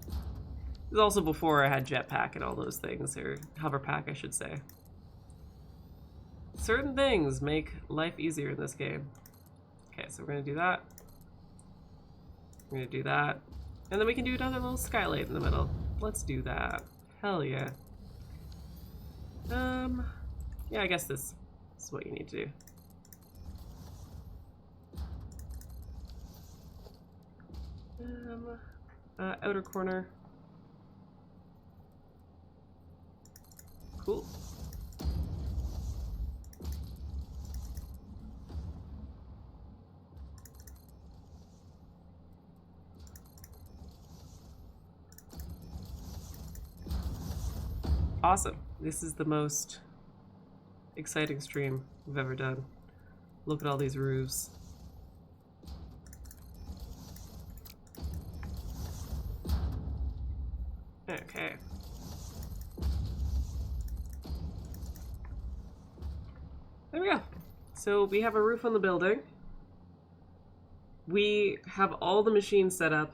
S1: This is also before I had jetpack and all those things, or hover pack, I should say. Certain things make life easier in this game. Okay, so we're gonna do that. We're gonna do that. And then we can do another little skylight in the middle. Let's do that. Hell yeah. Yeah, I guess this is what you need to do. Outer corner. Cool. Awesome. This is the most exciting stream we've ever done. Look at all these roofs. Okay. There we go. So we have a roof on the building. We have all the machines set up.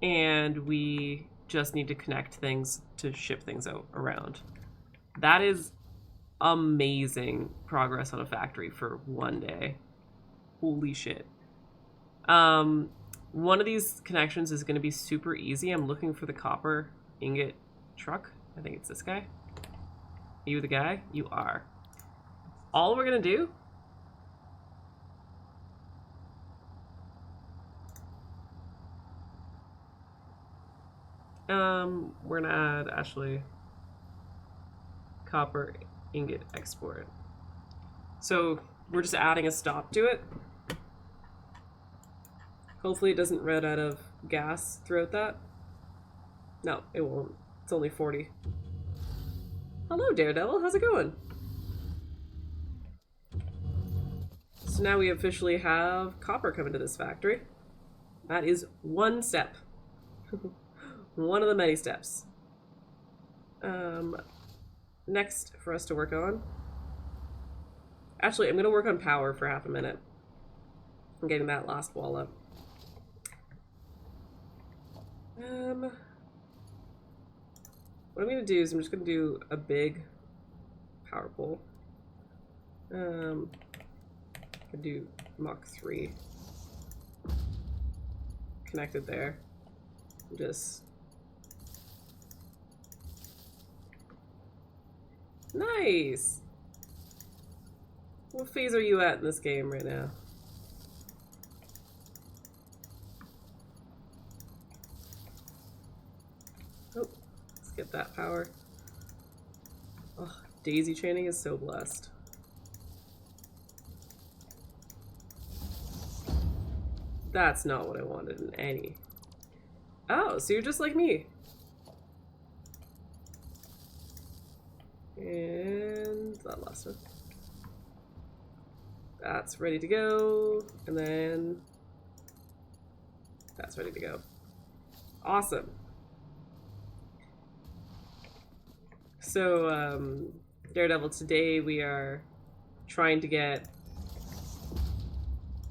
S1: And we just need to connect things to ship things out around. That is amazing progress on a factory for one day. Holy shit. One of these connections is going to be super easy. I'm looking for the copper ingot truck. I think it's this guy. Are you the guy? You are. All we're going to do we're gonna add actually copper ingot export. So we're just adding a stop to it. Hopefully it doesn't run out of gas throughout that. No, it won't. It's only 40. Hello, Daredevil. How's it going? So now we officially have copper coming to this factory. That is one step. One of the many steps. Next for us to work on. Actually, I'm going to work on power for half a minute. I'm getting that last wall up. What I'm going to do is I'm just going to do a big power pole. I can do Mach 3. Connected there. Just... Nice! What phase are you at in this game right now? Oh, let's get that power. Oh, daisy chaining is so blessed. That's not what I wanted in any. Oh, so you're just like me. And that last one. That's ready to go. And then that's ready to go. Awesome. So, Daredevil, today we are trying to get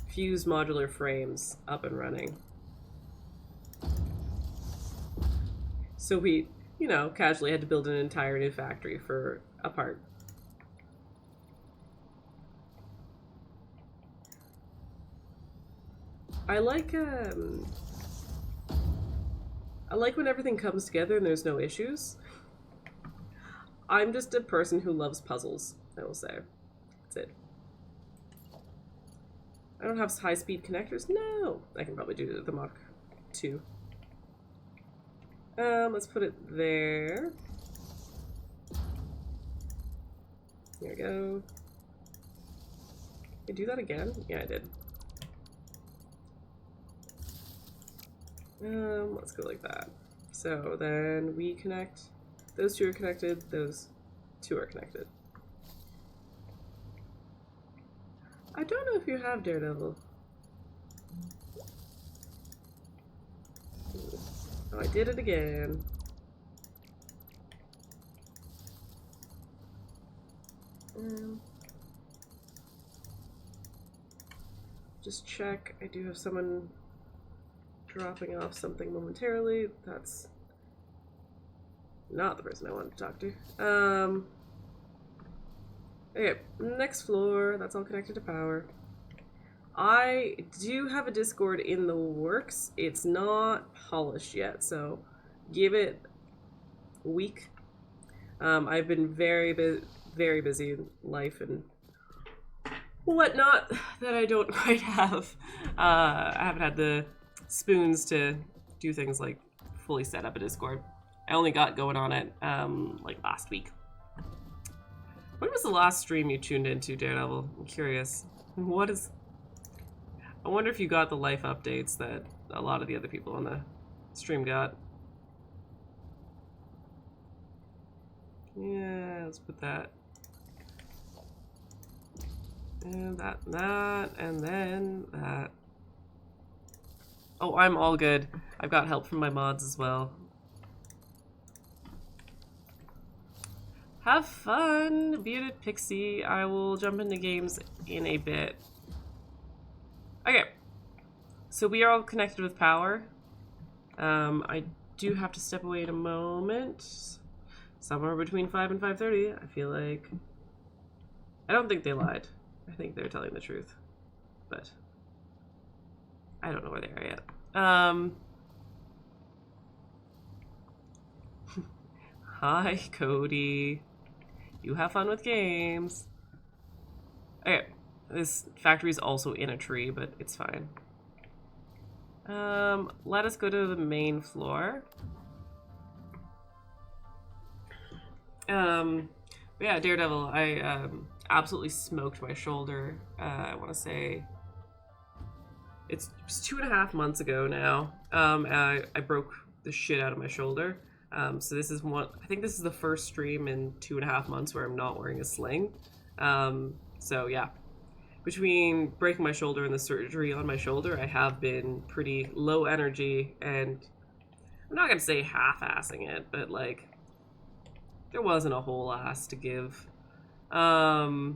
S1: fused modular frames up and running. So we, you know, casually had to build an entire new factory for a part. I like when everything comes together and there's no issues. I'm just a person who loves puzzles, I will say. That's it. I don't have high-speed connectors? No! I can probably do the Mach 2. Let's put it there. There we go. Did I do that again? Yeah, I did. Let's go like that. So then we connect. Those two are connected. Those two are connected. I don't know if you have Daredevil. Oh, I did it again. Just check. I do have someone dropping off something momentarily. That's not the person I wanted to talk to. Okay, next floor. That's all connected to power. I do have a Discord in the works. It's not polished yet, so give it a week. I've been very busy in life and whatnot that I don't quite have. I haven't had the spoons to do things like fully set up a Discord. I only got going on it like last week. When was the last stream you tuned into, Daredevil? I'm curious. I wonder if you got the life updates that a lot of the other people on the stream got. Yeah, let's put that. And that, and then that. Oh, I'm all good. I've got help from my mods as well. Have fun, Bearded Pixie. I will jump into games in a bit. Okay, so we are all connected with power. I do have to step away in a moment. Somewhere between 5 and 5:30, I feel like. I don't think they lied. I think they're telling the truth. But I don't know where they are yet. Hi, Cody. You have fun with games. Okay, this factory is also in a tree, but it's fine. Let us go to the main floor. Yeah, Daredevil, absolutely smoked my shoulder. I want to say it was 2.5 months ago now. I broke the shit out of my shoulder. So this is one. I think this is the first stream in 2.5 months where I'm not wearing a sling. So yeah, between breaking my shoulder and the surgery on my shoulder, I have been pretty low energy, and I'm not gonna say half-assing it, but like there wasn't a whole ass to give. I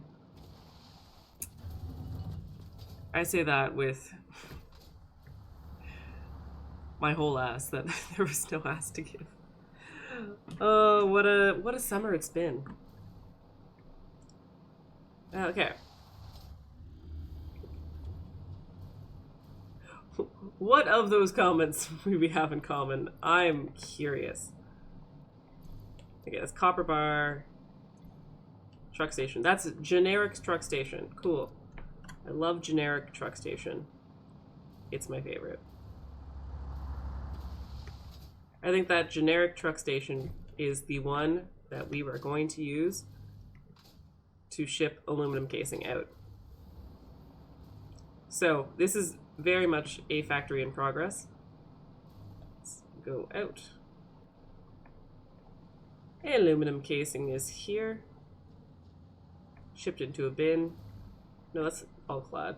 S1: say that with my whole ass, that there was no ass to give. Oh, what a summer it's been. Okay. What of those comments we have in common? I'm curious. Okay, that's Copper Bar. Truck station. That's generic truck station. Cool. I love generic truck station. It's my favorite. I think that generic truck station is the one that we were going to use to ship aluminum casing out. So this is very much a factory in progress. Let's go out. Aluminum casing is here. Shipped into a bin. No, that's all clad.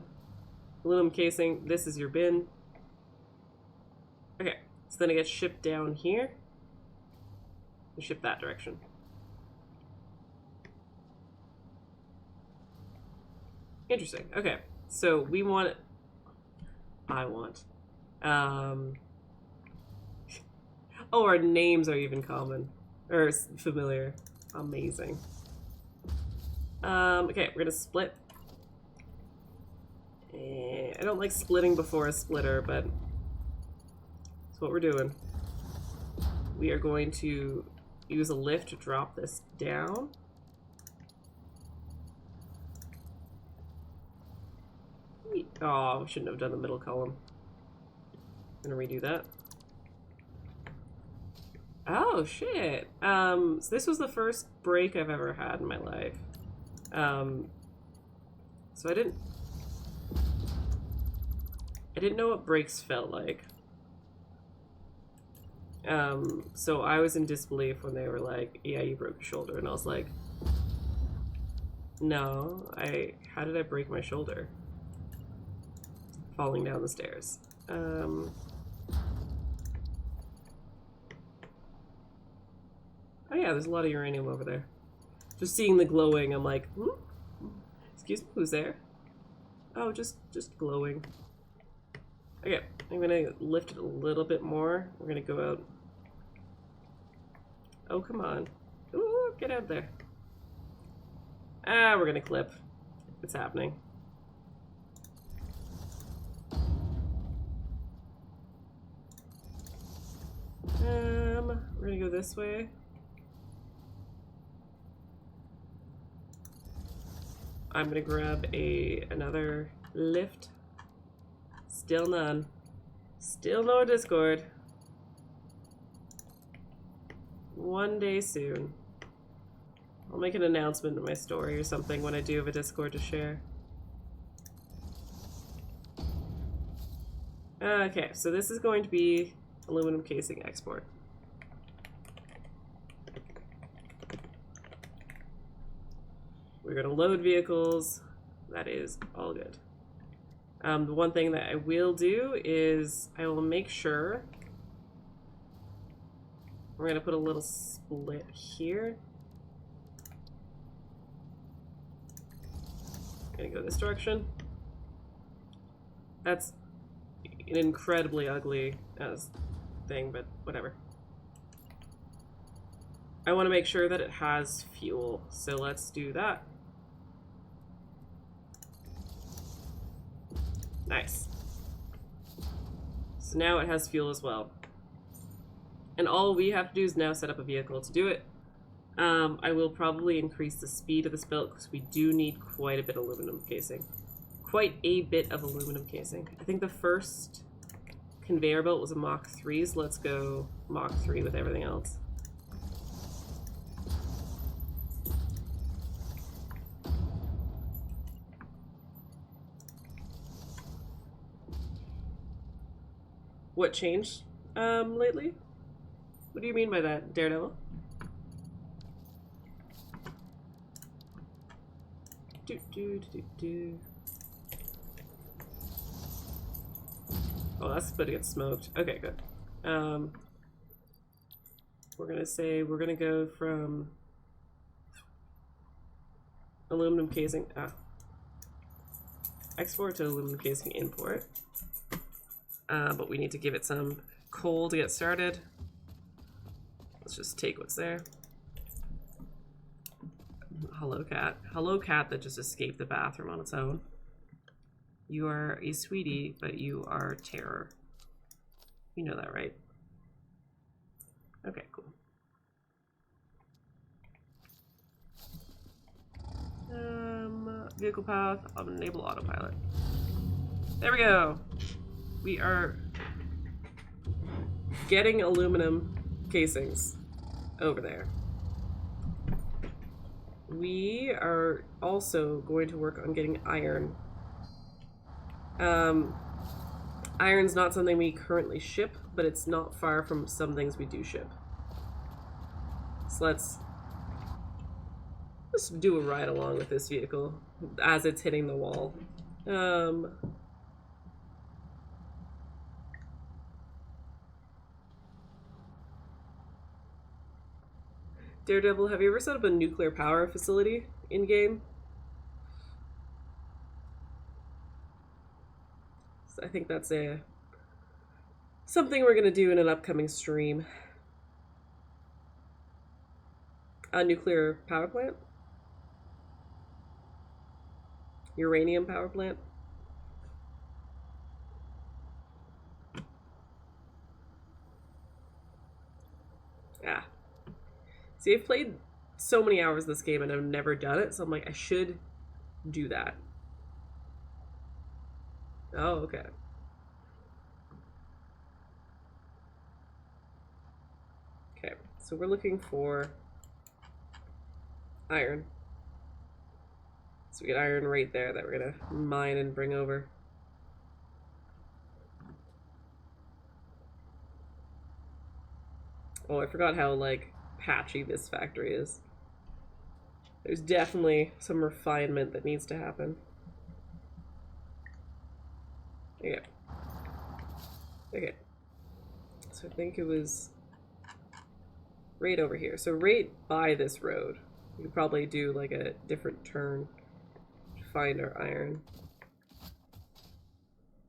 S1: Aluminum casing, this is your bin. Okay, so then it gets shipped down here. And ship that direction. Interesting. Okay, so we want it. I want. Oh, our names are even common. Or familiar. Amazing. Okay, we're gonna split. I don't like splitting before a splitter, but that's what we're doing. We are going to use a lift to drop this down. Oh, we shouldn't have done the middle column. I'm gonna redo that. Oh, shit. So this was the first break I've ever had in my life. So I didn't know what breaks felt like. So I was in disbelief when they were like, yeah, you broke your shoulder. And I was like, no, how did I break my shoulder? Falling down the stairs. Oh yeah, there's a lot of uranium over there. Just seeing the glowing, I'm like, excuse me, who's there? Oh, just glowing. Okay, I'm gonna lift it a little bit more. We're gonna go out. Oh, come on. Ooh, get out there. Ah, we're gonna clip. It's happening. We're gonna go this way. I'm gonna grab another lift. Still none. Still no Discord. One day soon. I'll make an announcement in my story or something when I do have a Discord to share. Okay, so this is going to be aluminum casing export. We're gonna load vehicles. That is all good. The one thing that I will do is I will make sure we're gonna put a little split here. Gonna go this direction. That's an incredibly ugly thing, but whatever. I want to make sure that it has fuel, so let's do that. Nice. So now it has fuel as well. And all we have to do is now set up a vehicle to do it. I will probably increase the speed of this build because we do need quite a bit of aluminum casing. Quite a bit of aluminum casing. I think the first conveyor belt was a Mach 3, so let's go Mach 3 with everything What changed lately? What do you mean by that, Daredevil? Oh, that's about to get smoked. Okay, good. We're gonna say we're gonna go from aluminum casing. Export to aluminum casing import. But we need to give it some coal to get started. Let's just take what's there. Hello, cat. Hello, cat that just escaped the bathroom on its own. You are a sweetie, but you are terror. You know that, right? Okay, cool. Vehicle path, enable autopilot. There we go. We are getting aluminum casings over there. We are also going to work on getting iron. Iron's not something we currently ship, but it's not far from some things we do ship. So let's do a ride along with this vehicle as it's hitting the wall. Daredevil, have you ever set up a nuclear power facility in-game? So I think that's something we're gonna do in an upcoming stream. A nuclear power plant? Uranium power plant? Ah. See, I've played so many hours this game and I've never done it, so I'm like, I should do that. Oh, okay. Okay, so we're looking for iron. So we get iron right there that we're gonna mine and bring over. Oh, I forgot how, like, patchy this factory is. There's definitely some refinement that needs to happen. Okay. Okay. So I think it was right over here. So right by this road. We could probably do like a different turn to find our iron.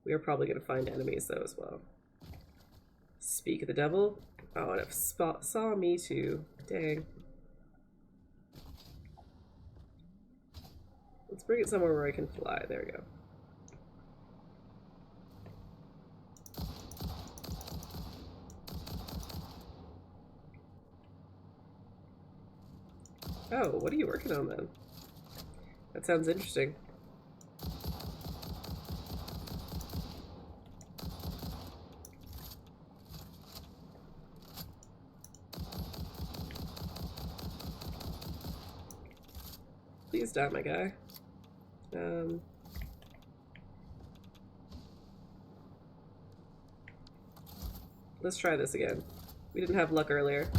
S1: We are probably going to find enemies though as well. Speak of the devil. Oh, and it saw me too. Dang. Let's bring it somewhere where I can fly. There we go. Oh, what are you working on then? That sounds interesting. Please die, my guy. Let's try this again. We didn't have luck earlier.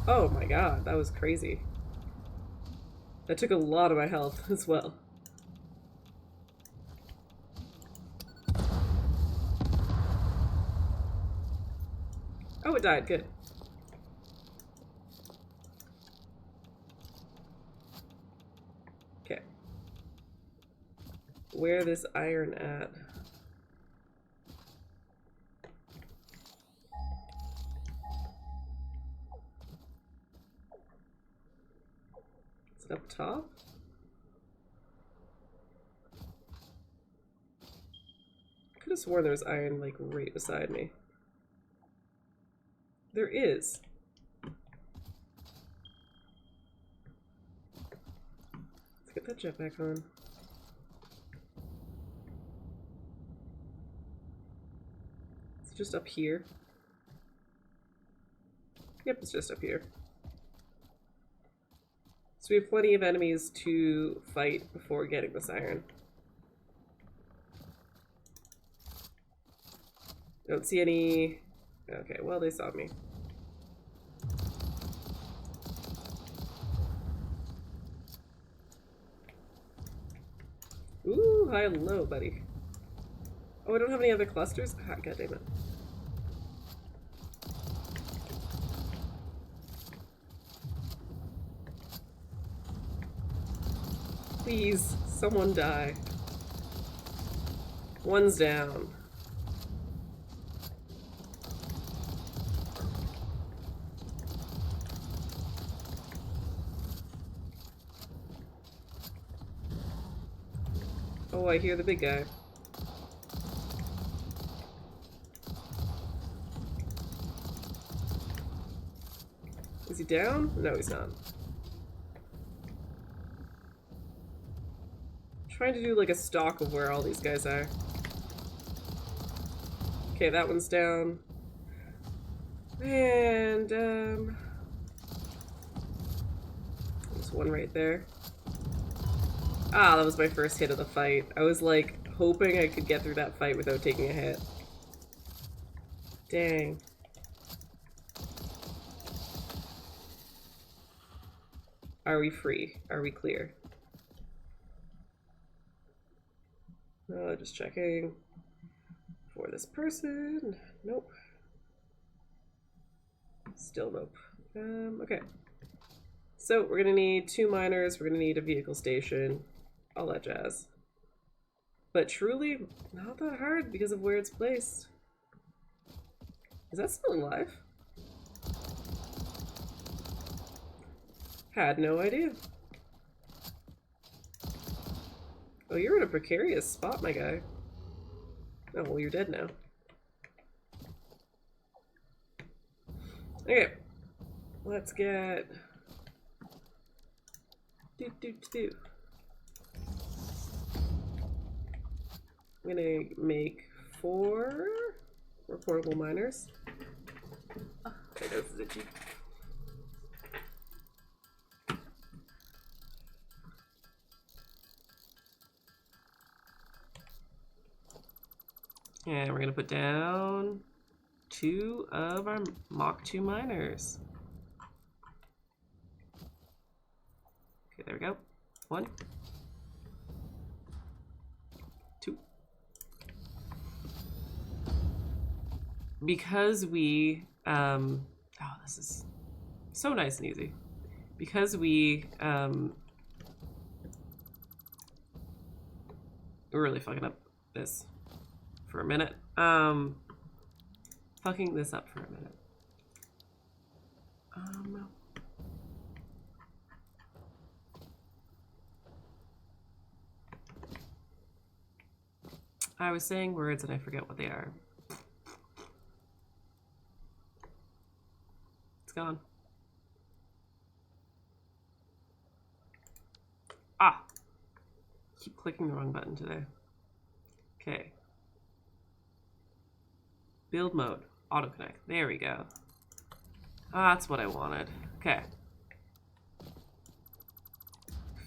S1: Oh my god, that was crazy. That took a lot of my health as well. Oh, it died. Good. Okay. Where this iron at? Is it up top? I could have sworn there was iron like right beside me. There is. Let's get that jetpack on. It's just up here. Yep, it's just up here. So we have plenty of enemies to fight before getting this iron. Don't see any... Okay, well, they saw me. Ooh, hello, buddy. Oh, I don't have any other clusters? Ah, God damn it. Please, someone die. One's down. Oh, I hear the big guy. Is he down? No, he's not. I'm trying to do like a stalk of where all these guys are. Okay, that one's down. And, there's one right there. Ah, that was my first hit of the fight. I was like hoping I could get through that fight without taking a hit. Dang. Are we free? Are we clear? Just checking for this person. Nope. Still nope. Okay. So we're gonna need 2 miners, we're gonna need a vehicle station, all that jazz. But truly, not that hard because of where it's placed. Is that still alive? Had no idea. Oh, you're in a precarious spot, my guy. Oh, well, you're dead now. Okay. Let's get... I'm gonna make 4 portable miners. Oh, my nose is itchy. And we're gonna put down 2 of our Mach 2 miners. Okay, there we go. 1, 2. Because we, oh, this is so nice and easy. Because we, we're really fucking up this for a minute. Fucking this up for a minute. I was saying words and I forget what they are. It's gone. Ah! Keep clicking the wrong button today. Okay. Build mode. Auto connect. There we go. Ah, that's what I wanted. Okay.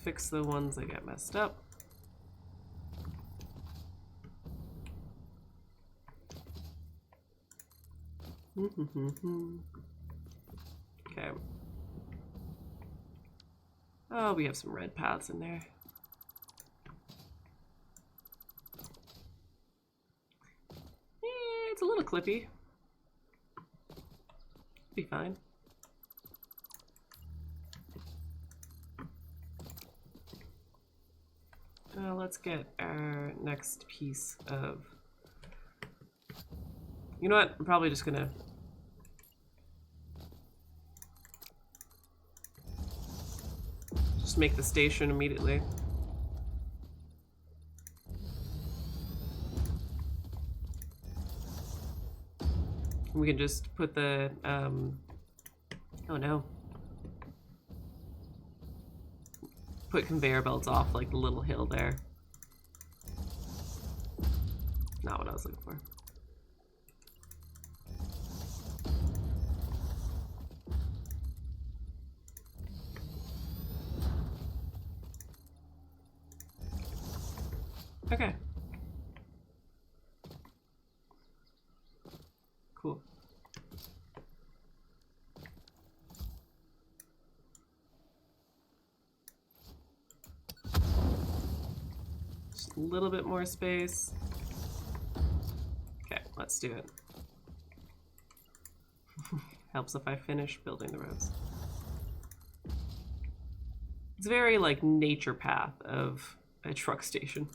S1: Fix the ones that get messed up. Okay. Oh, we have some red paths in there. It's a little clippy. Be fine. Let's get our next piece of... You know what? I'm probably just gonna... just make the station immediately. We can just put the, oh no. Put conveyor belts off like the little hill there. Not what I was looking for. Okay. Just a little bit more space. Okay, let's do it. Helps if I finish building the roads. It's very like nature path of a truck station.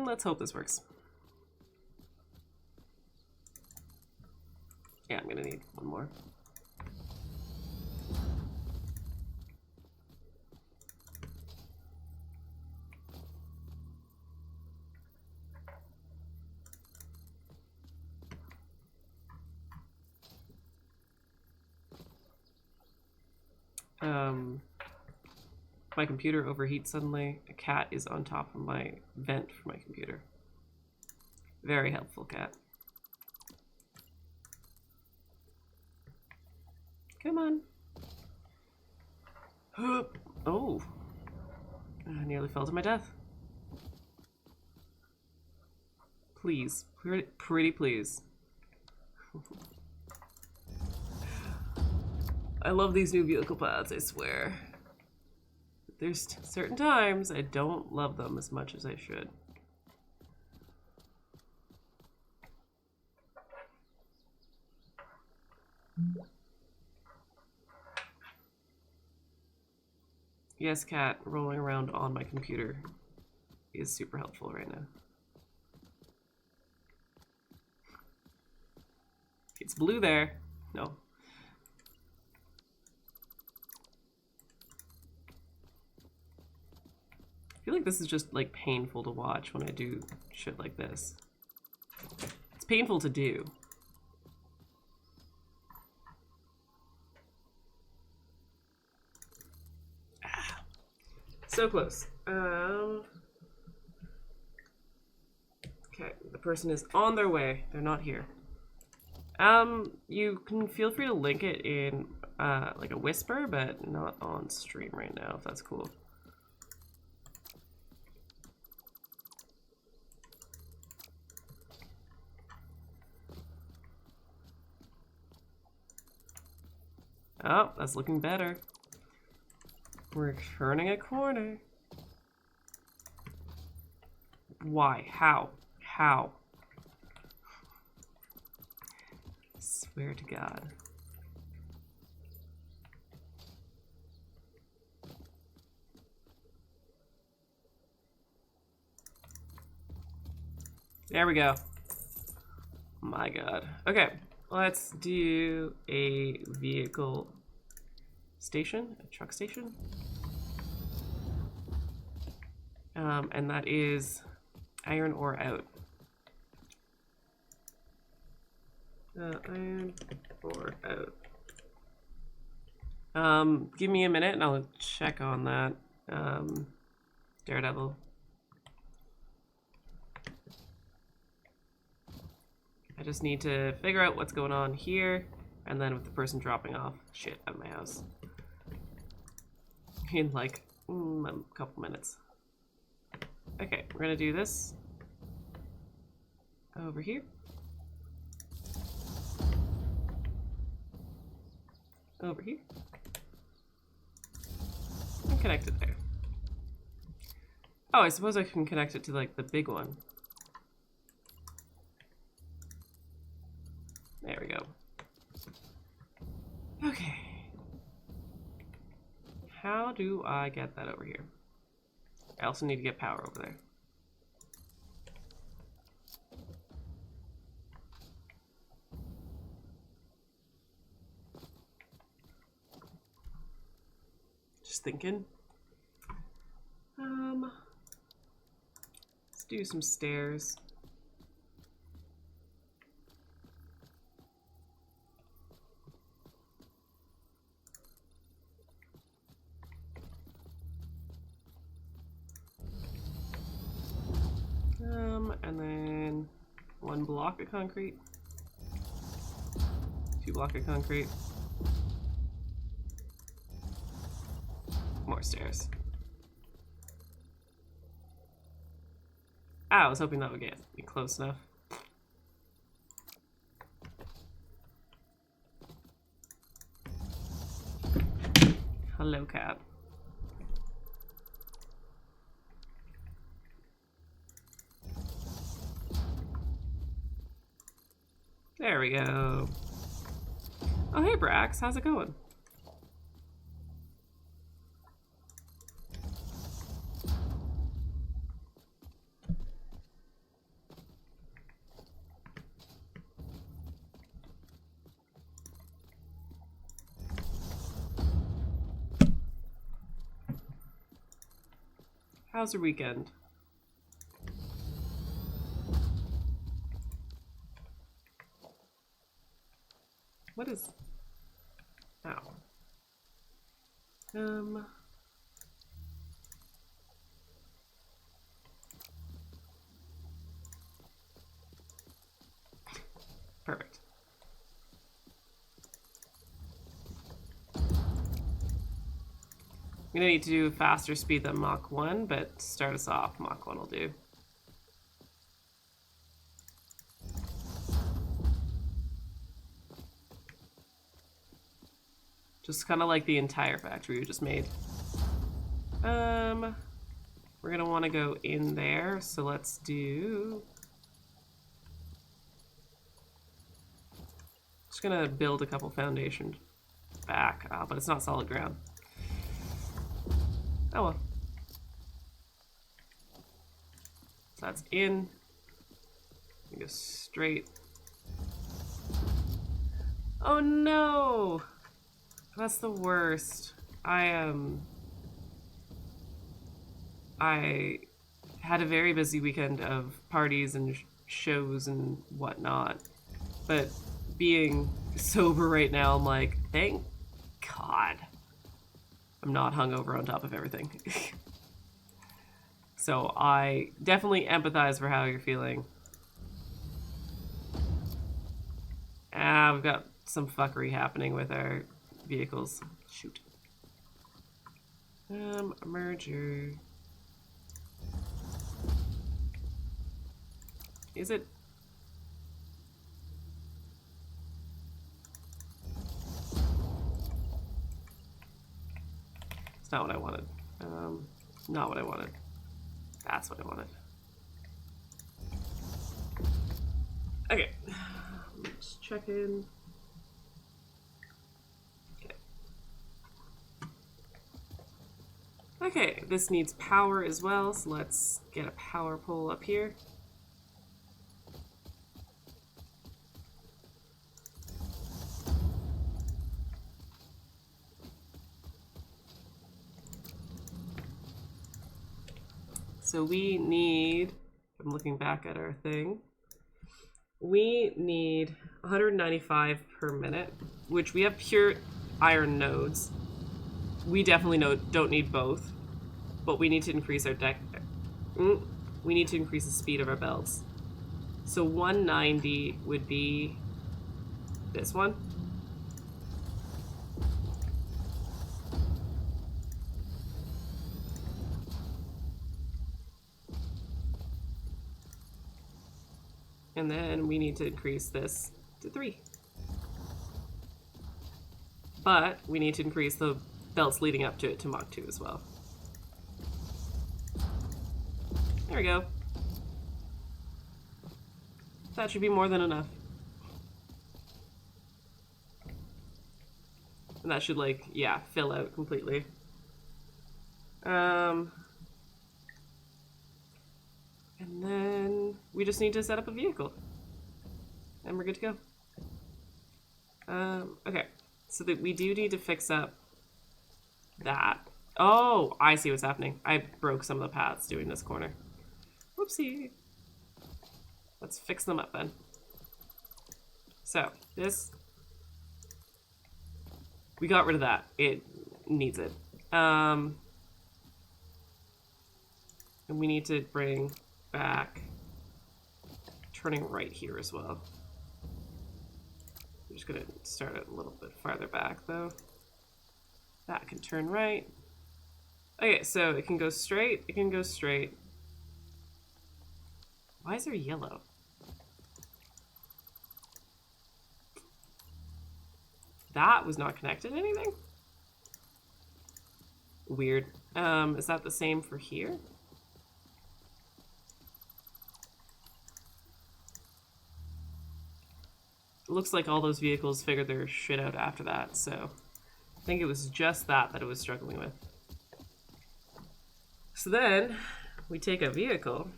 S1: Let's hope this works. Yeah, I'm gonna need one more. My computer overheats suddenly. A cat is on top of my vent for my computer. Very helpful cat. Come on. Oh. I nearly fell to my death. Please. Pretty please. I love these new vehicle paths, I swear. There's certain times I don't love them as much as I should. Yes, cat rolling around on my computer is super helpful right now. It's blue there. No. I feel like this is just like painful to watch when I do shit like this. It's painful to do. Ah, so close. Okay, the person is on their way. They're not here. You can feel free to link it in like a whisper, but not on stream right now, if that's cool. Oh, that's looking better. We're turning a corner. Why? How? How? I swear to God. There we go. My God. Okay. Let's do a vehicle station, a truck station. And that is iron ore out. Iron ore out. Give me a minute and I'll check on that. Daredevil. I just need to figure out what's going on here, and then with the person dropping off shit at my house in like a couple minutes. Okay, we're gonna do this over here, over here, and connect it there. Oh, I suppose I can connect it to like the big one. There we go. Okay. How do I get that over here? I also need to get power over there. Just thinking. Let's do some stairs. And then 1 block of concrete, 2 block of concrete, more stairs. Ah, I was hoping that would get me close enough. Hello, cat. There we go. Oh, hey, Brax. How's it going? How's your weekend? What is... Ow. Perfect. I'm gonna need to do faster speed than Mach 1, but to start us off, Mach 1 will do. Just kind of like the entire factory we just made. We're gonna want to go in there, so let's do... Just gonna build a couple foundations back, but it's not solid ground. Oh well. So that's in. We go straight. Oh no! That's the worst. I had a very busy weekend of parties and shows and whatnot, but being sober right now, I'm like, thank God I'm not hungover on top of everything. So I definitely empathize for how you're feeling. We've got some fuckery happening with our vehicles. Shoot. Merger. Is it? It's not what I wanted. Not what I wanted. That's what I wanted. Okay. Let's check in. Okay. Okay, this needs power as well, so let's get a power pole up here. So we need, I'm looking back at our thing, we need 195 per minute, which we have pure iron nodes. We definitely don't need both, but we need to increase our we need to increase the speed of our belts. So 190 would be this one. And then we need to increase this to 3. But we need to increase the belts leading up to it to Mach 2 as well. There we go. That should be more than enough. And that should, like, yeah, fill out completely. And then we just need to set up a vehicle. And we're good to go. Okay. So that we do need to fix up that. Oh, I see what's happening. I broke some of the paths doing this corner. Whoopsie. Let's fix them up then. So, this... We got rid of that. It needs it. And we need to bring back turning right here as well. I'm just gonna start it a little bit farther back though. That can turn right. Okay, so it can go straight, it can go straight. Why is there yellow? That was not connected to anything? Weird. Is that the same for here? It looks like all those vehicles figured their shit out after that, so I think it was just that it was struggling with. So then we take a vehicle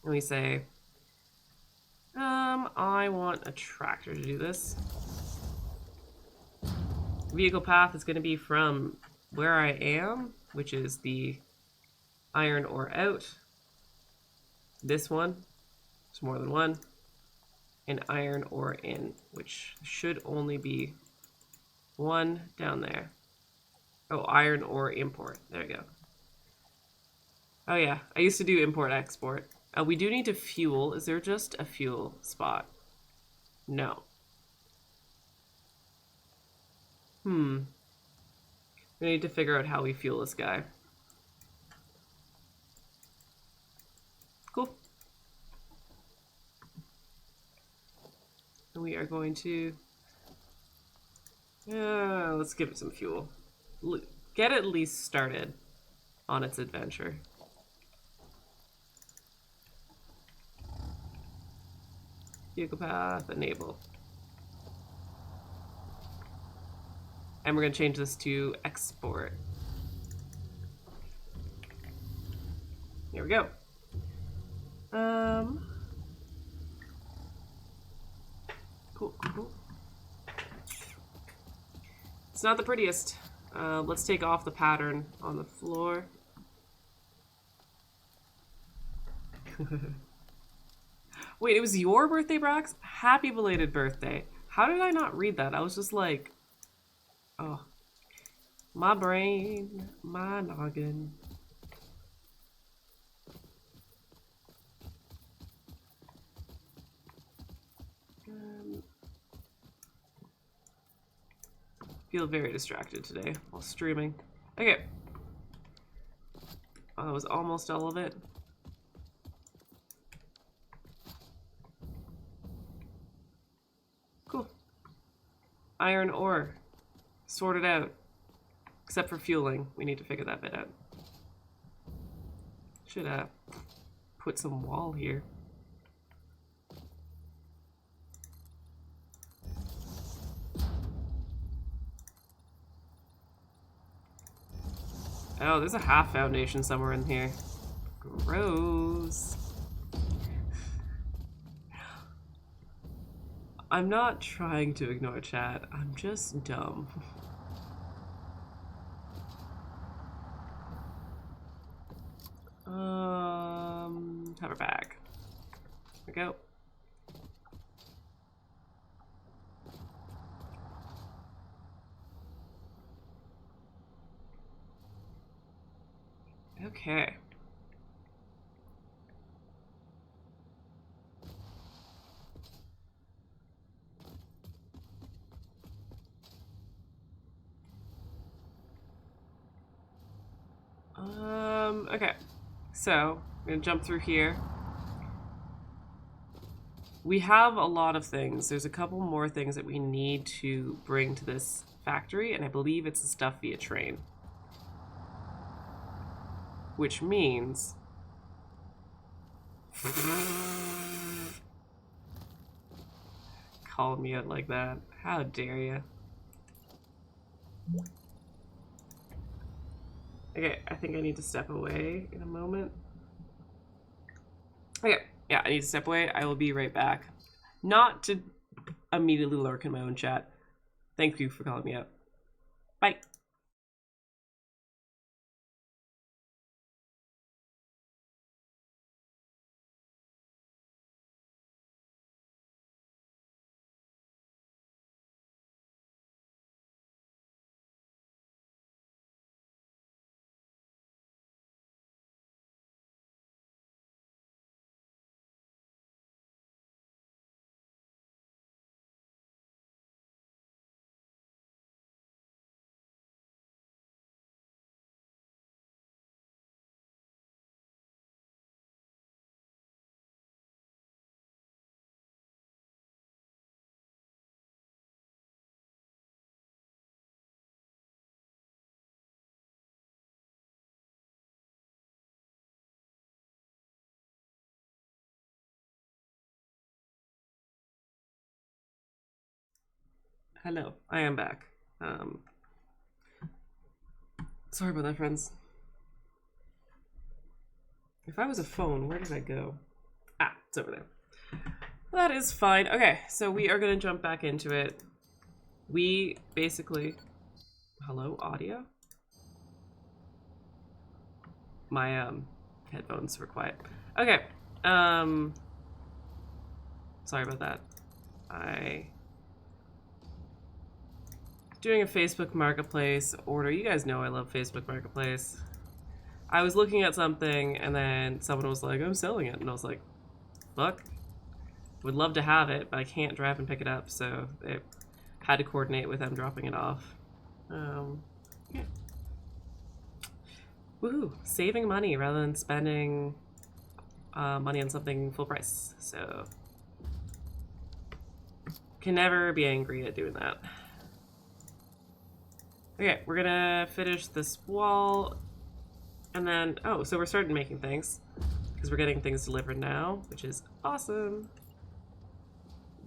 S1: and we say, I want a tractor to do this. Vehicle path is going to be from where I am, which is the iron ore out. This one, there's more than one. And iron ore in, which should only be one down there. Oh, iron ore import. There we go. Oh yeah, I used to do import-export. We do need to fuel. Is there just a fuel spot? No. We need to figure out how we fuel this guy. Cool. And we are going to... let's give it some fuel. Get at least started on its adventure. Vehicle path, enable. And we're going to change this to export. Here we go. Cool. It's not the prettiest. Let's take off the pattern on the floor. Wait, it was your birthday, Brax? Happy belated birthday. How did I not read that? I was just like, oh, my brain, my noggin. Feel very distracted today while streaming. Okay. Oh, that was almost all of it. Cool. Iron ore. Sorted out. Except for fueling. We need to figure that bit out. Should put some wall here. Oh, there's a half foundation somewhere in here. Gross. I'm not trying to ignore chat. I'm just dumb. Hover back. There we go. Okay. Okay. So, I'm gonna jump through here. We have a lot of things. There's a couple more things that we need to bring to this factory, and I believe it's the stuff via train. Which means... Call me out like that. How dare you? Okay, I think I need to step away in a moment. Okay, yeah, I need to step away. I will be right back. Not to immediately lurk in my own chat. Thank you for calling me out. Bye. Hello, I am back. Sorry about that, friends. If I was a phone, where did I go? Ah, it's over there. That is fine. Okay, so we are gonna jump back into it. We basically... Hello, audio? My, headphones were quiet. Okay, sorry about that. Doing a Facebook Marketplace order. You guys know I love Facebook Marketplace. I was looking at something and then someone was like, I'm selling it. And I was like, fuck. Would love to have it, but I can't drive and pick it up, so it had to coordinate with them dropping it off. Yeah. Woohoo! Saving money rather than spending money on something full price. So can never be angry at doing that. Okay, we're gonna finish this wall, and then so we're starting making things because we're getting things delivered now, which is awesome.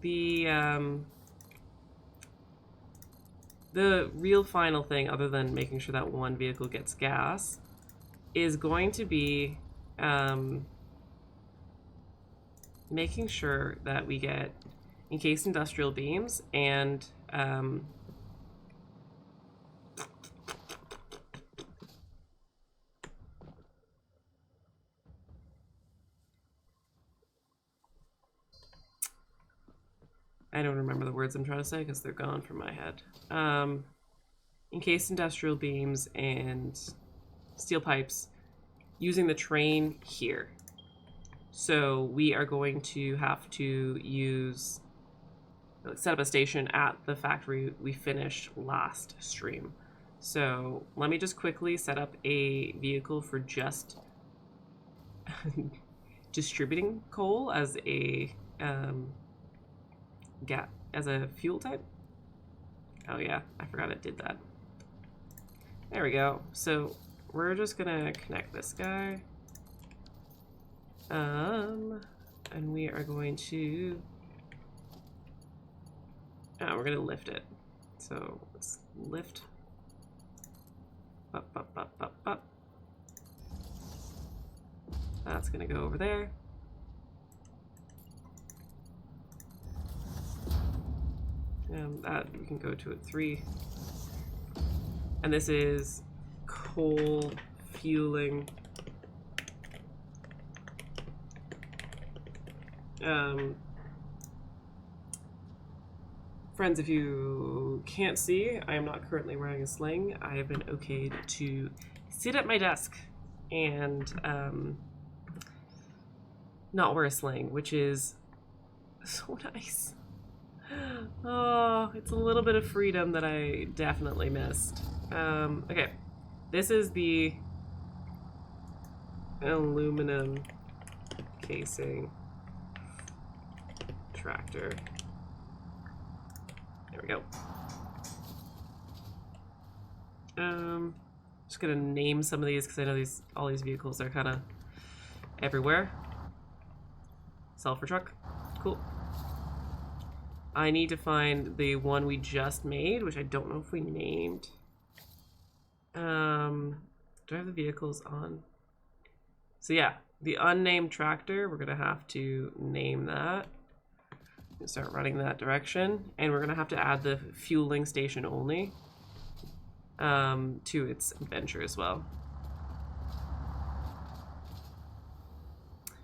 S1: The real final thing, other than making sure that one vehicle gets gas, is going to be making sure that we get encased industrial beams and I don't remember the words I'm trying to say because they're gone from my head. Encased industrial beams and steel pipes using the train here. So we are going to have to set up a station at the factory we finished last stream. So let me just quickly set up a vehicle for just distributing coal as a fuel type. Oh yeah, I forgot it did that. There we go. So we're just gonna connect this guy. And we are going to we're gonna lift it. So let's lift up, up, up, up, up. That's gonna go over there. And that we can go to a 3. And this is coal fueling. Friends, if you can't see, I am not currently wearing a sling. I have been okayed to sit at my desk and not wear a sling, which is so nice. Oh, it's a little bit of freedom that I definitely missed. Okay, this is the aluminum casing tractor. There we go. Just gonna name some of these because I know all these vehicles are kind of everywhere. Sulfur truck, cool. I need to find the one we just made, which I don't know if we named. Do I have the vehicles on? So yeah, the unnamed tractor, we're gonna have to name that. Start running that direction, and we're gonna have to add the fueling station only to its adventure as well.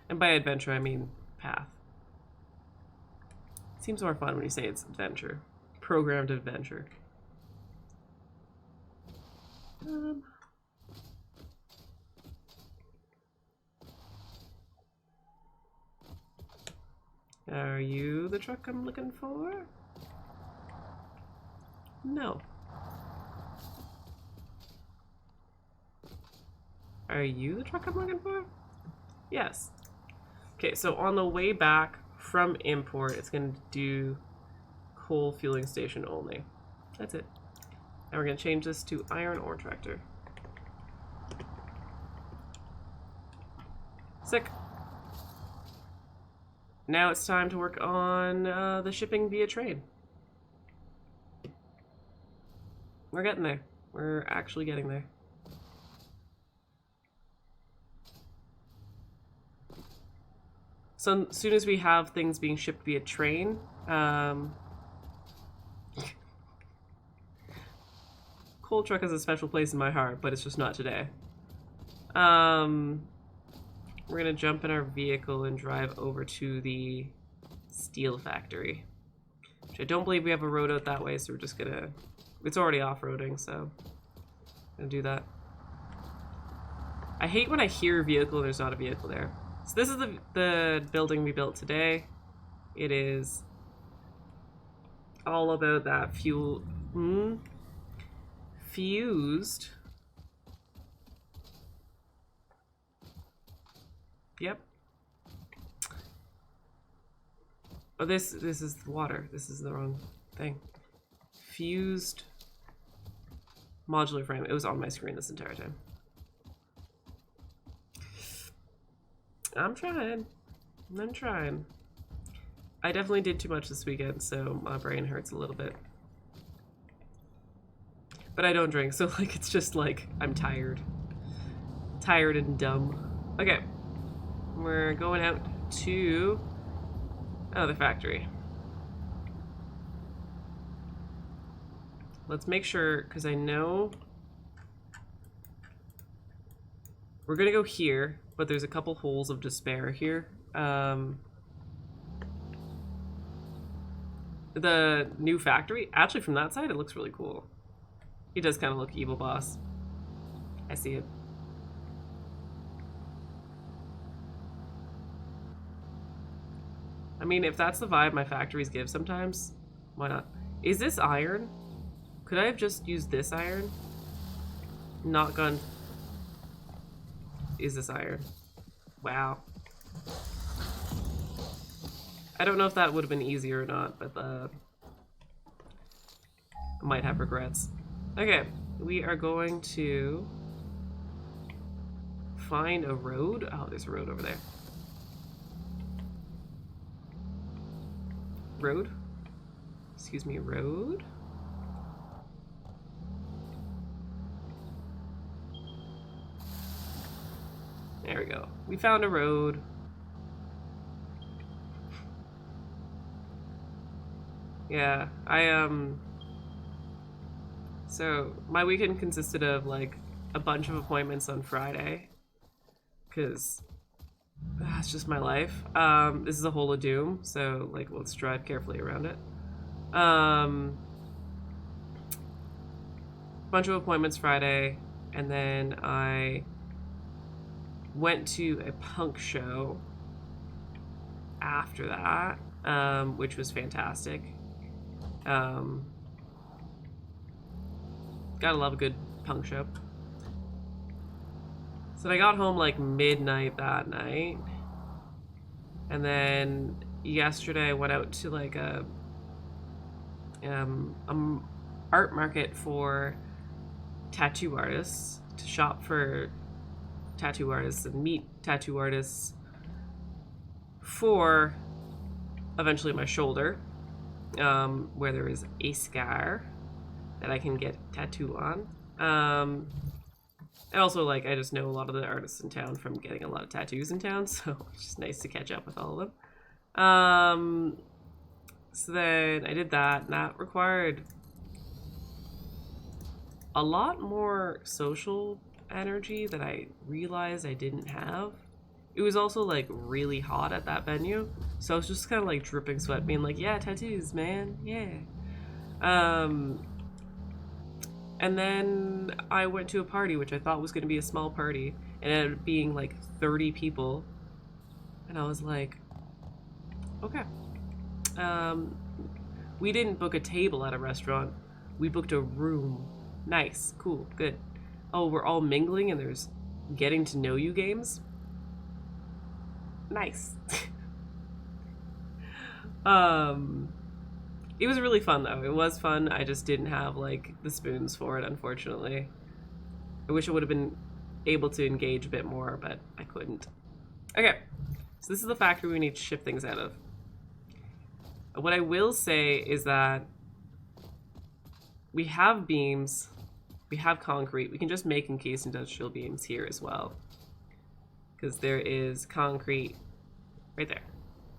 S1: And by adventure, I mean path. Seems more fun when you say it's adventure. Programmed adventure. Are you the truck I'm looking for? No. Are you the truck I'm looking for? Yes. Okay, so on the way back from import, it's going to do coal fueling station only. That's it. And we're going to change this to iron ore tractor. Sick. Now it's time to work on the shipping via train. We're getting there. We're actually getting there. So as soon as we have things being shipped via train, coal truck has a special place in my heart, but it's just not today. We're gonna jump in our vehicle and drive over to the steel factory, which I don't believe we have a road out that way, so we're just gonna, it's already off-roading, so I'm gonna do that. I hate when I hear a vehicle and there's not a vehicle there. So this is the building we built today. It is all about that fused. Yep. Oh, this is the water. This is the wrong thing. Fused modular frame. It was on my screen this entire time. I'm trying. I definitely did too much this weekend, so my brain hurts a little bit. But I don't drink, so like it's just like I'm tired. Tired and dumb. Okay. We're going out to the factory. Let's make sure, because I know we're gonna go here, but there's a couple holes of despair here. The new factory, actually from that side, it looks really cool. He does kind of look evil boss. I see it. I mean, if that's the vibe my factories give sometimes, why not? Is this iron? Could I have just used this iron? Not gone. Is this iron? Wow. I don't know if that would have been easier or not, but I might have regrets. Okay, we are going to find a road. Oh, there's a road over there. Road? Excuse me, road? There we go. We found a road. Yeah, so my weekend consisted of like a bunch of appointments on Friday, because that's just my life. This is a hole of doom, so like let's drive carefully around it. Bunch of appointments Friday, and then I went to a punk show after that, which was fantastic. Gotta love a good punk show. So I got home like midnight that night, and then yesterday I went out to like a art market for tattoo artists, to shop for tattoo artists and meet tattoo artists for eventually my shoulder, where there is a scar that I can get a tattoo on. And also, like, I just know a lot of the artists in town from getting a lot of tattoos in town, so it's just nice to catch up with all of them. So then I did that, and that required a lot more social energy that I realized I didn't have. It was also like really hot at that venue, so I was just kind of like dripping sweat, being like, yeah, tattoos, man, yeah. And then I went to a party, which I thought was going to be a small party, and it ended up being like 30 people, and I was like, okay. We didn't book a table at a restaurant, we booked a room. Nice, cool, good. Oh, we're all mingling and there's getting to know you games. Nice. It was really fun though. It was fun. I just didn't have like the spoons for it, unfortunately. I wish I would have been able to engage a bit more, but I couldn't. Okay, so this is the factory we need to ship things out of. What I will say is that we have beams. We have concrete. We can just make encased industrial beams here as well. Because there is concrete right there.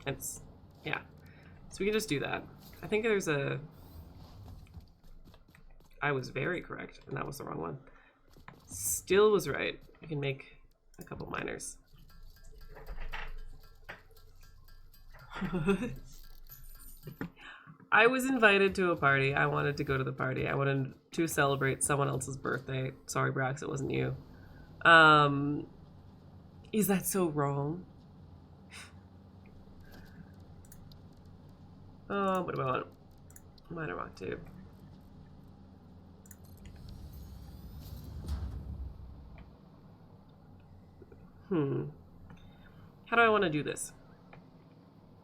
S1: It's, yeah. So we can just do that. I think there's a... I was very correct, and that was the wrong one. Still was right. We can make a couple miners. I was invited to a party. I wanted to go to the party. I wanted to celebrate someone else's birthday. Sorry, Brax, it wasn't you. Is that so wrong? What do I want? Miner rock too. How do I want to do this?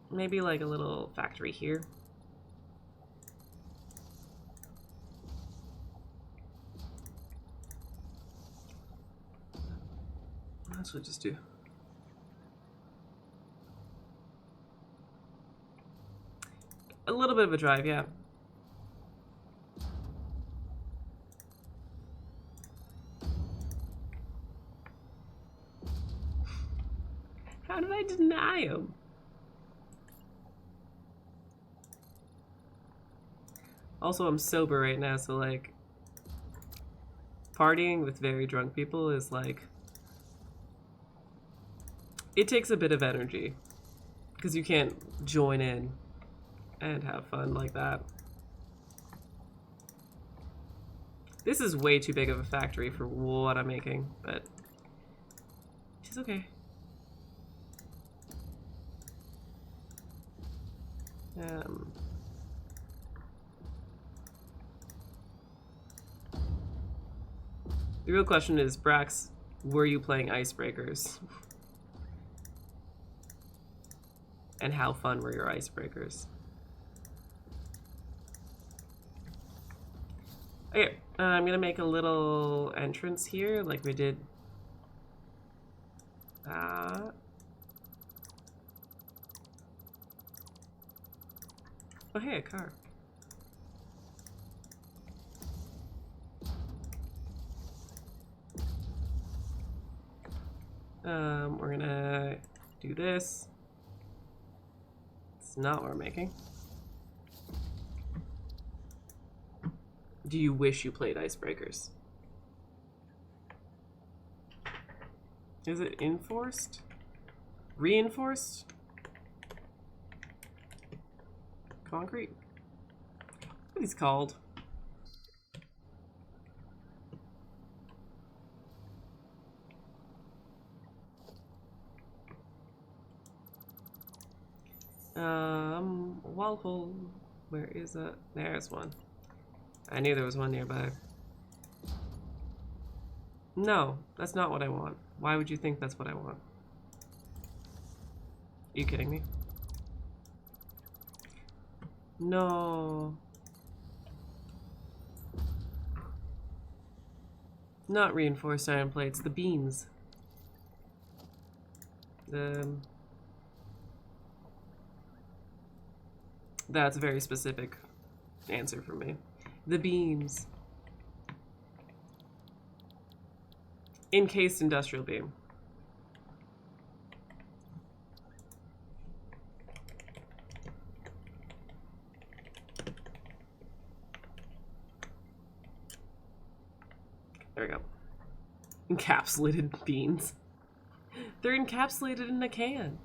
S1: Maybe like a little factory here. That's what I just do. A little bit of a drive, yeah. How did I deny him? Also, I'm sober right now, so like partying with very drunk people is like, it takes a bit of energy because you can't join in and have fun like that. This is way too big of a factory for what I'm making, but it's okay. The real question is, Brax, were you playing icebreakers? And how fun were your icebreakers? Okay, I'm gonna make a little entrance here, like we did. Oh, hey, a car. We're gonna do this. It's not what we're making. Do you wish you played icebreakers? Is it enforced? Reinforced? Concrete? What are these called? Walpole. Where is it? There's one. I knew there was one nearby. No, that's not what I want. Why would you think that's what I want? Are you kidding me? No. Not reinforced iron plates, the beams. That's a very specific answer for me. The beams. Encased industrial beam. There we go. Encapsulated beans. They're encapsulated in a can.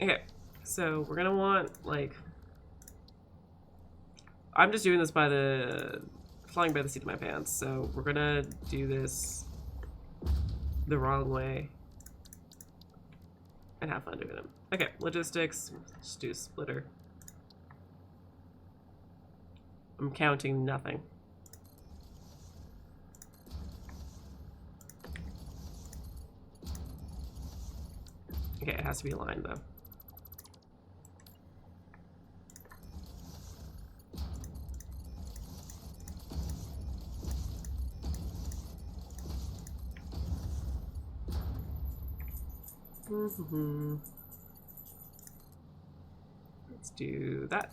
S1: Okay, so we're gonna want, like, I'm just doing this by the, flying by the seat of my pants, so we're gonna do this the wrong way and have fun doing it. Okay, logistics, just do splitter. I'm counting nothing. Okay, it has to be aligned though. do that.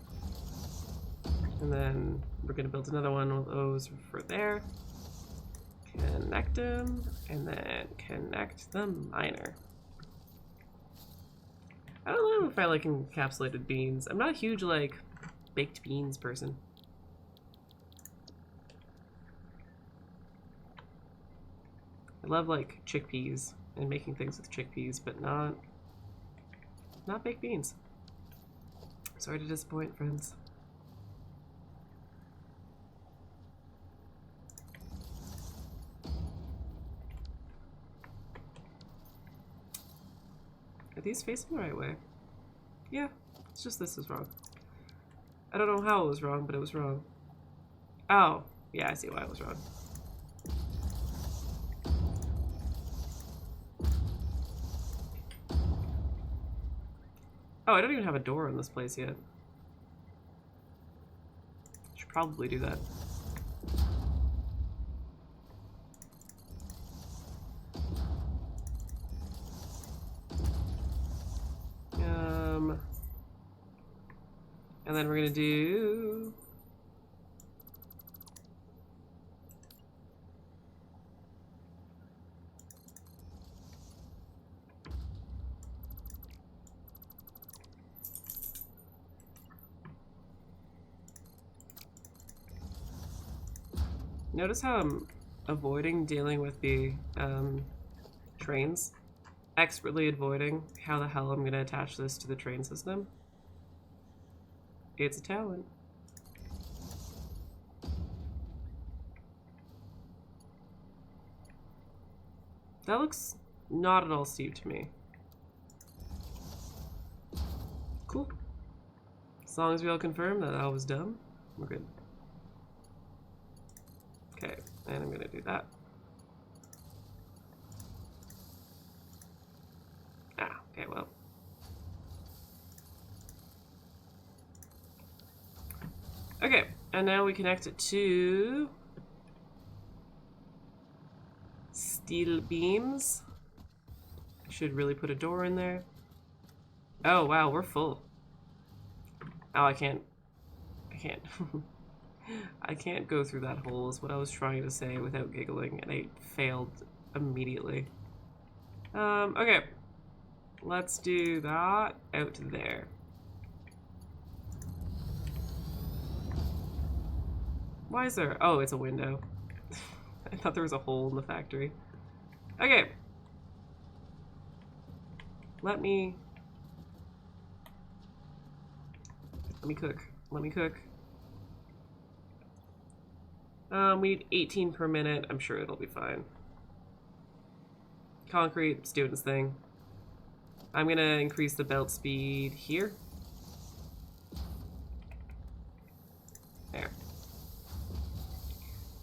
S1: And then we're gonna build another one of those for there. Connect them, and then connect the miner. I don't know if I like encapsulated beans. I'm not a huge, like, baked beans person. I love, like, chickpeas and making things with chickpeas, but not baked beans. Sorry to disappoint, friends. Are these facing the right way? Yeah, it's just this is wrong. I don't know how it was wrong, but it was wrong. Oh, yeah, I see why it was wrong. Oh, I don't even have a door in this place yet. Should probably do that. And then we're gonna do... Notice how I'm avoiding dealing with the trains? Expertly avoiding how the hell I'm gonna attach this to the train system. It's a talent. That looks not at all steep to me. Cool. As long as we all confirm that I was dumb, we're good. Okay, and I'm gonna do that. Ah, okay, well. Okay, and now we connect it to steel beams. Should really put a door in there. Oh wow, we're full. Oh, I can't I can't go through that hole is what I was trying to say without giggling, and I failed immediately. Okay. Let's do that out to there. Why is there... Oh, it's a window. I thought there was a hole in the factory. Okay. Let me cook. Let me cook. We need 18 per minute. I'm sure it'll be fine. Concrete, it's doing its thing. I'm gonna increase the belt speed here. There.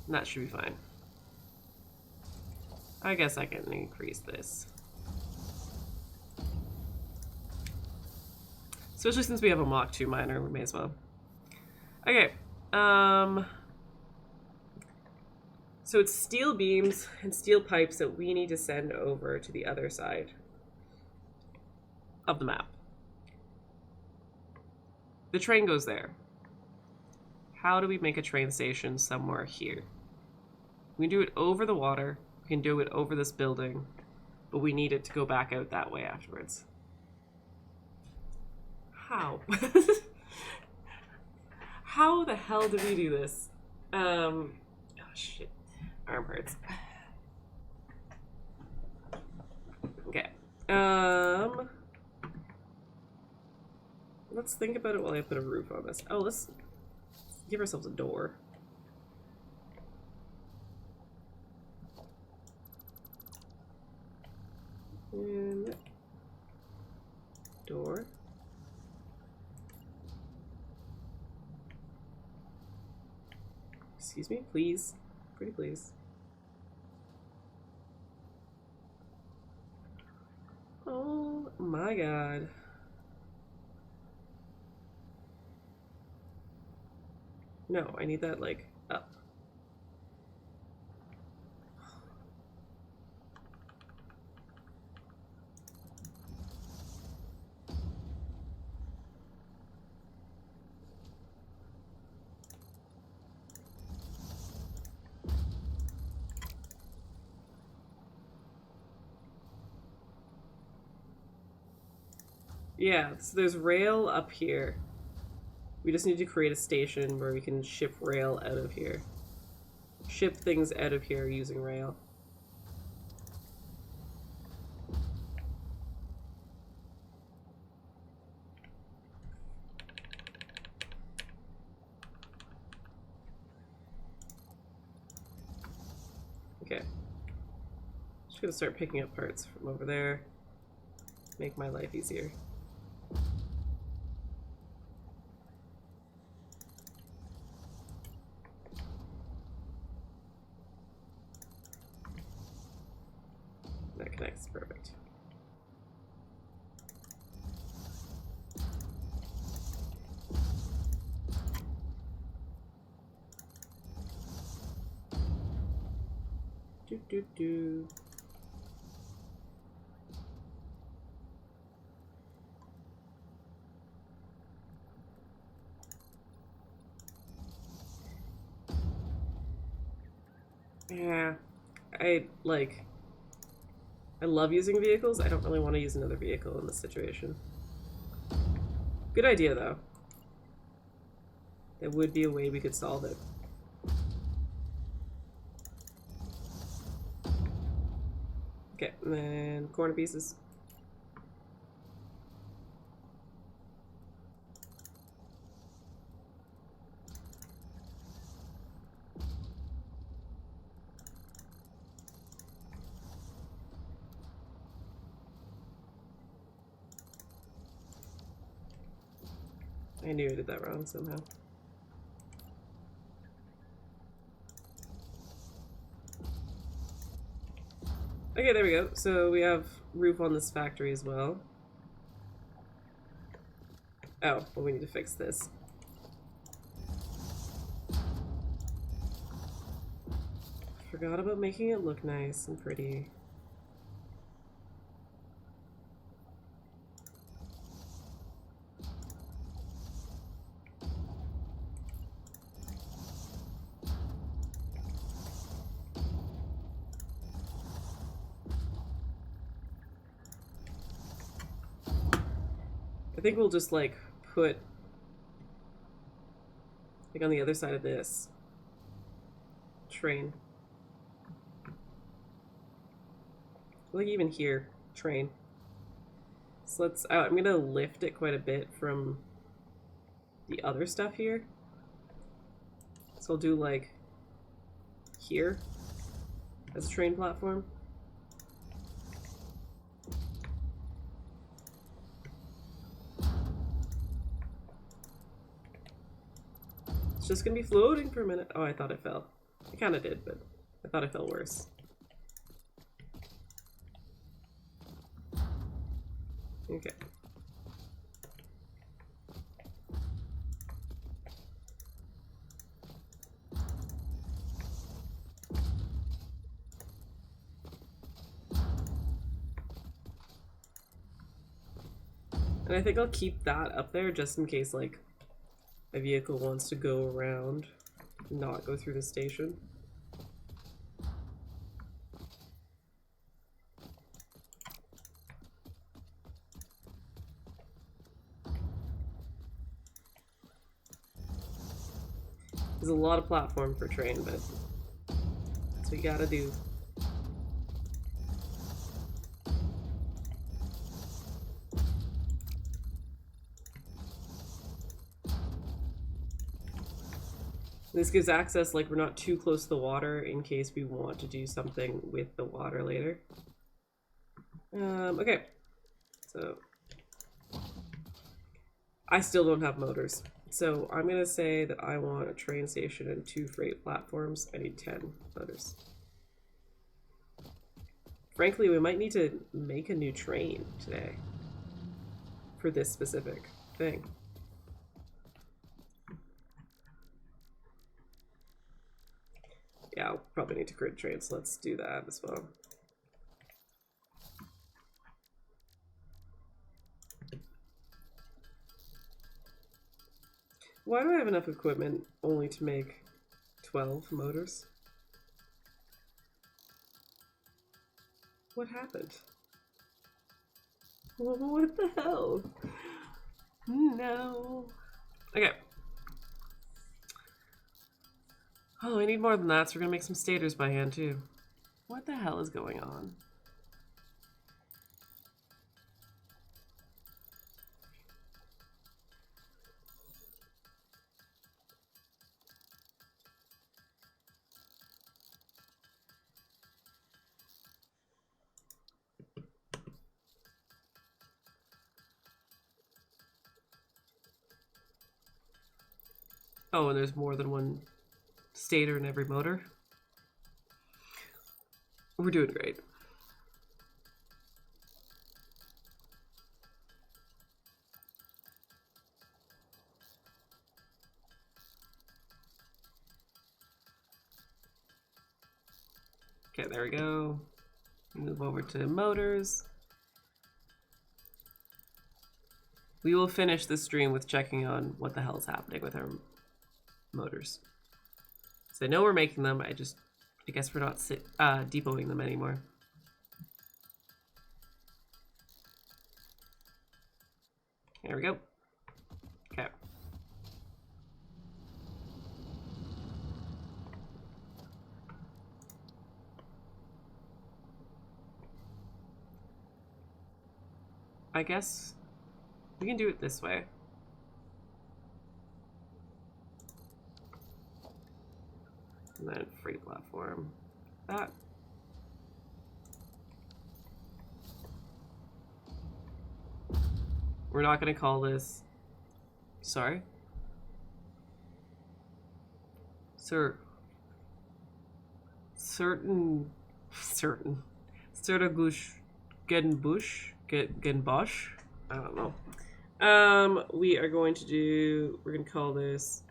S1: And that should be fine. I guess I can increase this. Especially since we have a Mach 2 miner, we may as well. Okay. So it's steel beams and steel pipes that we need to send over to the other side of the map. The train goes there. How do we make a train station somewhere here? We can do it over the water. We can do it over this building. But we need it to go back out that way afterwards. How? How the hell do we do this? Oh shit. Arm hurts. Okay. Let's think about it while I put a roof on this. Oh, let's give ourselves a door. And door. Excuse me, please. Pretty please. Oh my god. No, I need that, like, up. Yeah, so there's rail up here. We just need to create a station where we can ship rail out of here. Ship things out of here using rail. Okay. Just gonna start picking up parts from over there. Make my life easier. That connects, perfect. Do do do. Yeah, I love using vehicles. I don't really want to use another vehicle in this situation. Good idea, though. There would be a way we could solve it. Okay, and then corner pieces. I knew I did that wrong somehow. Okay, there we go. So we have roof on this factory as well. Oh, well, we need to fix this. Forgot about making it look nice and pretty. I think we'll just like put like on the other side of this train. Like even here, train. So let's, I'm gonna lift it quite a bit from the other stuff here. So I'll do like here as a train platform. It's just gonna be floating for a minute. Oh, I thought it fell. It kind of did, but I thought it fell worse. Okay. And I think I'll keep that up there just in case, like, a vehicle wants to go around, not go through the station. There's a lot of platform for train, but that's what you gotta do. This gives access, like, we're not too close to the water in case we want to do something with the water later. Okay. So I still don't have motors. So I'm gonna say that I want a train station and 2 freight platforms. I need 10 motors. Frankly, we might need to make a new train today for this specific thing. Yeah, I'll probably need to create a train, so let's do that as well. Why do I have enough equipment only to make 12 motors? What happened? What the hell? No. Okay. Oh, I need more than that, so we're gonna make some stators by hand too. What the hell is going on? Oh, and there's more than one stator in every motor. We're doing great. Okay, there we go. Move over to motors. We will finish this stream with checking on what the hell is happening with our motors. So I know we're making them, I guess we're not depoting them anymore. There we go. Okay. I guess we can do it this way. And then free platform. That. We're not going to call this... Sorry? Certain... Sertagush Genbush? Genbosh? I don't know. We are going to do... We're going to call this...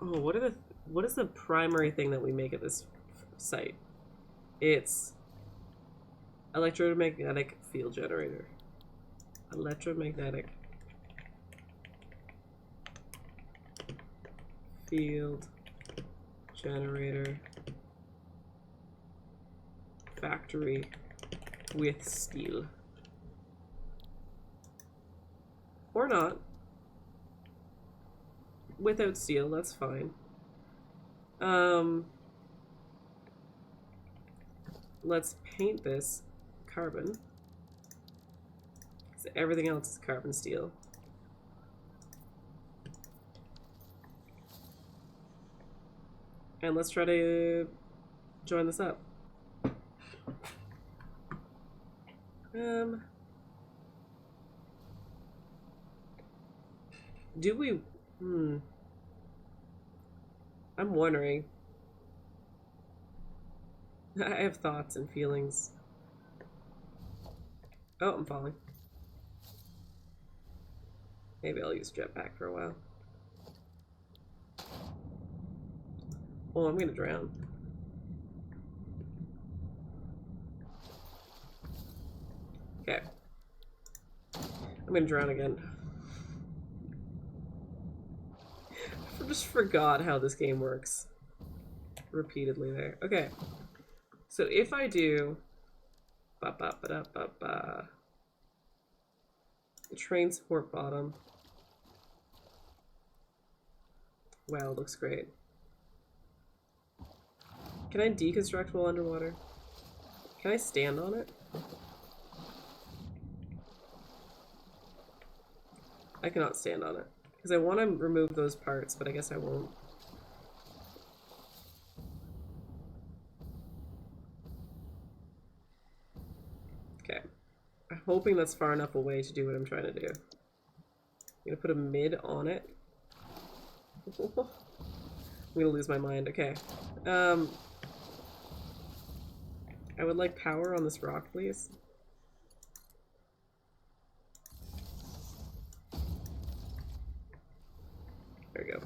S1: Oh, what is the primary thing that we make at this site? It's electromagnetic field generator. Electromagnetic field generator factory with steel. Or not. Without steel, that's fine. Let's paint this carbon. So everything else is carbon steel. And let's try to join this up. Do we... I'm wondering. I have thoughts and feelings. Oh, I'm falling. Maybe I'll use jetpack for a while. Oh, I'm gonna drown. Okay. I'm gonna drown again. I just forgot how this game works. Repeatedly there. Okay. So if I do... Train support bottom. Wow, it looks great. Can I deconstruct while underwater? Can I stand on it? I cannot stand on it. Because I want to remove those parts, but I guess I won't. Okay. I'm hoping that's far enough away to do what I'm trying to do. I'm gonna put a mid on it. I'm gonna lose my mind. Okay. I would like power on this rock, please. There we go.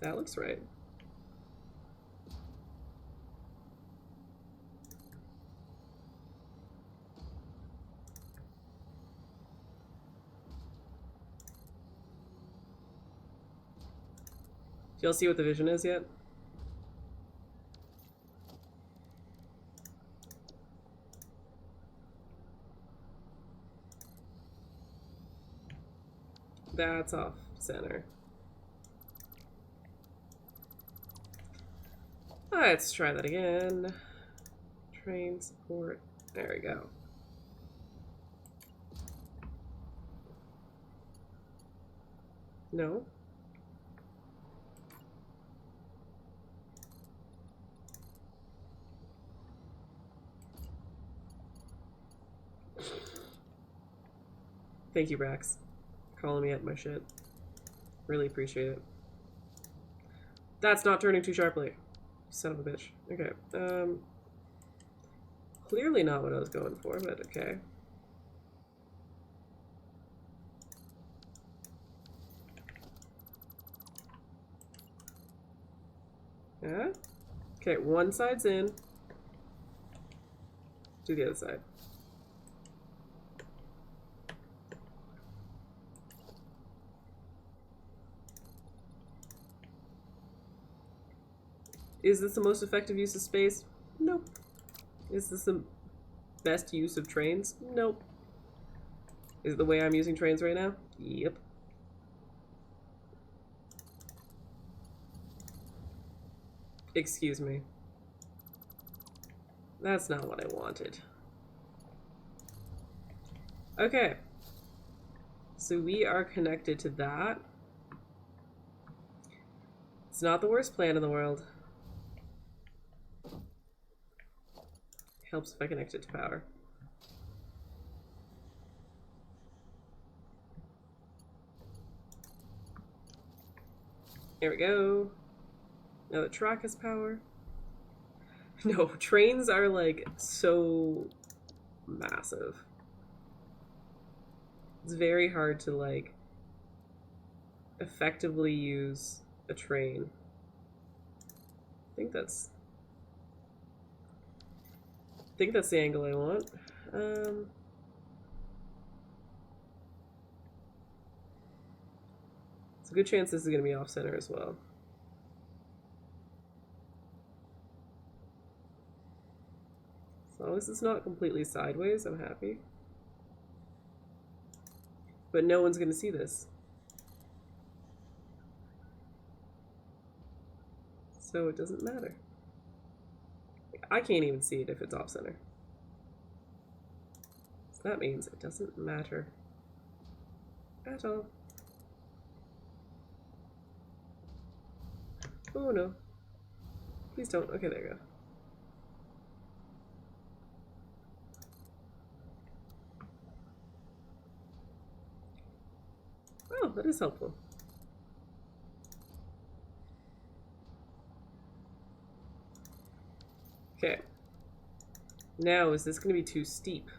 S1: That looks right. y'all see what the vision is yet? That's off center. Let's try that again. Train support. There we go. No. Thank you, Brax. Calling me at my shit. Really appreciate it. That's not turning too sharply. Son of a bitch. Okay. Clearly not what I was going for, but okay. Yeah. Okay, one side's in. Do the other side. Is this the most effective use of space? Nope. Is this the best use of trains? Nope. Is it the way I'm using trains right now? Yep. Excuse me. That's not what I wanted. Okay. So we are connected to that. It's not the worst plan in the world. Helps if I connect it to power. There we go. Now the track has power. No, trains are like so massive. It's very hard to like effectively use a train. I think that's the angle I want. It's a good chance this is going to be off center as well. As long as it's not completely sideways, I'm happy. But no one's going to see this. So it doesn't matter. I can't even see it if it's off center. So that means it doesn't matter at all. Oh no. Please don't. Okay, there you go. Oh, that is helpful. Okay. Now, is this going to be too steep?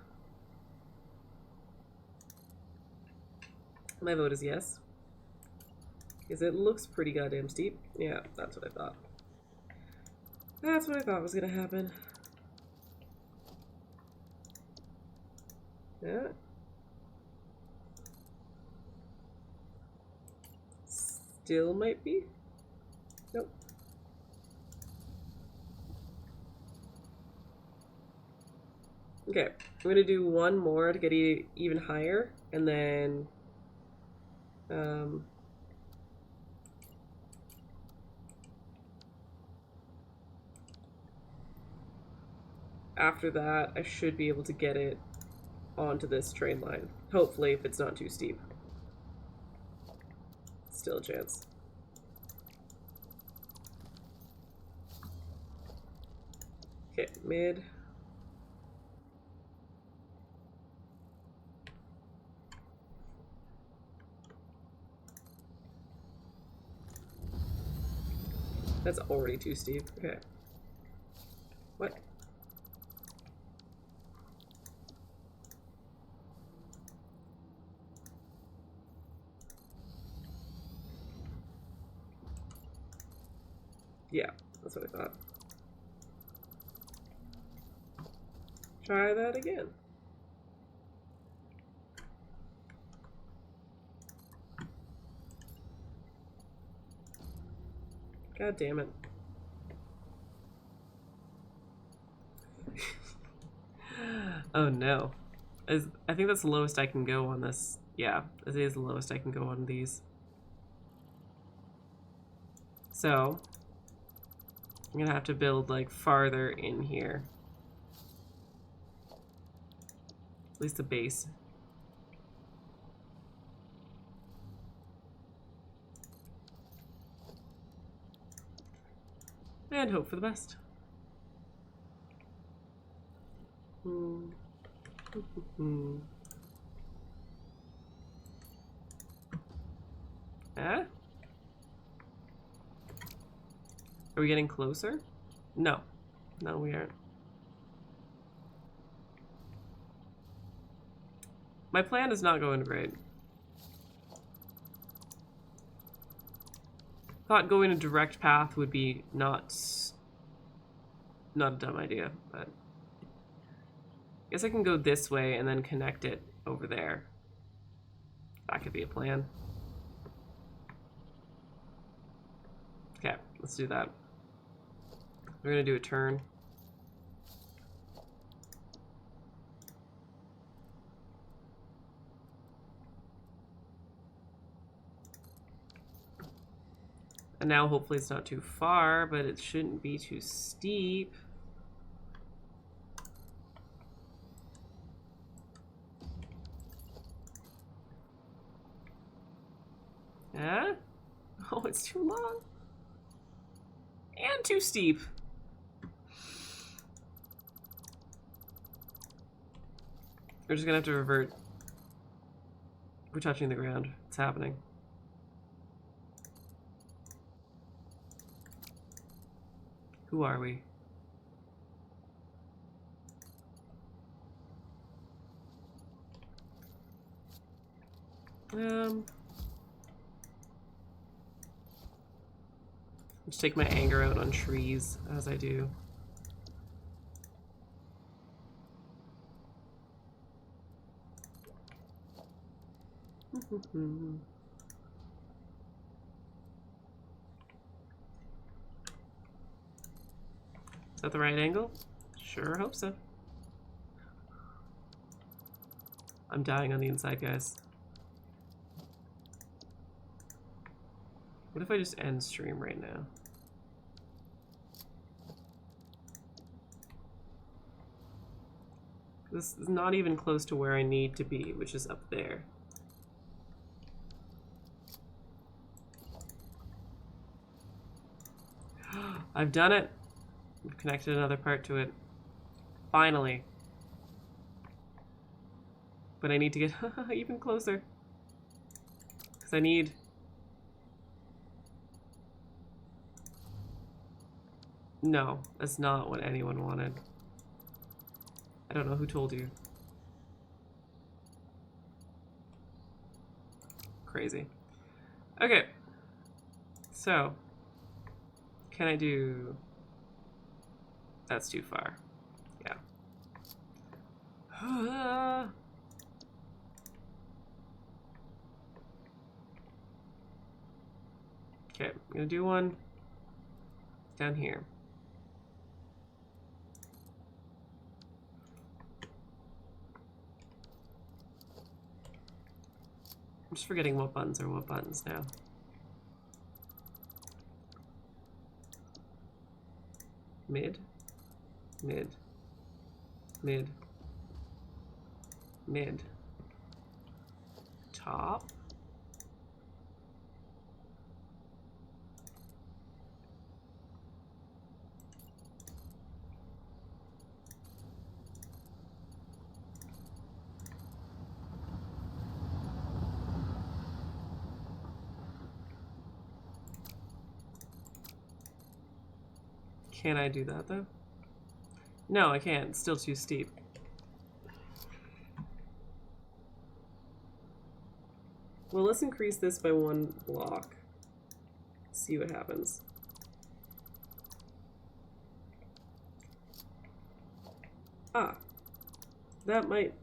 S1: My vote is yes. Because it looks pretty goddamn steep. Yeah, that's what I thought. That's what I thought was going to happen. Yeah. Still might be. Nope. Okay, I'm gonna do one more to get even higher, and then after that I should be able to get it onto this train line. Hopefully, if it's not too steep. Still a chance. Okay, mid. That's already too steep. Okay. What? Yeah, that's what I thought. Try that again. God damn it. Oh no. I think that's the lowest I can go on this. Yeah, it is the lowest I can go on these. So, I'm gonna have to build like farther in here. At least the base. And hope for the best. Huh? Are we getting closer? No. No, we aren't. My plan is not going great. Thought going a direct path would be not a dumb idea, but I guess I can go this way and then connect it over there. That could be a plan. Okay, let's do that. We're gonna do a turn. And now hopefully it's not too far, but it shouldn't be too steep. Yeah? Oh, it's too long. And too steep. We're just gonna have to revert. We're touching the ground. It's happening. Who are we? Just take my anger out on trees as I do. Is that the right angle? Sure hope so. I'm dying on the inside, guys. What if I just end stream right now? This is not even close to where I need to be, which is up there. I've done it. I've connected another part to it. Finally. But I need to get even closer. Because I need... No, that's not what anyone wanted. I don't know who told you. Crazy. Okay. So, can I do... That's too far. Yeah. Okay, I'm gonna do one down here. I'm just forgetting what buttons are what buttons now. Mid, mid, mid, mid, top, Can I do that though? No, I can't. It's still too steep. Well, let's increase this by 1 block. See what happens. Ah, that might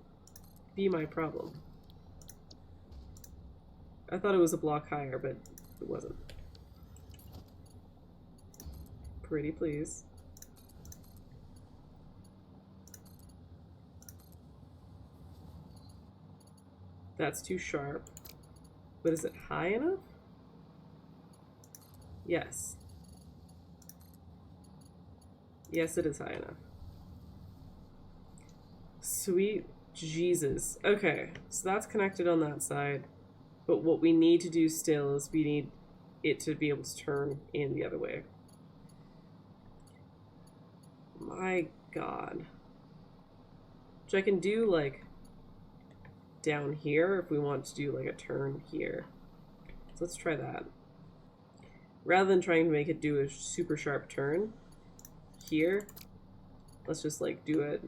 S1: be my problem. I thought it was a block higher, but it wasn't. Pretty please. That's too sharp. But is it high enough? Yes. Yes, it is high enough. Sweet Jesus. Okay, so that's connected on that side. But what we need to do still is we need it to be able to turn in the other way. My God. Which I can do, like, down here if we want to do, like, a turn here. So let's try that. Rather than trying to make it do a super sharp turn here, let's just, like, do a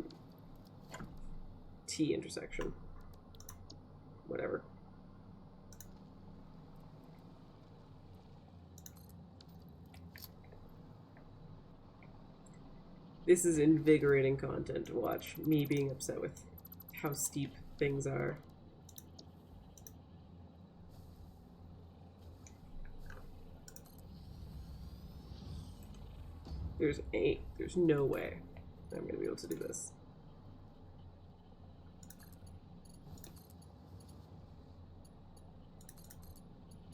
S1: T intersection. Whatever. This is invigorating content to watch, me being upset with how steep things are. There's no way I'm gonna be able to do this.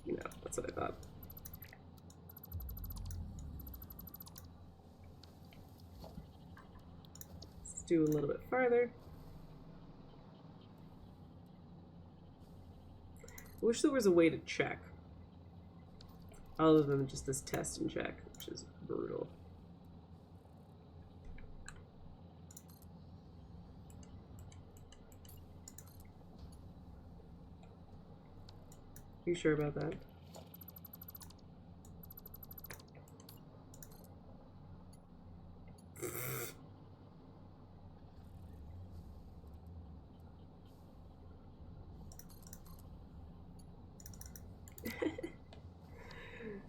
S1: No, that's what I thought. Let's do a little bit farther. I wish there was a way to check. Other than just this test and check, which is brutal. You sure about that?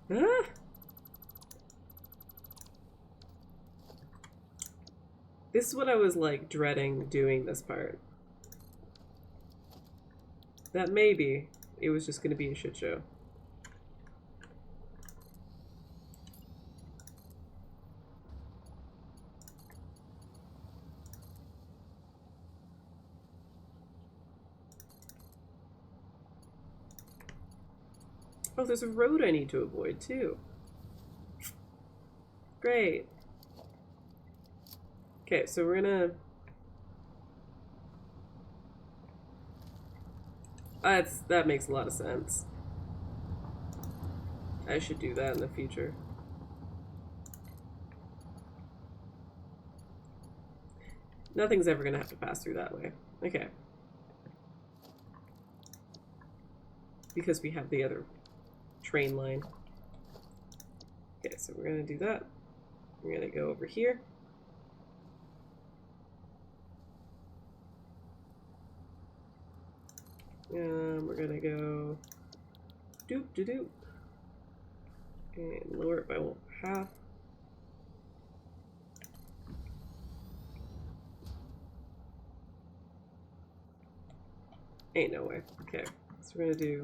S1: Ah! This is what I was like dreading doing this part. That maybe it was just gonna be a shit show. Oh, there's a road I need to avoid too. Great. Okay, so we're gonna... that makes a lot of sense. I should do that in the future. Nothing's ever gonna have to pass through that way. Okay. Because we have the other train line. Okay, so we're gonna do that. We're gonna go over here. We're gonna go doop de doop and lower it by half. Ain't no way. Okay, so we're gonna do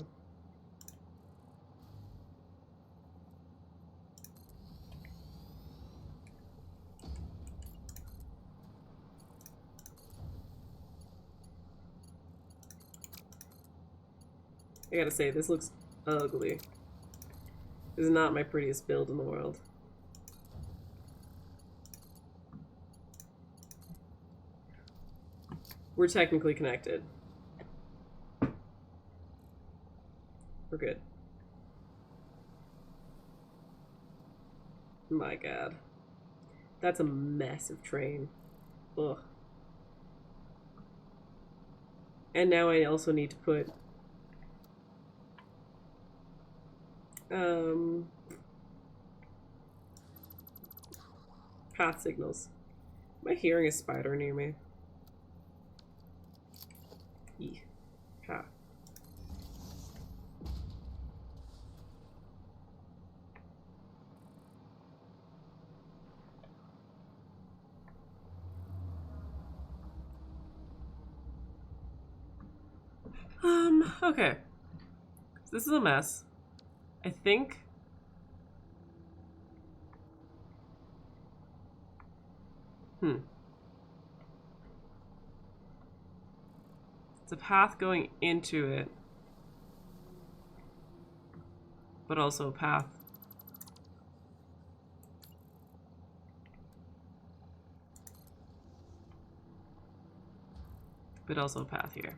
S1: I gotta say, this looks ugly. This is not my prettiest build in the world. We're technically connected. We're good. My God. That's a massive train. Ugh. And now I also need to put path signals. Am I hearing a spider near me? Eek. Ha. Okay. This is a mess. I think It's a path going into it, but also a path. But also a path here.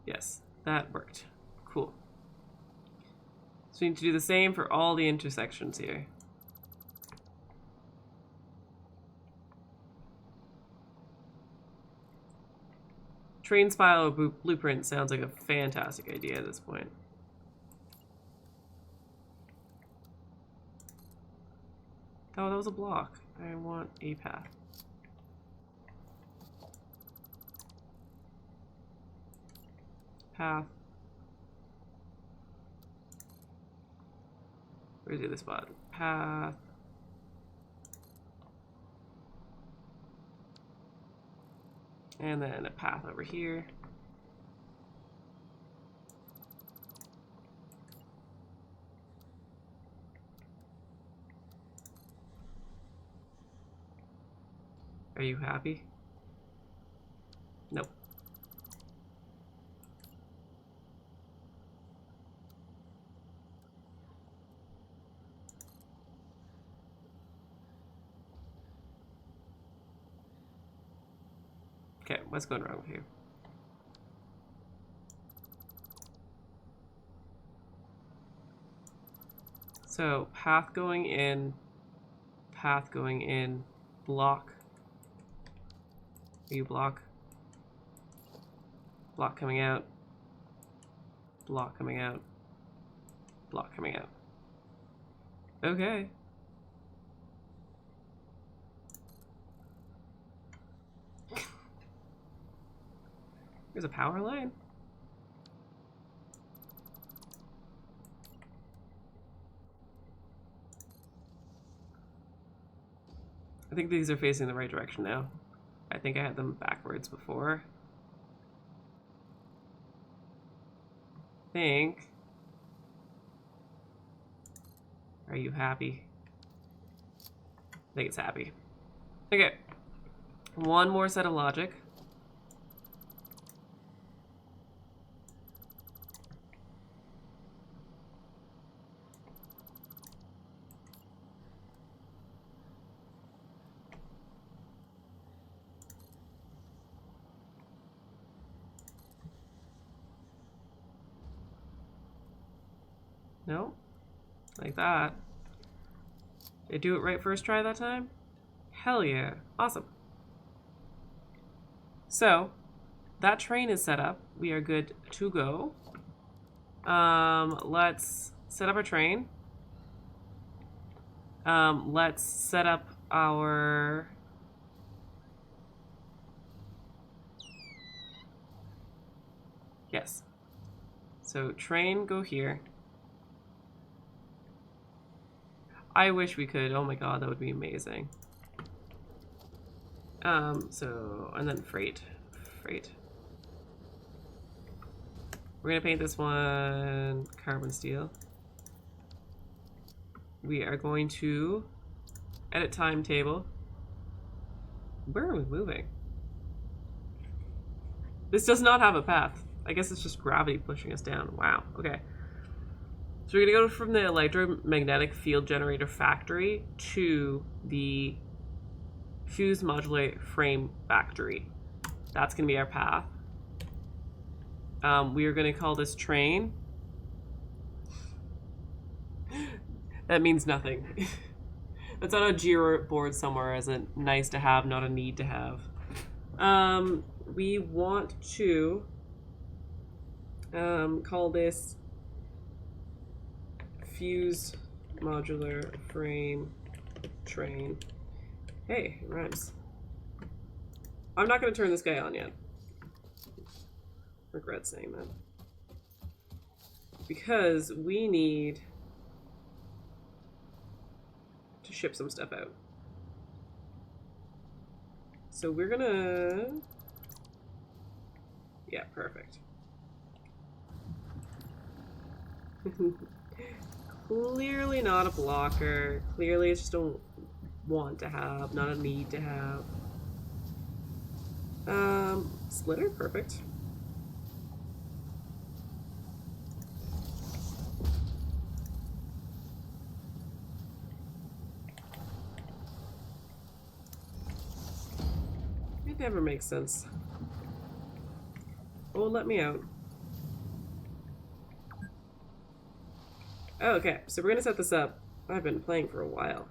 S1: Yes, that worked. Cool. So we need to do the same for all the intersections here. Train spiral blueprint sounds like a fantastic idea at this point. Oh, that was a block. I want a path. Path. Where's the other spot? Path. And then a path over here. Are you happy? Nope. Okay, what's going wrong with you? So, path going in, block. Are you block? Block coming out. Block coming out. Block coming out. Okay. There's a power line. I think these are facing the right direction now. I think I had them backwards before. Think. Are you happy? I think it's happy. Okay. One more set of logic. No? Like that. Did I do it right first try that time? Hell yeah. Awesome. So, that train is set up. We are good to go. Let's set up our train. Let's set up our... Yes. So, train, go here. I wish we could. Oh my god, that would be amazing. And then freight. Freight. We're gonna paint this one carbon steel. We are going to edit timetable. Where are we moving? This does not have a path. I guess it's just gravity pushing us down. Wow, okay. So we're gonna go from the electromagnetic field generator factory to the fused modular frame factory. That's gonna be our path. We are gonna call this train. That means nothing. That's on a Jira board somewhere as a nice to have, not a need to have. We want to call this fused modular frame train. Hey, it rhymes. I'm not going to turn this guy on yet. Regret saying that. Because we need to ship some stuff out. So we're gonna... Yeah, perfect. Clearly not a blocker. Clearly it's just a want to have, not a need to have. Splitter, perfect. It never makes sense. Oh, let me out. Oh, okay, so we're gonna set this up. I've been playing for a while.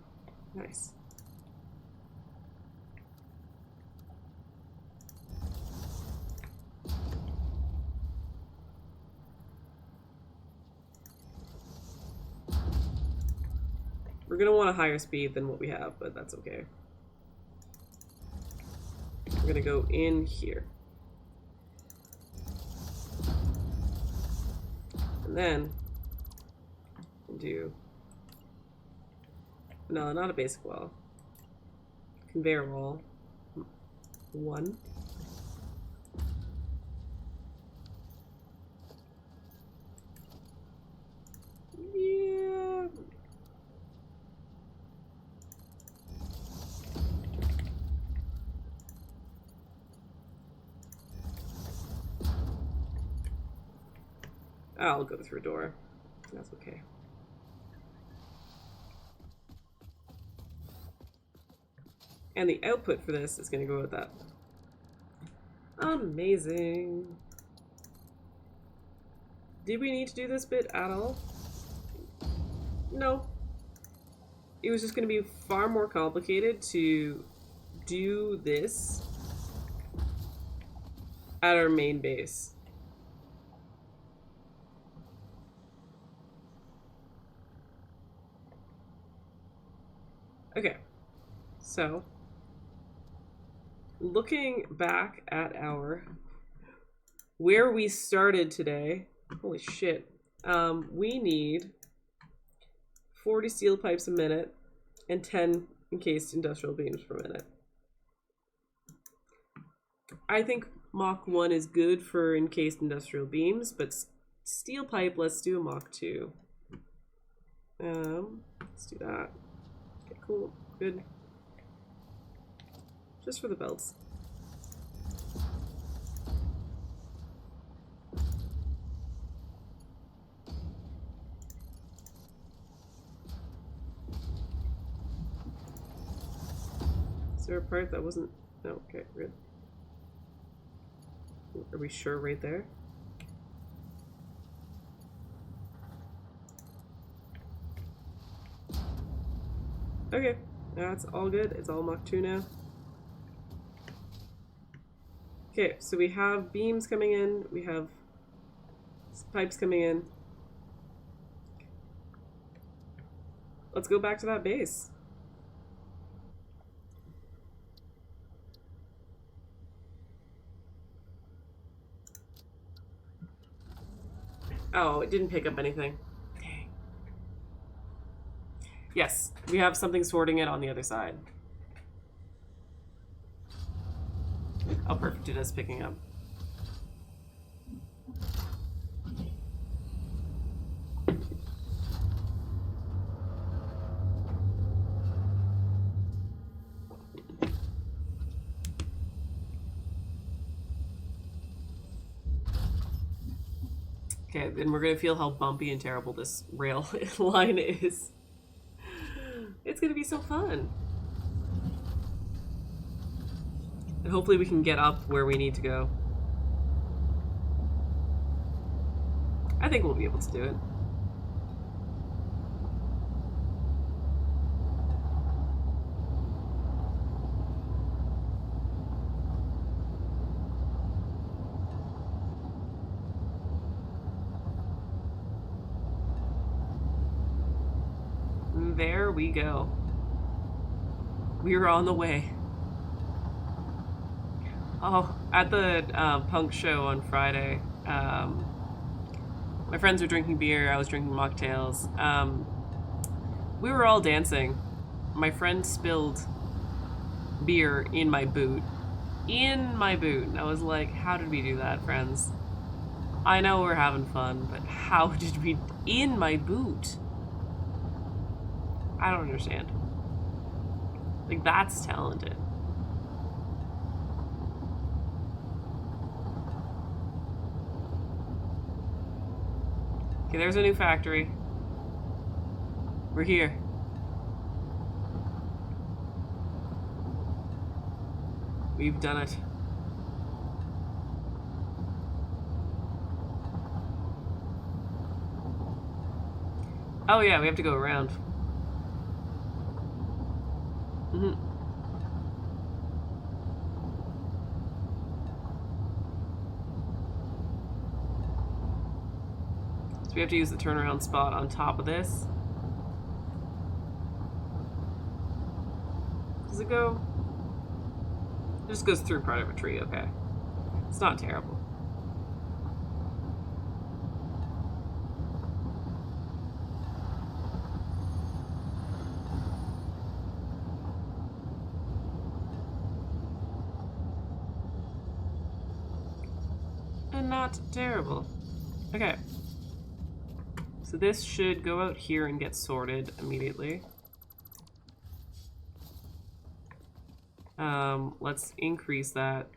S1: Nice. We're gonna want a higher speed than what we have, but that's okay. We're gonna go in here. And then do no, not a basic wall. Conveyor wall. 1. Yeah. I'll go through a door. That's okay. And the output for this is going to go with that. Amazing. Did we need to do this bit at all? No. It was just going to be far more complicated to do this at our main base. Okay, so looking back at our where we started today, holy shit, we need 40 steel pipes a minute and 10 encased industrial beams per minute. I think Mach 1 is good for encased industrial beams, but steel pipe, let's do a Mach 2. Let's do that. Okay, cool, good. Just for the belts. Is there a part that wasn't? No, okay, good. Are we sure right there? Okay, that's all good. It's all Mach 2 now. Okay, so we have beams coming in, we have pipes coming in. Let's go back to that base. Oh, it didn't pick up anything. Dang. Yes, we have something sorting it on the other side. Oh, perfect. It is picking up. Okay, then we're gonna feel how bumpy and terrible this rail line is. It's gonna be so fun. And hopefully we can get up where we need to go. I think we'll be able to do it. There we go. We are on the way. Oh, at the punk show on Friday, my friends were drinking beer, I was drinking mocktails. We were all dancing. My friend spilled beer in my boot. In my boot. And I was like, how did we do that, friends? I know we're having fun, but how did we... In my boot? I don't understand. Like, that's talented. Okay, there's a new factory. We're here. We've done it. Oh yeah, we have to go around. So we have to use the turnaround spot on top of this. Does it go? It just goes through part of a tree, okay. It's not terrible. And not terrible. Okay. So this should go out here and get sorted immediately. Let's increase that.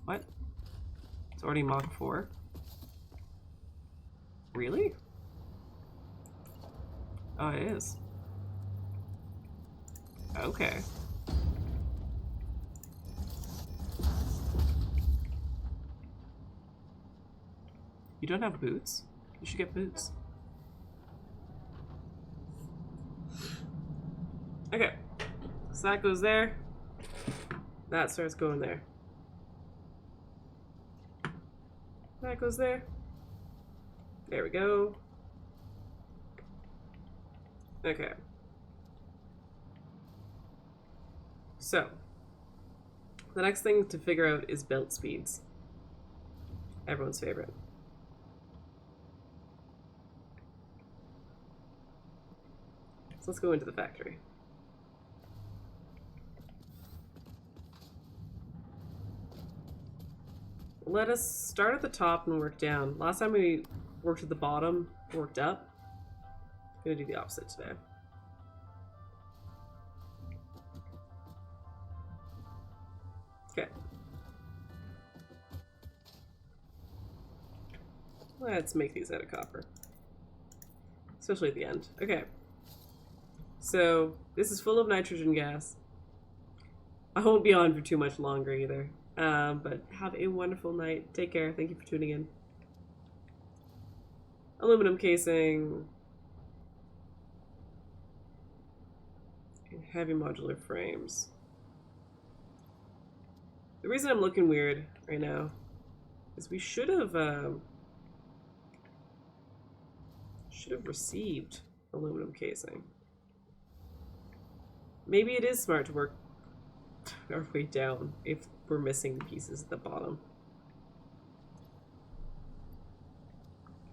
S1: What? It's already Mach 4. Really? Oh, it is. Okay. You don't have boots? You should get boots. Okay. So that goes there. That starts going there. That goes there. There we go. Okay. So, the next thing to figure out is belt speeds. Everyone's favorite. So let's go into the factory. Let us start at the top and work down. Last time we worked at the bottom, worked up. I'm gonna do the opposite today. Okay. Let's make these out of copper. Especially at the end. Okay. So, this is full of nitrogen gas. I won't be on for too much longer either. But have a wonderful night. Take care. Thank you for tuning in. Aluminum casing. And heavy modular frames. The reason I'm looking weird right now is we should have received aluminum casing. Maybe it is smart to work our way down if we're missing the pieces at the bottom.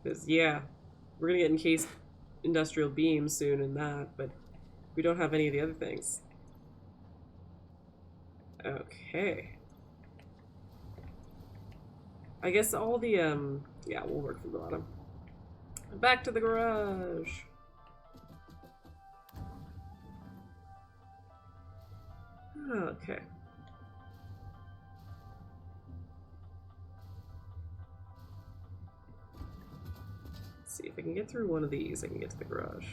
S1: Because, yeah, we're gonna get encased industrial beams soon in that, but we don't have any of the other things. Okay. I guess all the, yeah, we'll work from the bottom. Back to the garage. Okay. Let's see if I can get through one of these, I can get to the garage.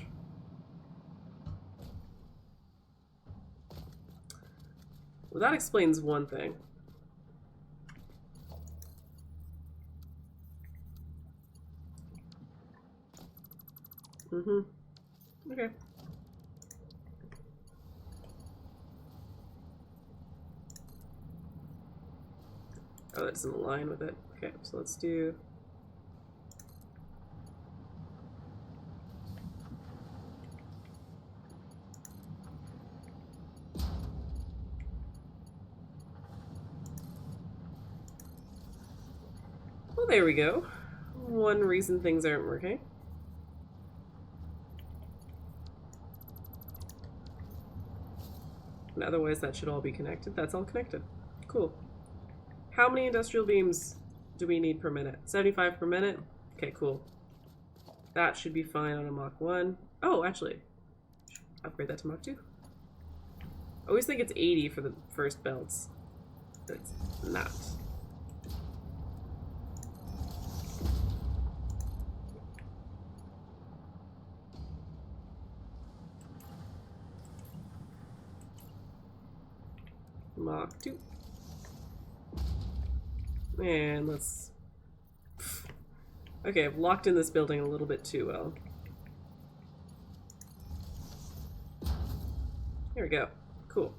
S1: Well, that explains one thing. Okay. Oh, that doesn't align with it. Okay, so let's do... Well, there we go. One reason things aren't working. And otherwise that should all be connected. That's all connected. Cool. How many industrial beams do we need per minute? 75 per minute? Okay, cool. That should be fine on a Mach 1. Oh, actually, upgrade that to Mach 2. I always think it's 80 for the first belts, but it's not. Mach 2. And let's... Okay, I've locked in this building a little bit too well. Here we go. Cool.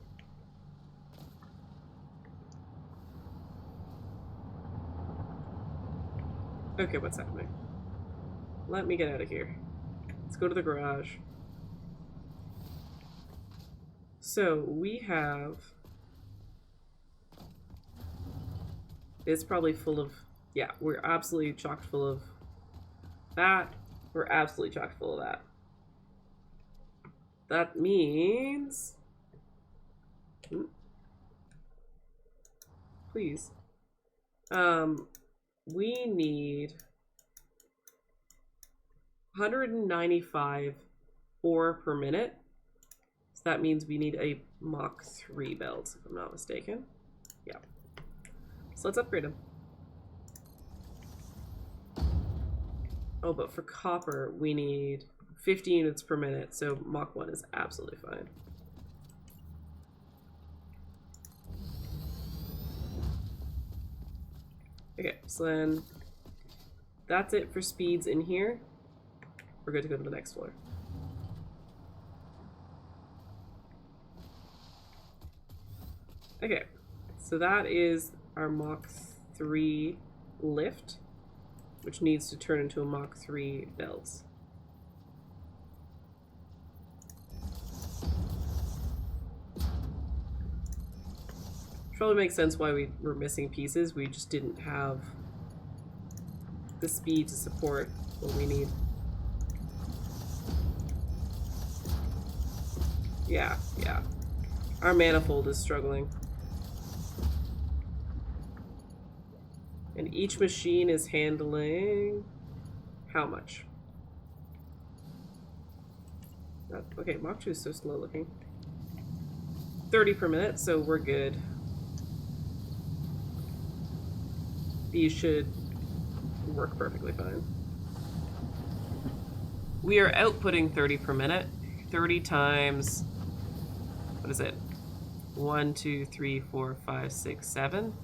S1: Okay, what's happening? Let me get out of here. Let's go to the garage. So, we have... It's probably full of... Yeah, we're absolutely chock full of that. We're absolutely chock full of that. That means... Please. We need 195 ore per minute. So that means we need a Mach 3 belt, if I'm not mistaken. Yeah. So let's upgrade them. Oh, but for copper, we need 50 units per minute, so Mach 1 is absolutely fine. Okay, so then that's it for speeds in here. We're good to go to the next floor. Okay, so that is our Mach 3 lift, which needs to turn into a Mach 3 belt. Probably makes sense why we were missing pieces. We just didn't have the speed to support what we need. Yeah. Our manifold is struggling. And each machine is handling how much? Okay, Mach 2 is so slow looking. 30 per minute, so we're good. These should work perfectly fine. We are outputting 30 per minute. 30 times, what is it? 1, 2, 3, 4, 5, 6, 7.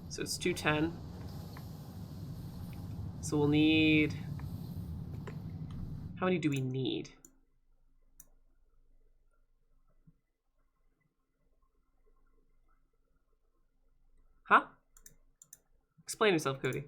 S1: So it's 210. So we'll need... How many do we need? Huh? Explain yourself, Cody.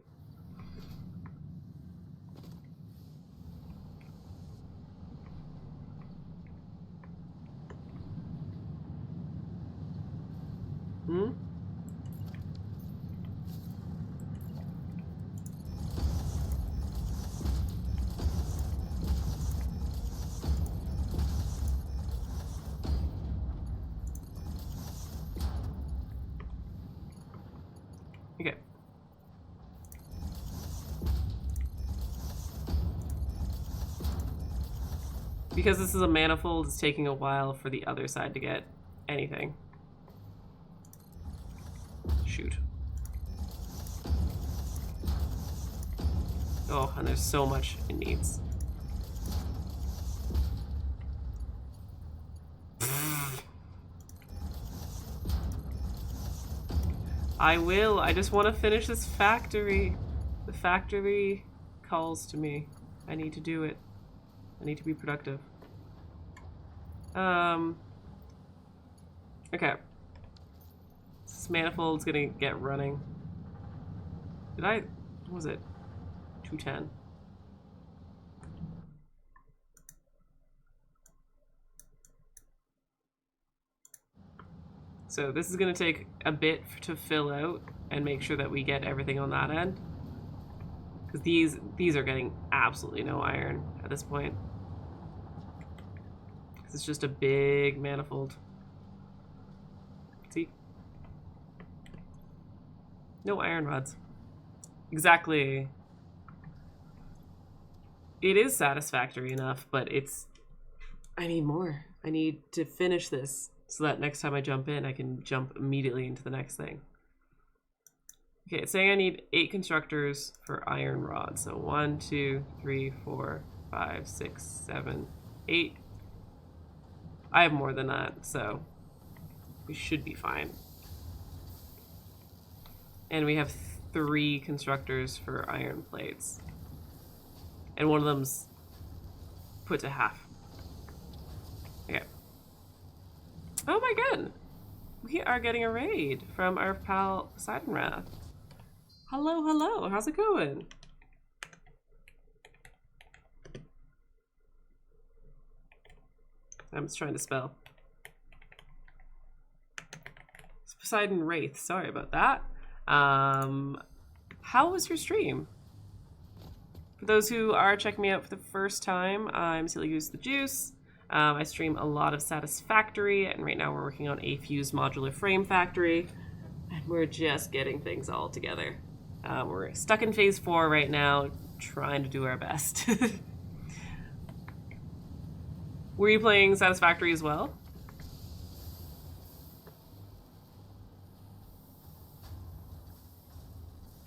S1: Okay. Because this is a manifold, it's taking a while for the other side to get anything. Shoot. Oh, and there's so much it needs. I will. I just want to finish this factory. The factory calls to me. I need to do it. I need to be productive. Okay. This manifold's gonna get running. What was it? 210. So this is gonna take a bit to fill out and make sure that we get everything on that end. Because these are getting absolutely no iron at this point. Because it's just a big manifold. See? No iron rods. Exactly. It is satisfactory enough, but it's... I need more. I need to finish this so that next time I jump in, I can jump immediately into the next thing. Okay, it's saying I need 8 constructors for iron rods. So 1, 2, 3, 4, 5, 6, 7, 8. I have more than that, so we should be fine. And we have 3 constructors for iron plates. And one of them's put to half. Okay. Oh my god! We are getting a raid from our pal Poseidon. Hello, hello. How's it going? I'm just trying to spell. It's Poseidon Wraith. Sorry about that. How was your stream? For those who are checking me out for the first time, I'm Silly Goose the Juice. I stream a lot of Satisfactory, and right now we're working on a fused modular frame factory, and we're just getting things all together. We're stuck in phase 4 right now, trying to do our best. Were you playing Satisfactory as well?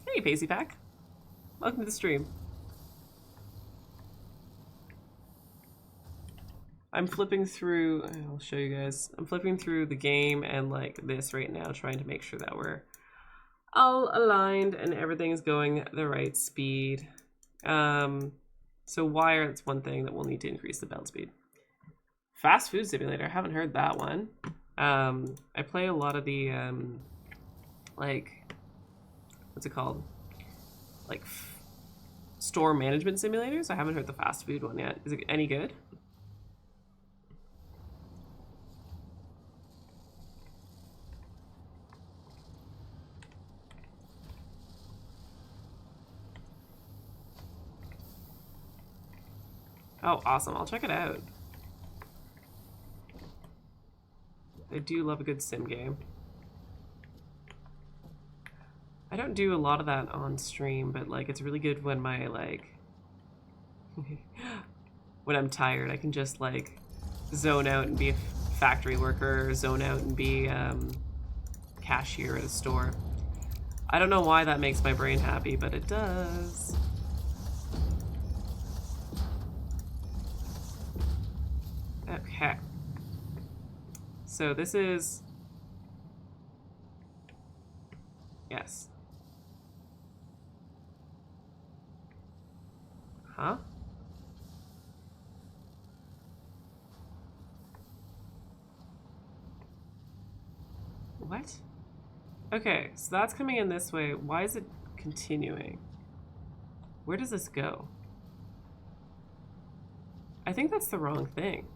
S1: Hey, Pacey Pack. Welcome to the stream. I'm flipping through, I'll show you guys. I'm flipping through the game and like this right now, trying to make sure that we're all aligned and everything is going the right speed. So wire, that's one thing that we'll need to increase the build speed. Fast food simulator, I haven't heard that one. I play a lot of the, like, what's it called? Like store management simulators. I haven't heard the fast food one yet. Is it any good? Oh, awesome. I'll check it out. I do love a good sim game. I don't do a lot of that on stream, but like it's really good when my like when I'm tired, I can just like zone out and be a factory worker, or zone out and be cashier at a store. I don't know why that makes my brain happy, but it does. Okay. So this is... Yes. Huh? What? Okay, so that's coming in this way. Why is it continuing? Where does this go? I think that's the wrong thing.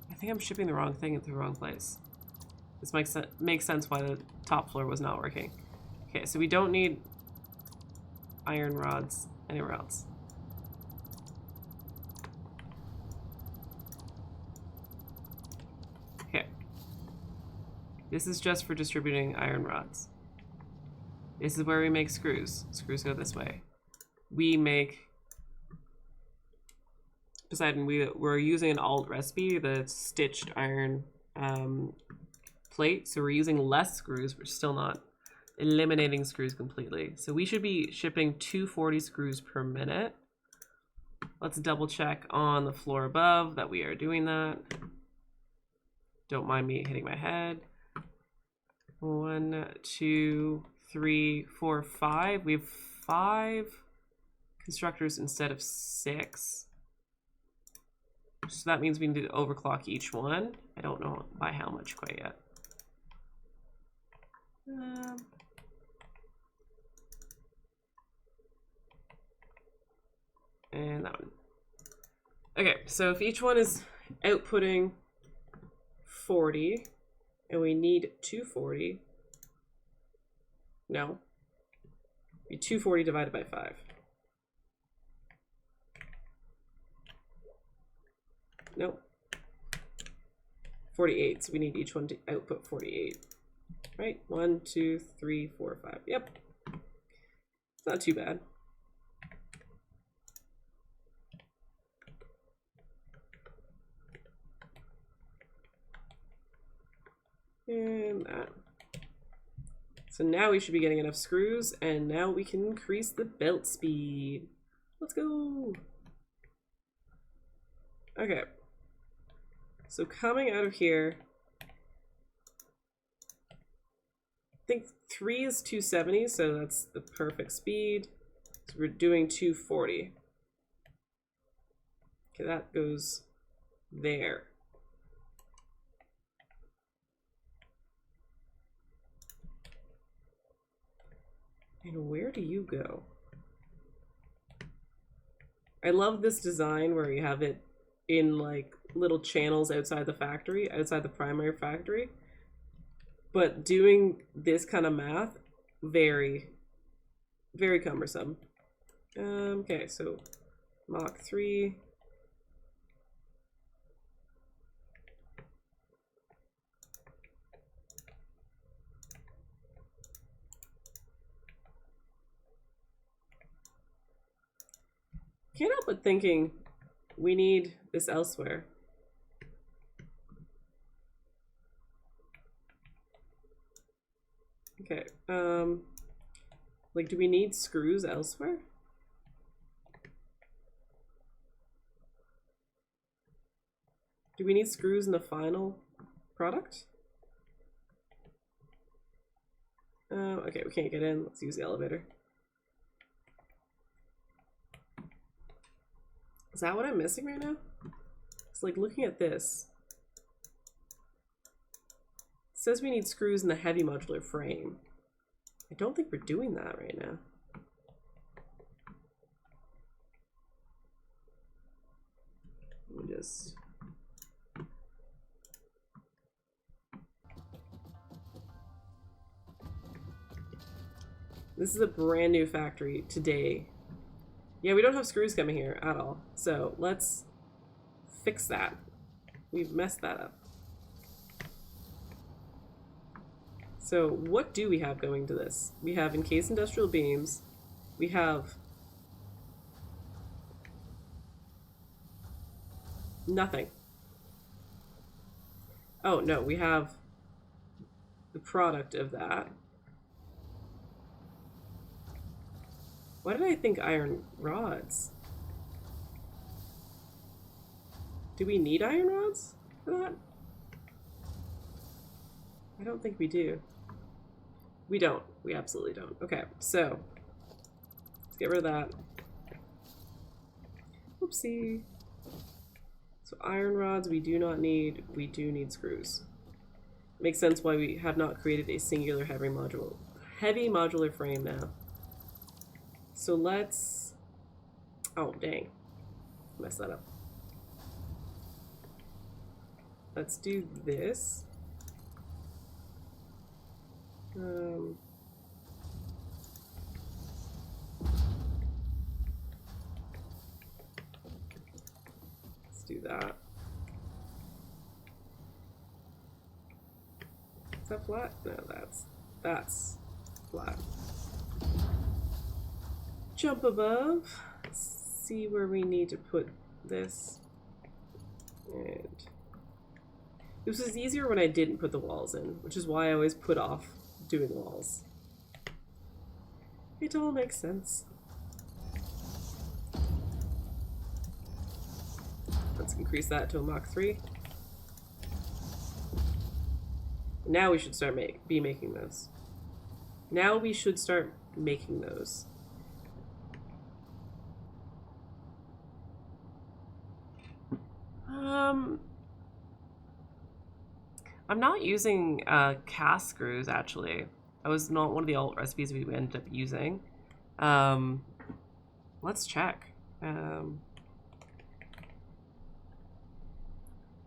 S1: I think I'm shipping the wrong thing into the wrong place. This makes sense why the top floor was not working. Okay, so we don't need iron rods anywhere else. Okay. This is just for distributing iron rods. This is where we make screws. Screws go this way. We make... Poseidon, we're using an alt recipe, the stitched iron plate, so we're using less screws. We're still not eliminating screws completely. So we should be shipping 240 screws per minute. Let's double check on the floor above that we are doing that. Don't mind me hitting my head. 1, 2, 3, 4, 5. We have 5 constructors instead of 6. So that means we need to overclock each one. I don't know by how much quite yet. And that one. Okay, so if each one is outputting 40, and we need 240, no, be 240 divided by 5. Nope. 48, so we need each one to output 48. Right? 1, 2, 3, 4, 5. Yep. It's not too bad. And that. So now we should be getting enough screws, and now we can increase the belt speed. Let's go. Okay. So coming out of here, I think 3 is 270, so that's the perfect speed. So we're doing 240. Okay, that goes there. And where do you go? I love this design where you have it in like little channels outside the factory, outside the primary factory. But doing this kind of math, very, very cumbersome. Okay, so Mach 3. Can't help but thinking we need this elsewhere. Okay, like, do we need screws elsewhere? Do we need screws in the final product? Okay, we can't get in. Let's use the elevator. Is that what I'm missing right now? It's like looking at this. It says we need screws in the heavy modular frame. I don't think we're doing that right now. Let me just... This is a brand new factory today. Yeah, we don't have screws coming here at all. So let's fix that. We've messed that up. So what do we have going to this? We have encased industrial beams. We have nothing. Oh, no, we have the product of that. Why did I think iron rods? Do we need iron rods for that? I don't think we do. We don't. We absolutely don't. Okay, so let's get rid of that. Oopsie. So iron rods we do not need. We do need screws. Makes sense why we have not created a singular heavy modular frame now. So let's... Oh, dang. Messed that up. Let's do this. Let's do that. Is that flat? No, that's flat. Jump above. See where we need to put this. And this was easier when I didn't put the walls in, which is why I always put off doing walls. It all makes sense. Let's increase that to a Mach 3. Now we should start be making those. Now we should start making those. I'm not using cast screws, actually. That was not one of the alt recipes we ended up using. Let's check.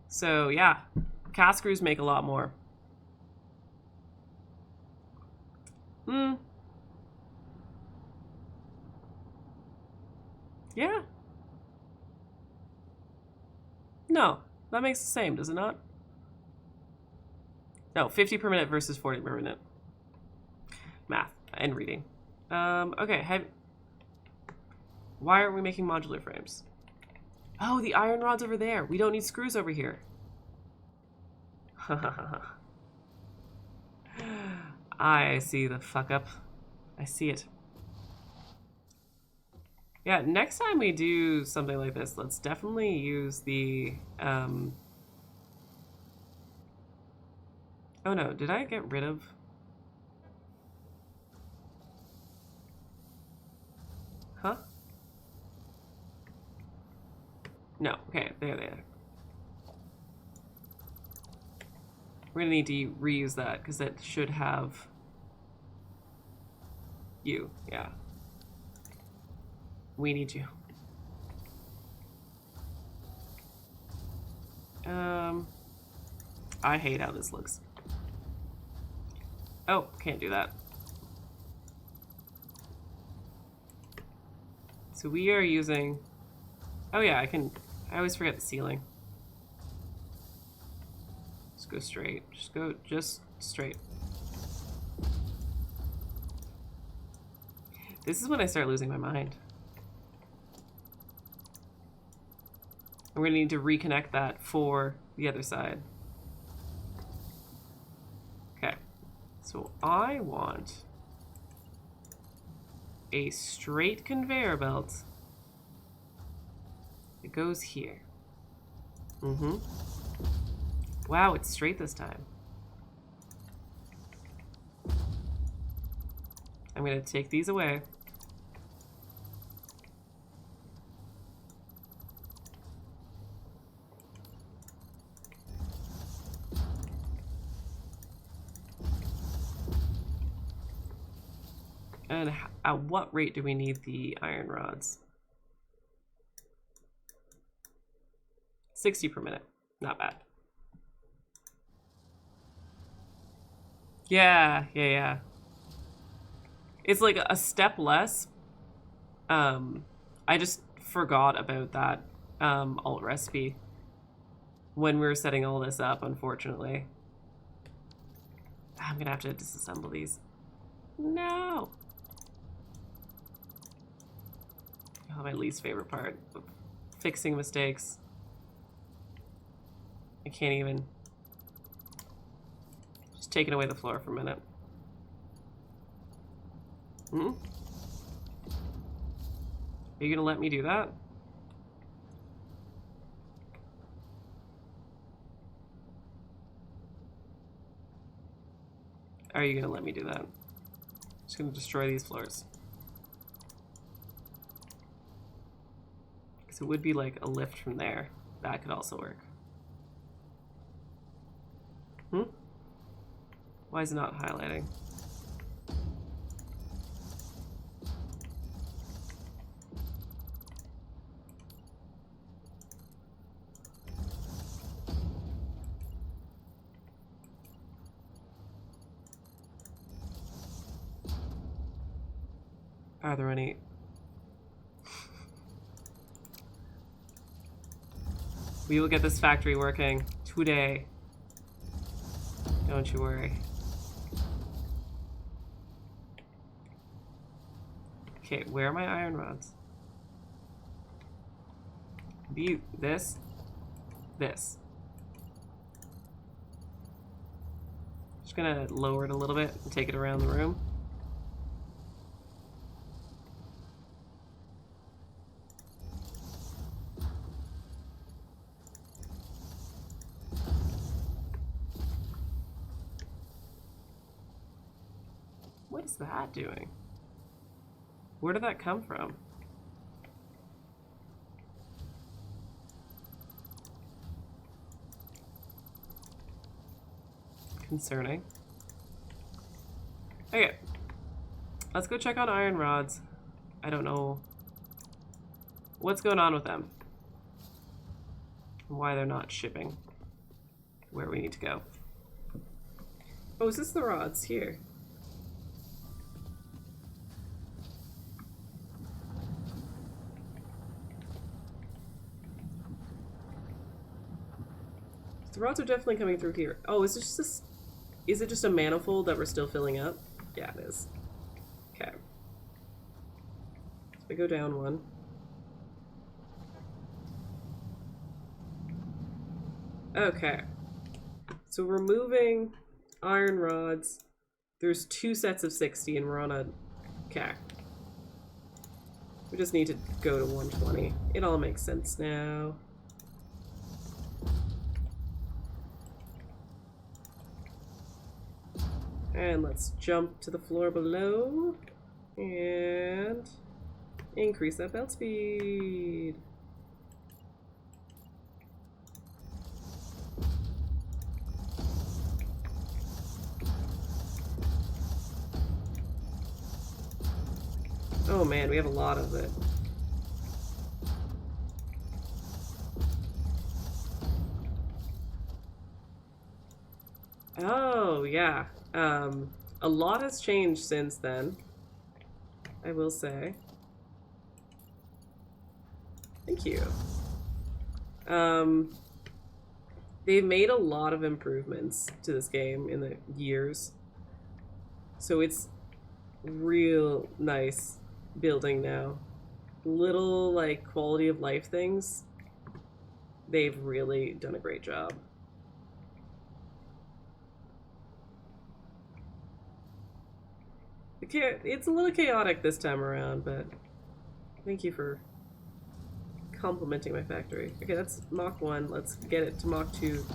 S1: So yeah, cast screws make a lot more. Yeah. No, that makes the same, does it not? No, 50 per minute versus 40 per minute. Math and reading. Okay, why aren't we making modular frames? Oh, the iron rod's over there. We don't need screws over here. I see the fuck up. I see it. Yeah, next time we do something like this, let's definitely use the, oh no, did I get rid of? Huh? No, okay, there. We're gonna need to reuse that, because that should have you, yeah. We need you. I hate how this looks. Oh, can't do that. So we are using... Oh yeah, I always forget the ceiling. Just go straight. Just straight. This is when I start losing my mind. I'm gonna need to reconnect that for the other side. Okay, so I want a straight conveyor belt that goes here. Wow, it's straight this time. I'm gonna take these away. And at what rate do we need the iron rods? 60 per minute. Not bad. Yeah. It's like a step less. I just forgot about that alt recipe when we were setting all this up, unfortunately. I'm gonna have to disassemble these. No! Oh, my least favorite part. Fixing mistakes. I can't even... Just taking away the floor for a minute. Are you gonna let me do that? Are you gonna let me do that? I'm just gonna destroy these floors. Because it would be like a lift from there. That could also work. Why is it not highlighting? Are there any... We will get this factory working today. Don't you worry. Okay, where are my iron rods? This. Just gonna lower it a little bit and take it around the room. What is that doing? Where did that come from? Concerning. Okay. Let's go check on iron rods. I don't know what's going on with them. Why they're not shipping where we need to go. Oh, is this the rods? Here. The rods are definitely coming through here. Oh, is this just... Is it just a manifold that we're still filling up? Yeah, it is. Okay. So we go down one. Okay. So we're moving iron rods. There's 2 sets of 60 and we're on a... Okay. We just need to go to 120. It all makes sense now. And let's jump to the floor below. And increase that belt speed. Oh man, we have a lot of it. Oh, yeah. A lot has changed since then, I will say. Thank you. They've made a lot of improvements to this game in the years. So it's real nice building now. Little, like, quality of life things. They've really done a great job. It's a little chaotic this time around, but thank you for complimenting my factory. Okay, that's Mach 1. Let's get it to Mach 2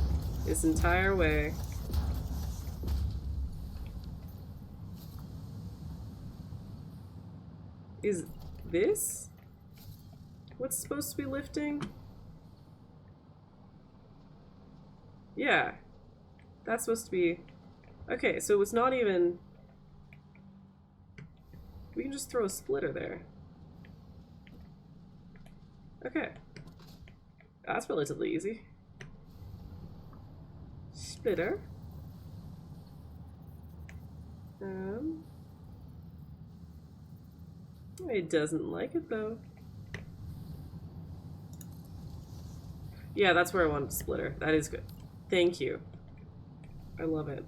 S1: this entire way. Is this what's supposed to be lifting? Yeah. That's supposed to be... Okay, so it's not even... We can just throw a splitter there. Okay. That's relatively easy. Splitter. It doesn't like it though. Yeah, that's where I wanted a splitter. That is good. Thank you. I love it.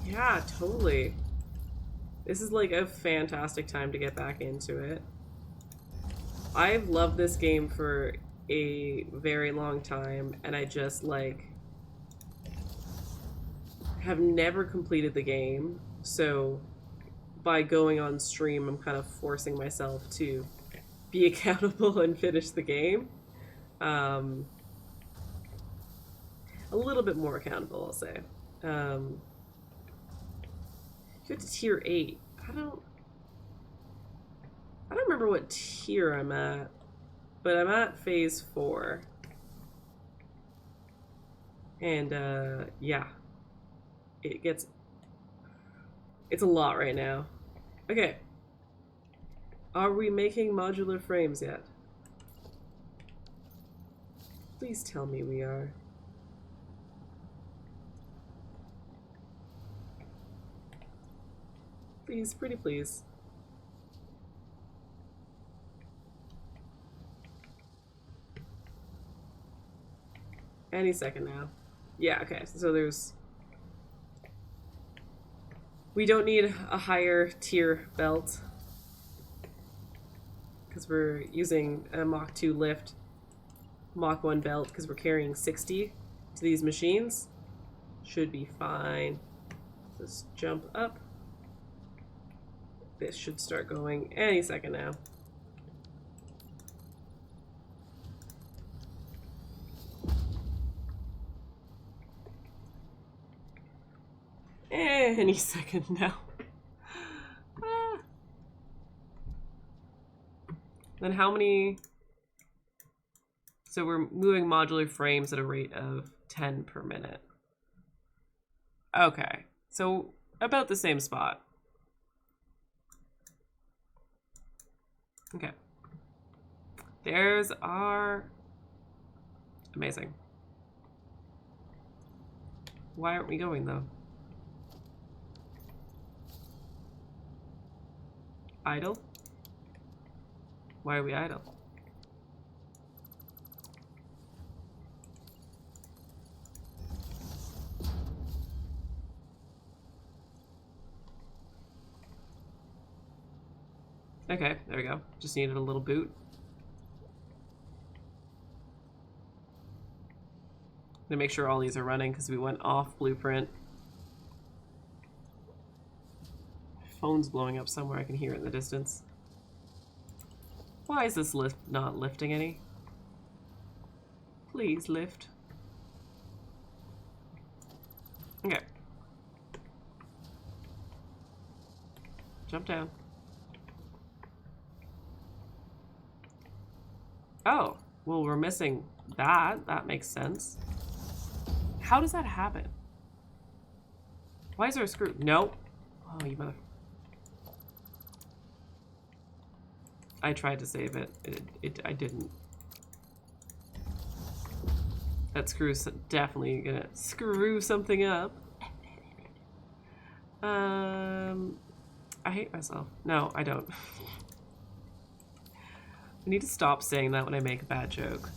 S1: Yeah, totally. This is like a fantastic time to get back into it. I've loved this game for a very long time, and I just like have never completed the game, so by going on stream I'm kind of forcing myself to be accountable and finish the game. A little bit more accountable, I'll say. Get to tier 8. I don't remember what tier I'm at, but I'm at phase 4. And yeah. It's a lot right now. Okay. Are we making modular frames yet? Please tell me we are. Please, pretty please. Any second now. Yeah, okay, so there's... We don't need a higher tier belt because we're using a Mach 2 lift, Mach 1 belt because we're carrying 60 to these machines. Should be fine. Just jump up. This should start going any second now. Any second now. Then how many... So we're moving modular frames at a rate of 10 per minute. Okay, so about the same spot. Okay. There's our... Amazing. Why aren't we going though? Idle? Why are we idle? Okay, there we go. Just needed a little boot. I'm gonna make sure all these are running because we went off blueprint. Phone's blowing up somewhere. I can hear it in the distance. Why is this lift not lifting any? Please lift. Okay. Jump down. Oh, well, we're missing that. That makes sense. How does that happen? Why is there a screw? Nope. Oh, you mother... I tried to save it. I didn't. That screw's definitely gonna screw something up. I hate myself. No, I don't. I need to stop saying that when I make a bad joke.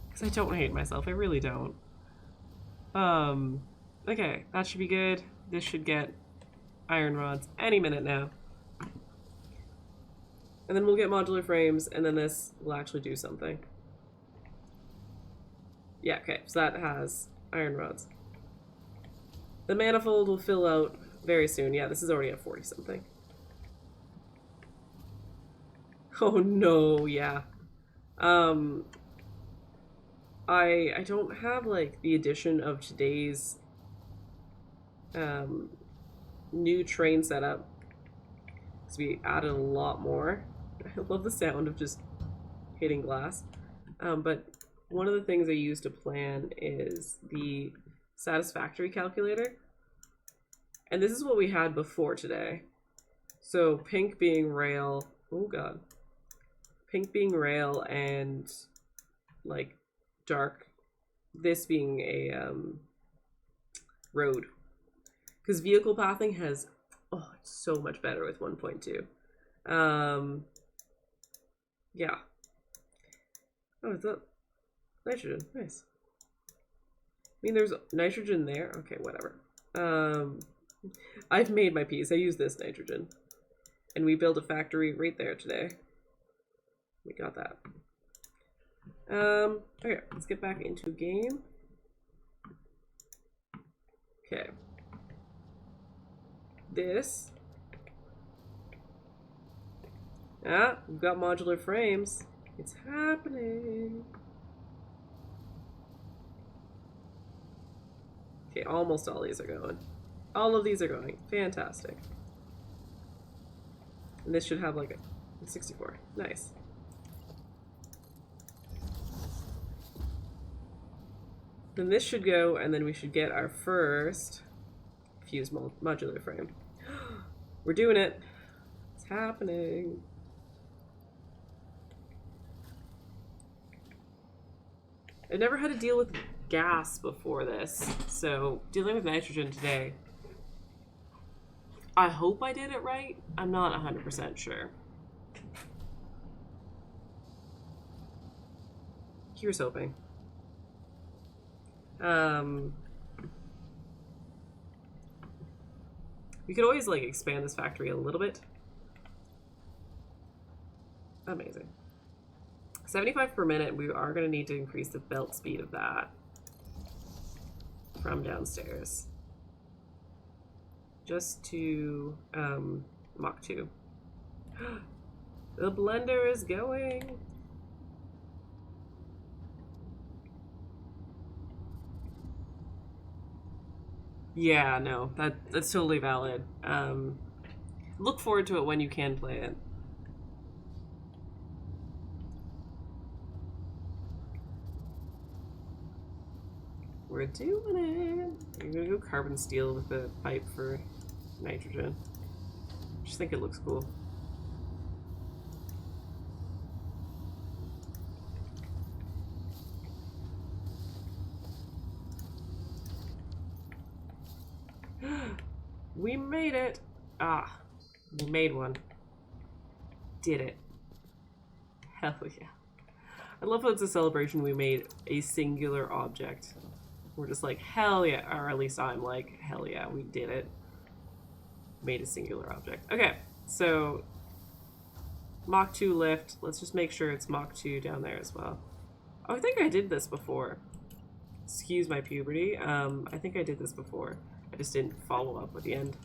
S1: Because I don't hate myself. I really don't. Okay, that should be good. This should get iron rods any minute now. And then we'll get modular frames, and then this will actually do something. Yeah, okay, so that has iron rods. The manifold will fill out very soon. Yeah, this is already at 40-something. Oh no, yeah. I don't have like the addition of today's new train setup. So we added a lot more. I love the sound of just hitting glass. But one of the things I use to plan is the Satisfactory calculator. And this is what we had before today. So pink being rail, oh god. Pink being rail and like dark, this being a road. Because vehicle pathing has, oh, it's so much better with 1.2. Yeah. Oh, it's up. Nitrogen, nice. I mean, there's nitrogen there. Okay, whatever. I've made my piece. I use this nitrogen. And we built a factory right there today. We got that. Okay, let's get back into game. Okay. This. Ah, we've got modular frames. It's happening. Okay, almost all these are going. All of these are going. Fantastic. And this should have like a 64. Nice. Then this should go, and then we should get our first fuse modular frame. We're doing it. It's happening. I've never had to deal with gas before this, so dealing with nitrogen today. I hope I did it right. I'm not 100% sure. Here's hoping. We could always like expand this factory a little bit. Amazing. 75 per minute. We are going to need to increase the belt speed of that from downstairs. Just to Mach 2. The blender is going. Yeah, no, that's totally valid. Look forward to it when you can play it. We're doing it. I'm gonna go carbon steel with the pipe for nitrogen. Just think it looks cool. We made it! Ah, we made one. Did it. Hell yeah. I love how it's a celebration we made a singular object. We're just like, hell yeah, or at least I'm like, hell yeah, we did it. Made a singular object. Okay, so Mach 2 lift. Let's just make sure it's Mach 2 down there as well. Oh, I think I did this before. Excuse my puberty. I think I did this before. I just didn't follow up with the end.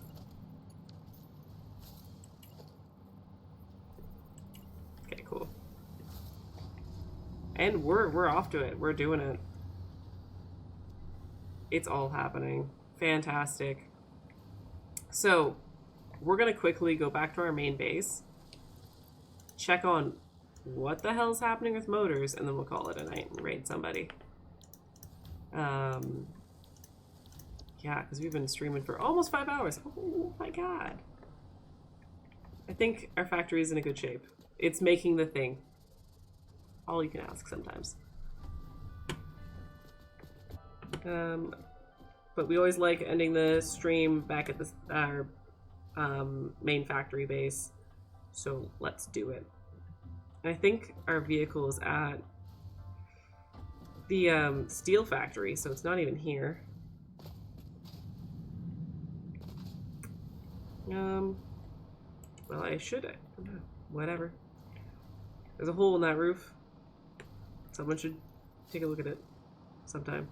S1: Okay, cool. And we're off to it. We're doing it. It's all happening. Fantastic. So, we're gonna quickly go back to our main base, check on what the hell's happening with motors, and then we'll call it a night and raid somebody. Yeah, because we've been streaming for almost 5 hours. Oh my god. I think our factory is in a good shape. It's making the thing. All you can ask sometimes. But we always like ending the stream back at our main factory base. So let's do it. And I think our vehicle is at the steel factory, so it's not even here. Well, I should. Whatever. There's a hole in that roof. Someone should take a look at it sometime.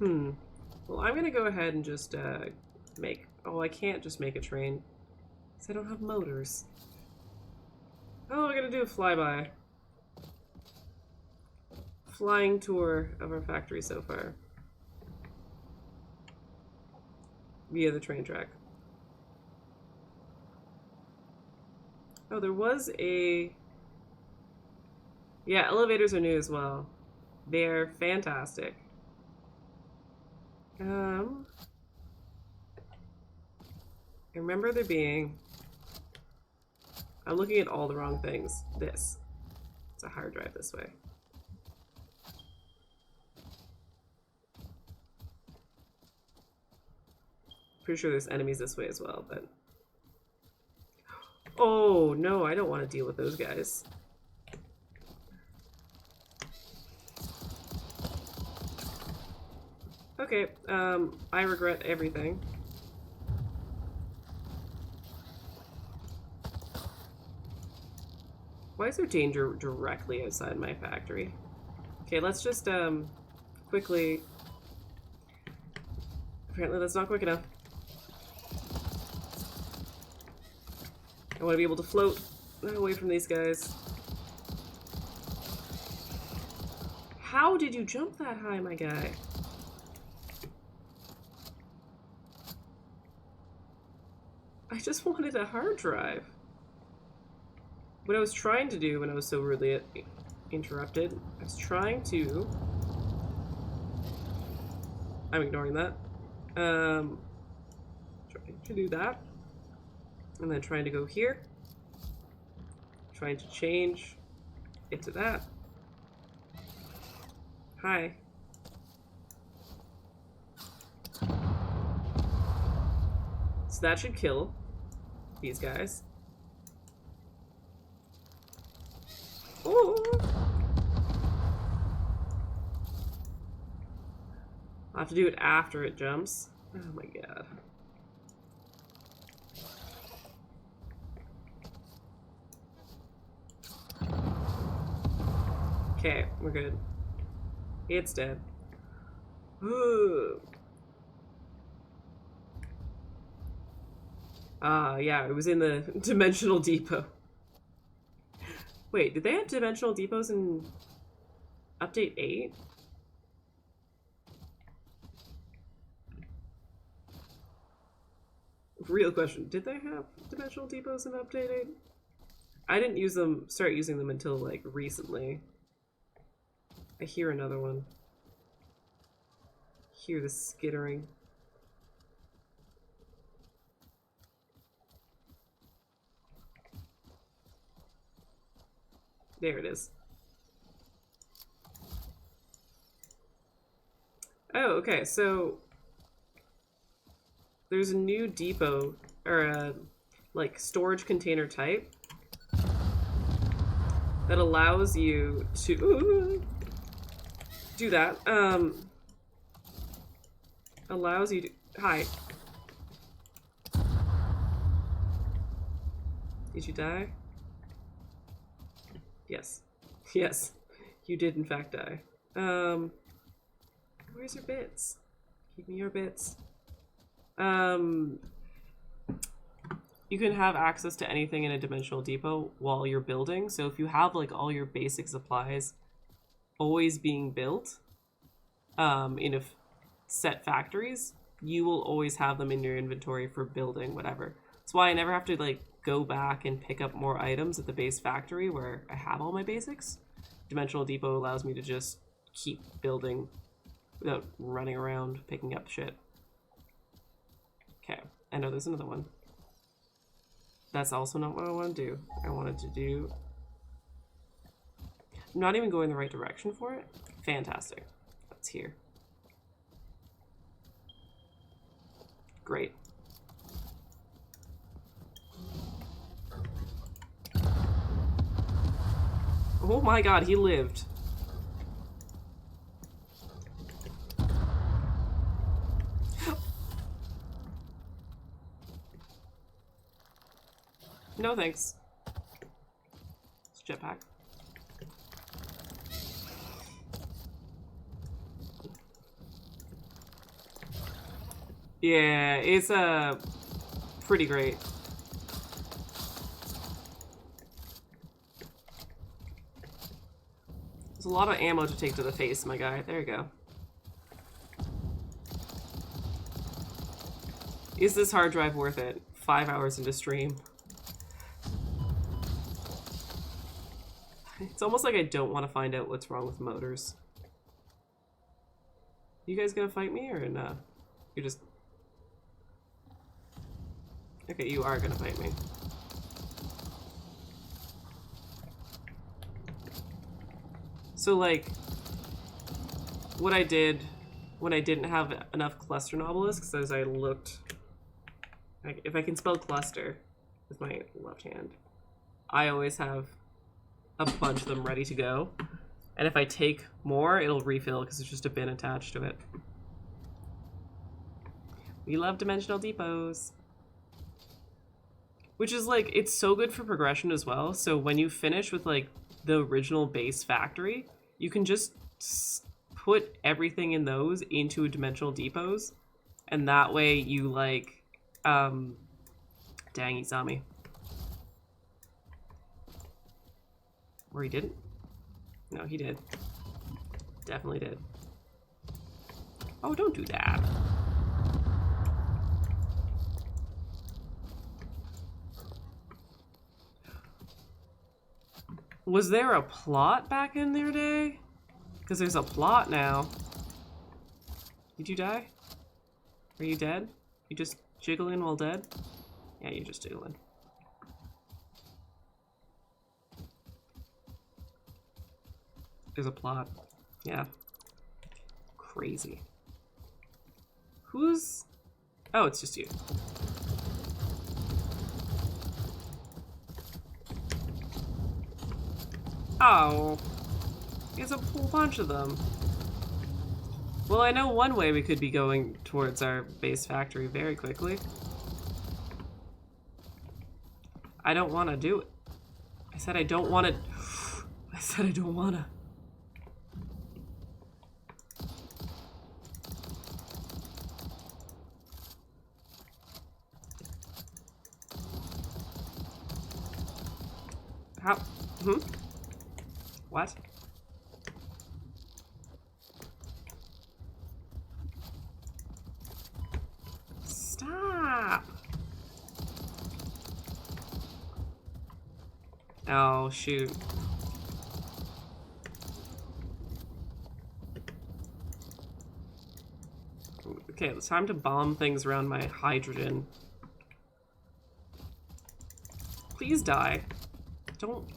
S1: Well, I'm gonna go ahead and just make. Oh, I can't just make a train because I don't have motors. Oh, we're gonna do a flyby. Flying tour of our factory so far. Via the train track. Oh, there was a... Yeah, elevators are new as well. They're fantastic. I remember there being... I'm looking at all the wrong things. This. It's a hard drive this way. Pretty sure there's enemies this way as well, but... Oh, no, I don't want to deal with those guys. Okay, I regret everything. Why is there danger directly outside my factory? Okay, let's just, quickly... Apparently that's not quick enough. I want to be able to float away from these guys. How did you jump that high, my guy? I just wanted a hard drive. What I was trying to do when I was so rudely interrupted, I was trying to... I'm ignoring that. Trying to do that. And then trying to go here. Trying to change it to that. Hi. So that should kill these guys. Ooh. I'll have to do it after it jumps. Oh my god. Okay, we're good. It's dead. Ooh. Yeah, it was in the dimensional depot. Wait, did they have dimensional depots in update 8? Real question, did they have dimensional depots in update 8? I didn't use them, start using them until like recently. I hear another one. Hear the skittering. There it is. Oh, okay, so there's a new depot, or a, like, storage container type that allows you to do that. Allows you to... Hi. Did you die? Yes. Yes. You did in fact die. Where's your bits? Give me your bits. You can have access to anything in a dimensional depot while you're building. So if you have like all your basic supplies always being built in a set factories, you will always have them in your inventory for building whatever. That's why I never have to like go back and pick up more items at the base factory where I have all my basics. Dimensional depot allows me to just keep building without running around picking up shit. Okay, I know there's another one. That's also not what I want to do. I wanted to do... I'm not even going the right direction for it. Fantastic. That's here. Great. Oh my god, he lived. No thanks. It's jetpack. Yeah, it's pretty great. There's a lot of ammo to take to the face, my guy. There you go. Is this hard drive worth it? 5 hours into stream. It's almost like I don't want to find out what's wrong with motors. You guys gonna fight me or no? You're just... Okay, you are gonna fight me. So like, what I did when I didn't have enough cluster nobelisks, as I looked, like, if I can spell cluster with my left hand, I always have a bunch of them ready to go. And if I take more, it'll refill because it's just a bin attached to it. We love dimensional depots. Which is like, it's so good for progression as well. So when you finish with like the original base factory, you can just put everything in those into dimensional depots. And that way you like, dang, he saw me. Or he didn't? No, he did. Definitely did. Oh, don't do that. Was there a plot back in their day? Because there's a plot now. Did you die? Are you dead? You just jiggling while dead? Yeah, you're just jiggling. There's a plot. Yeah. Crazy. Who's... Oh, it's just you. Oh. There's a whole bunch of them. Well, I know one way we could be going towards our base factory very quickly. I don't want to do it. I said I don't want to... I said I don't want to. How? What? Stop! Oh, shoot. Okay, it's time to bomb things around my hydrogen. Please die. Don't...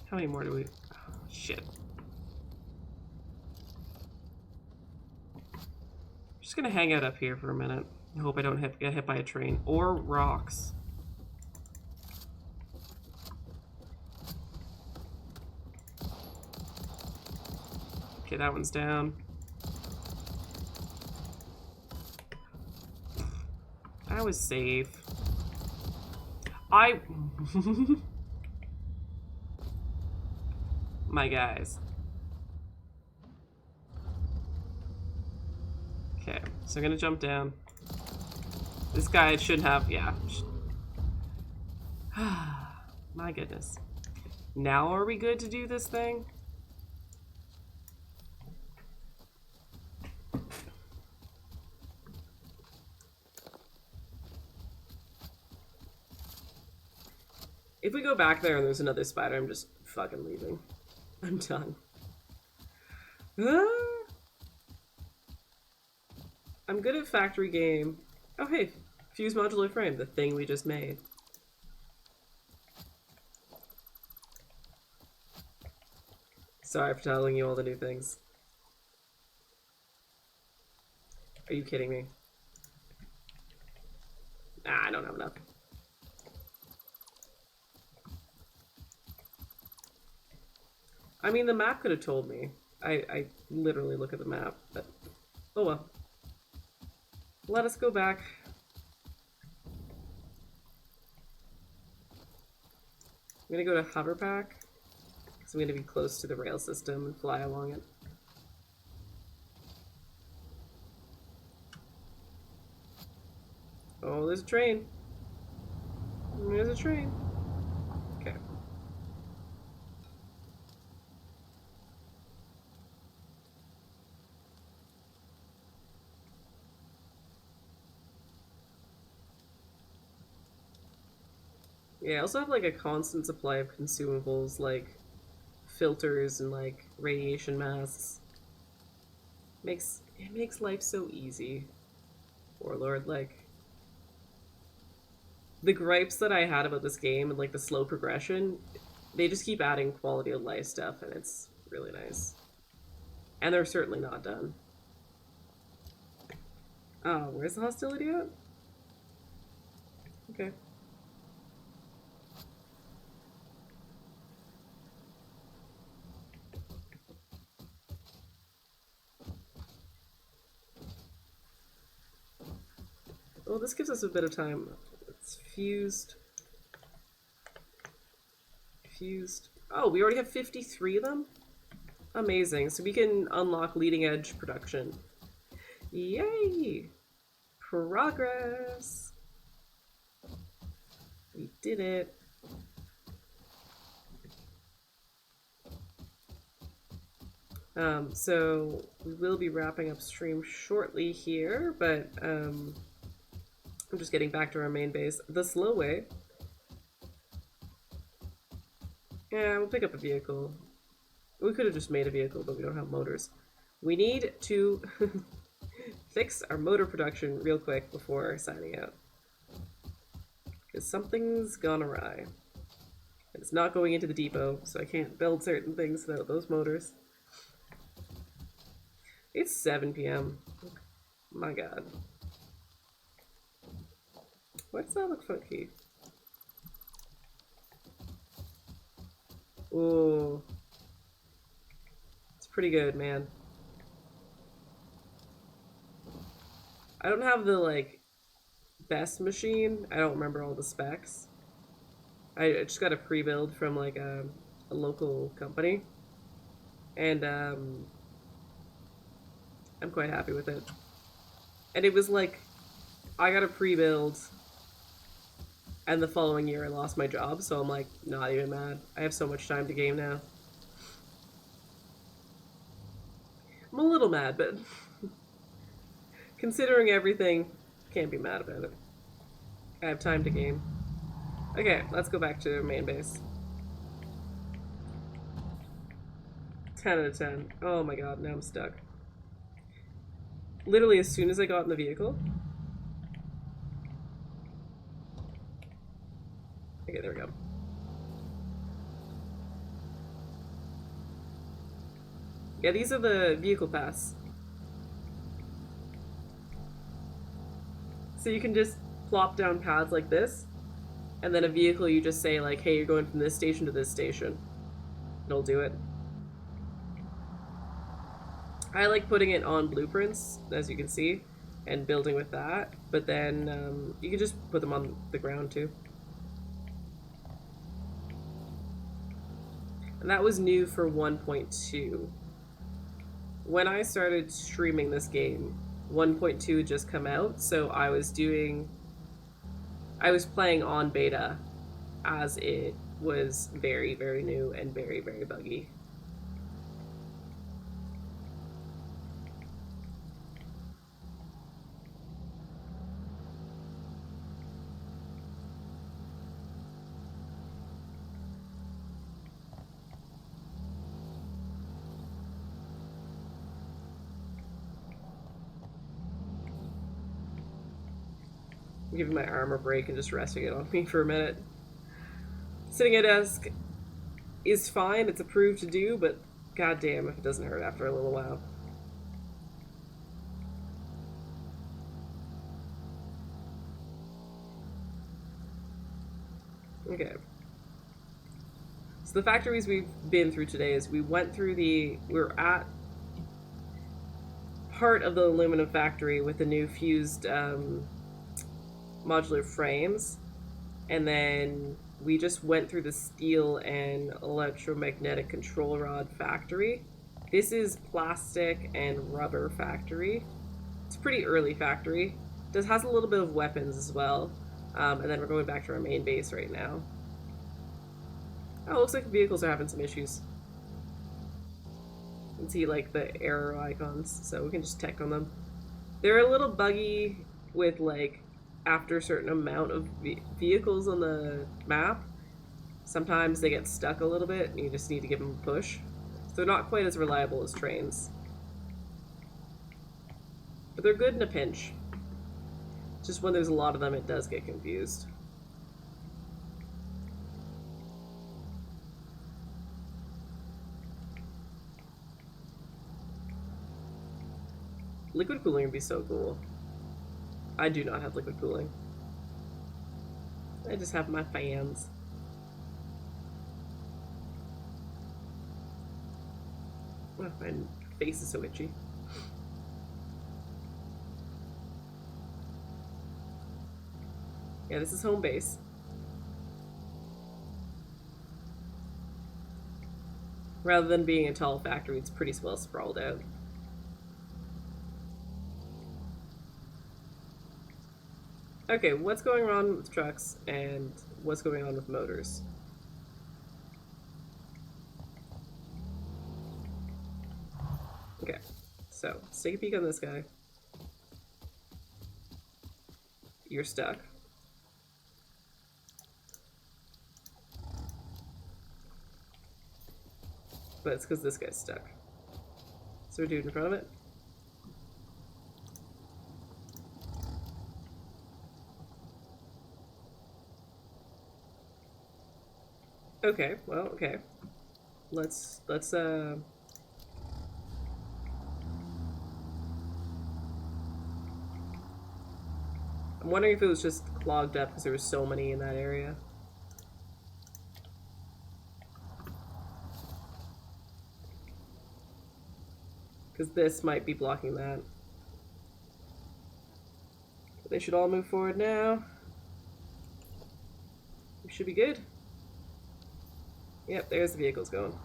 S1: How many more do we... Oh, shit. I'm just gonna hang out up here for a minute. I hope I don't get hit by a train. Or rocks. Okay, that one's down. I That was safe. I... My guys. Okay, so I'm gonna jump down. This guy should have... Yeah. My goodness. Now are we good to do this thing? If we go back there and there's another spider, I'm just fucking leaving. I'm done. Ah! I'm good at factory game. Oh hey, fuse modular frame, the thing we just made. Sorry for telling you all the new things. Are you kidding me? Nah, I don't have enough. I mean, the map could have told me. I literally look at the map, but oh well. Let us go back. I'm gonna go to Hoverpack, because I'm gonna be close to the rail system and fly along it. Oh, there's a train. There's a train. Okay. Yeah, I also have like a constant supply of consumables like filters and like radiation masks. It makes life so easy. Warlord, like the gripes that I had about this game and like the slow progression, they just keep adding quality of life stuff and it's really nice. And they're certainly not done. Oh, where's the hostility at? Okay. Well, this gives us a bit of time. It's fused. Fused. Oh, we already have 53 of them? Amazing. So we can unlock leading edge production. Yay! Progress! We did it. So we will be wrapping up stream shortly here, but I'm just getting back to our main base the slow way. Yeah, we'll pick up a vehicle. We could have just made a vehicle, but we don't have motors. We need to fix our motor production real quick before signing out. Because something's gone awry. And it's not going into the depot, so I can't build certain things without those motors. It's 7 p.m. My god. Why does that look funky? Ooh. It's pretty good, man. I don't have the, like, best machine. I don't remember all the specs. I just got a pre-build from, like, a local company. And, I'm quite happy with it. And it was like, I got a pre-build, and the following year I lost my job, so I'm like, not even mad. I have so much time to game now. I'm a little mad, but considering everything, can't be mad about it. I have time to game. Okay, let's go back to main base. 10 out of 10. Oh my god, now I'm stuck. Literally as soon as I got in the vehicle. Okay, there we go. Yeah, these are the vehicle paths. So you can just plop down paths like this, and then a vehicle you just say like, hey, you're going from this station to this station. It'll do it. I like putting it on blueprints, as you can see, and building with that. But then you can just put them on the ground too. And that was new for 1.2. When I started streaming this game, 1.2 had just come out, so I was playing on beta as it was very, very new and very, very buggy. I'm giving my arm a break and just resting it on me for a minute. Sitting at a desk is fine, it's approved to do, but goddamn if it doesn't hurt after a little while. Okay. So the factories we've been through today is we're at part of the aluminum factory with the new fused modular frames, and then we just went through the steel and electromagnetic control rod factory. This is plastic and rubber factory. It's a pretty early factory. It has a little bit of weapons as well. And then we're going back to our main base right now. Oh, it looks like the vehicles are having some issues. You can see like the error icons, so we can just tech on them. They're a little buggy with like after a certain amount of vehicles on the map. Sometimes they get stuck a little bit and you just need to give them a push. So they're not quite as reliable as trains. But they're good in a pinch. Just when there's a lot of them, it does get confused. Liquid cooling would be so cool. I do not have liquid cooling. I just have my fans. Oh, my face is so itchy. Yeah, this is home base. Rather than being a tall factory, it's pretty well sprawled out. Okay, what's going on with trucks and what's going on with motors? Okay, so let's take a peek on this guy. You're stuck. But it's because this guy's stuck. Is there a dude in front of it? Okay, well, okay. Let's I'm wondering if it was just clogged up because there were so many in that area. Because this might be blocking that. They should all move forward now. We should be good. Yep, there's the vehicles going.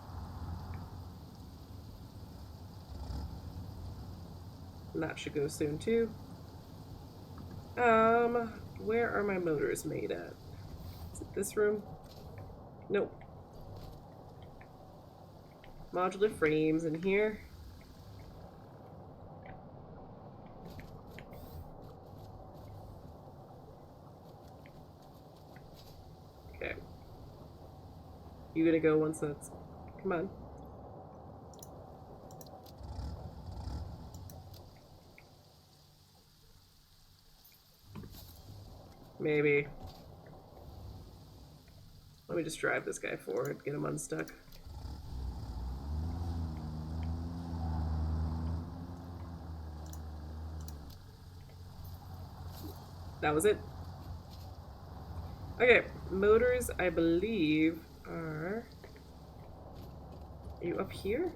S1: And that should go soon too. Where are my motors made at? Is it this room? Nope. Modular frames in here. Okay. You gonna go once that's... Come on. Maybe. Let me just drive this guy forward, get him unstuck. That was it. Okay, motors, I believe, are you up here?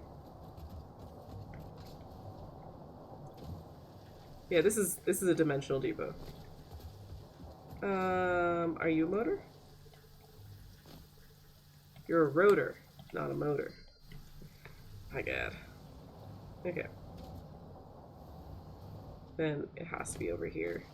S1: Yeah, this is a dimensional depot. Are you a motor? You're a rotor, not a motor. My god. Okay. Then it has to be over here.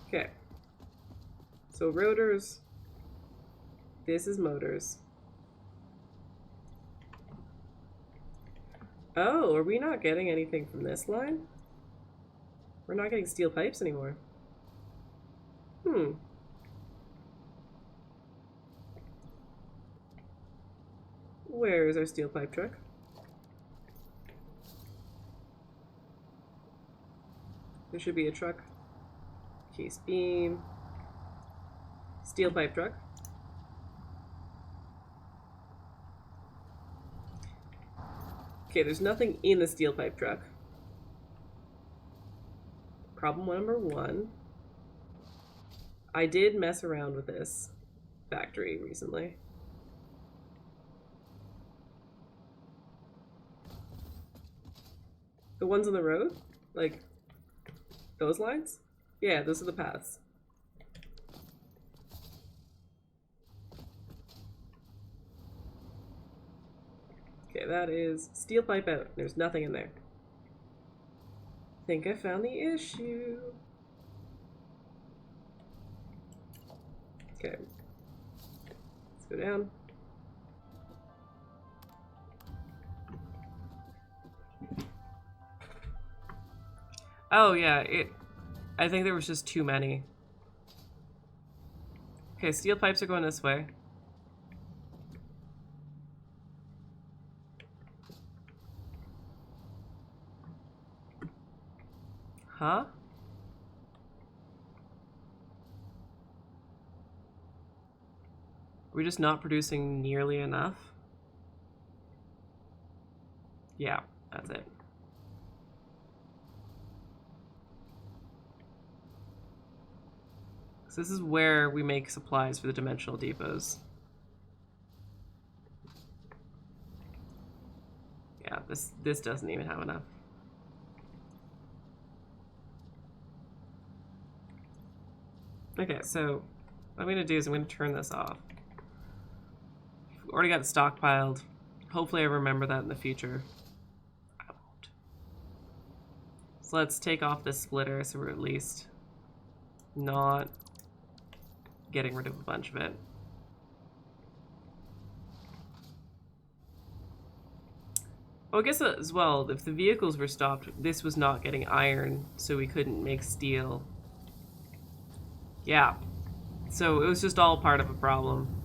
S1: Okay. So rotors. This is motors. Oh, are we not getting anything from this line? We're not getting steel pipes anymore. Where is our steel pipe truck? There should be a truck. Case beam. Steel pipe truck. Okay, there's nothing in the steel pipe truck. Problem number one. I did mess around with this factory recently. The ones on the road? Like, those lines? Yeah, those are the paths. Okay, that is steel pipe out. There's nothing in there. I think I found the issue. Okay. Let's go down. Oh yeah, I think there was just too many. Okay, steel pipes are going this way. Huh? We're just not producing nearly enough? Yeah, that's it. So this is where we make supplies for the dimensional depots. Yeah, this doesn't even have enough. Okay, so what I'm gonna do is I'm gonna turn this off. Already got it stockpiled. Hopefully I remember that in the future. I won't. So let's take off this splitter so we're at least not getting rid of a bunch of it. Oh, I guess as well, if the vehicles were stopped, this was not getting iron, so we couldn't make steel. Yeah. So it was just all part of a problem.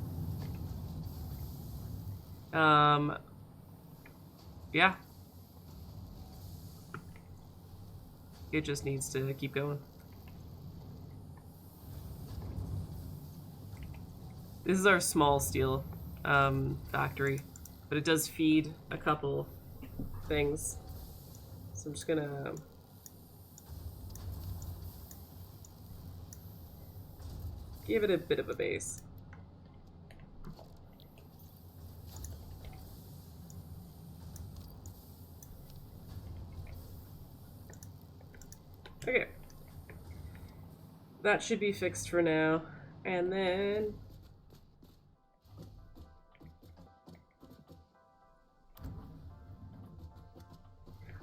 S1: Yeah. It just needs to keep going. This is our small steel factory, but it does feed a couple things. So I'm just gonna give it a bit of a base. Okay. That should be fixed for now. And then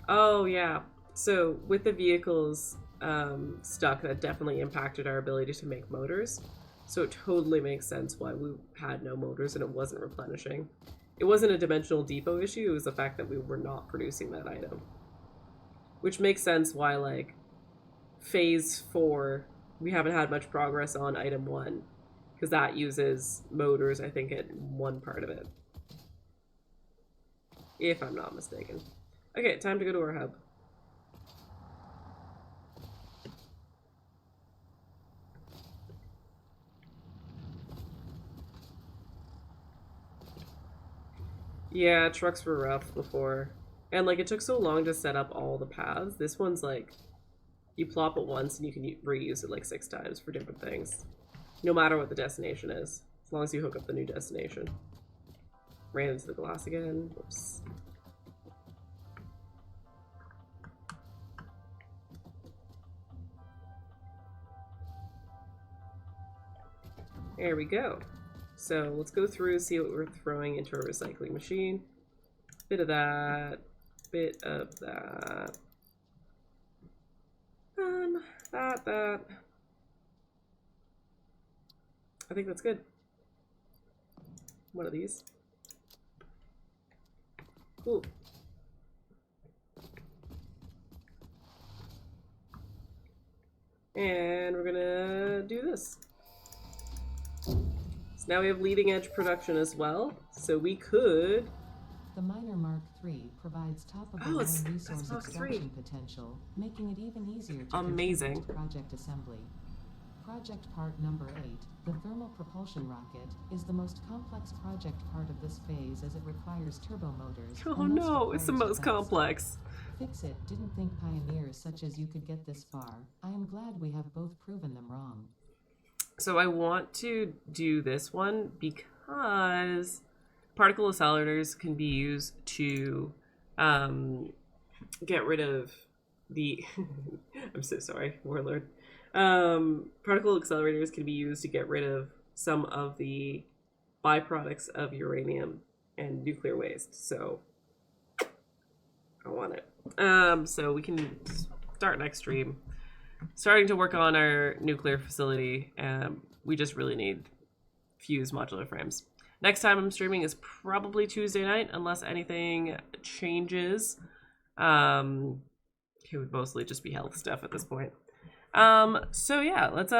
S1: oh yeah, so with the vehicles stuck, that definitely impacted our ability to make motors. So it totally makes sense why we had no motors and it wasn't replenishing. It wasn't a dimensional depot issue, it was the fact that we were not producing that item. Which makes sense why, like, phase 4, we haven't had much progress on item 1. Because that uses motors, I think, at one part of it. If I'm not mistaken. Okay, time to go to our hub. Yeah, trucks were rough before. And, like, it took so long to set up all the paths. This one's, like, You plop it once and you can reuse it like 6 times for different things. No matter what the destination is. As long as you hook up the new destination. Ran into the glass again. Whoops. There we go. So let's go through, see what we're throwing into our recycling machine. Bit of that. Bit of that. That. I think that's good. One of these. Cool. And we're gonna do this. So now we have leading edge production as well. So we could...
S2: The Miner Mark III provides top-of-the-line resource extraction potential, making it even easier to
S1: amazing
S2: project assembly. Project part number 8, the thermal propulsion rocket, is the most complex project part of this phase as it requires turbo motors.
S1: Oh no, it's the most complex.
S2: Fix-It didn't think pioneers such as you could get this far. I am glad we have both proven them wrong.
S1: So I want to do this one because particle accelerators can be used to get rid of the... I'm so sorry, Warlord. Particle accelerators can be used to get rid of some of the byproducts of uranium and nuclear waste. So I want it. So we can start next stream. Starting to work on our nuclear facility. We just really need fused modular frames. Next time I'm streaming is probably Tuesday night, unless anything changes. It would mostly just be health stuff at this point. So yeah, let's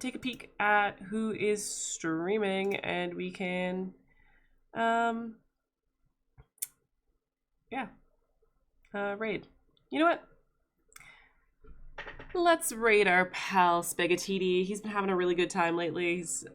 S1: take a peek at who is streaming, and we can raid. You know what? Let's raid our pal Spaghetti. He's been having a really good time lately. He's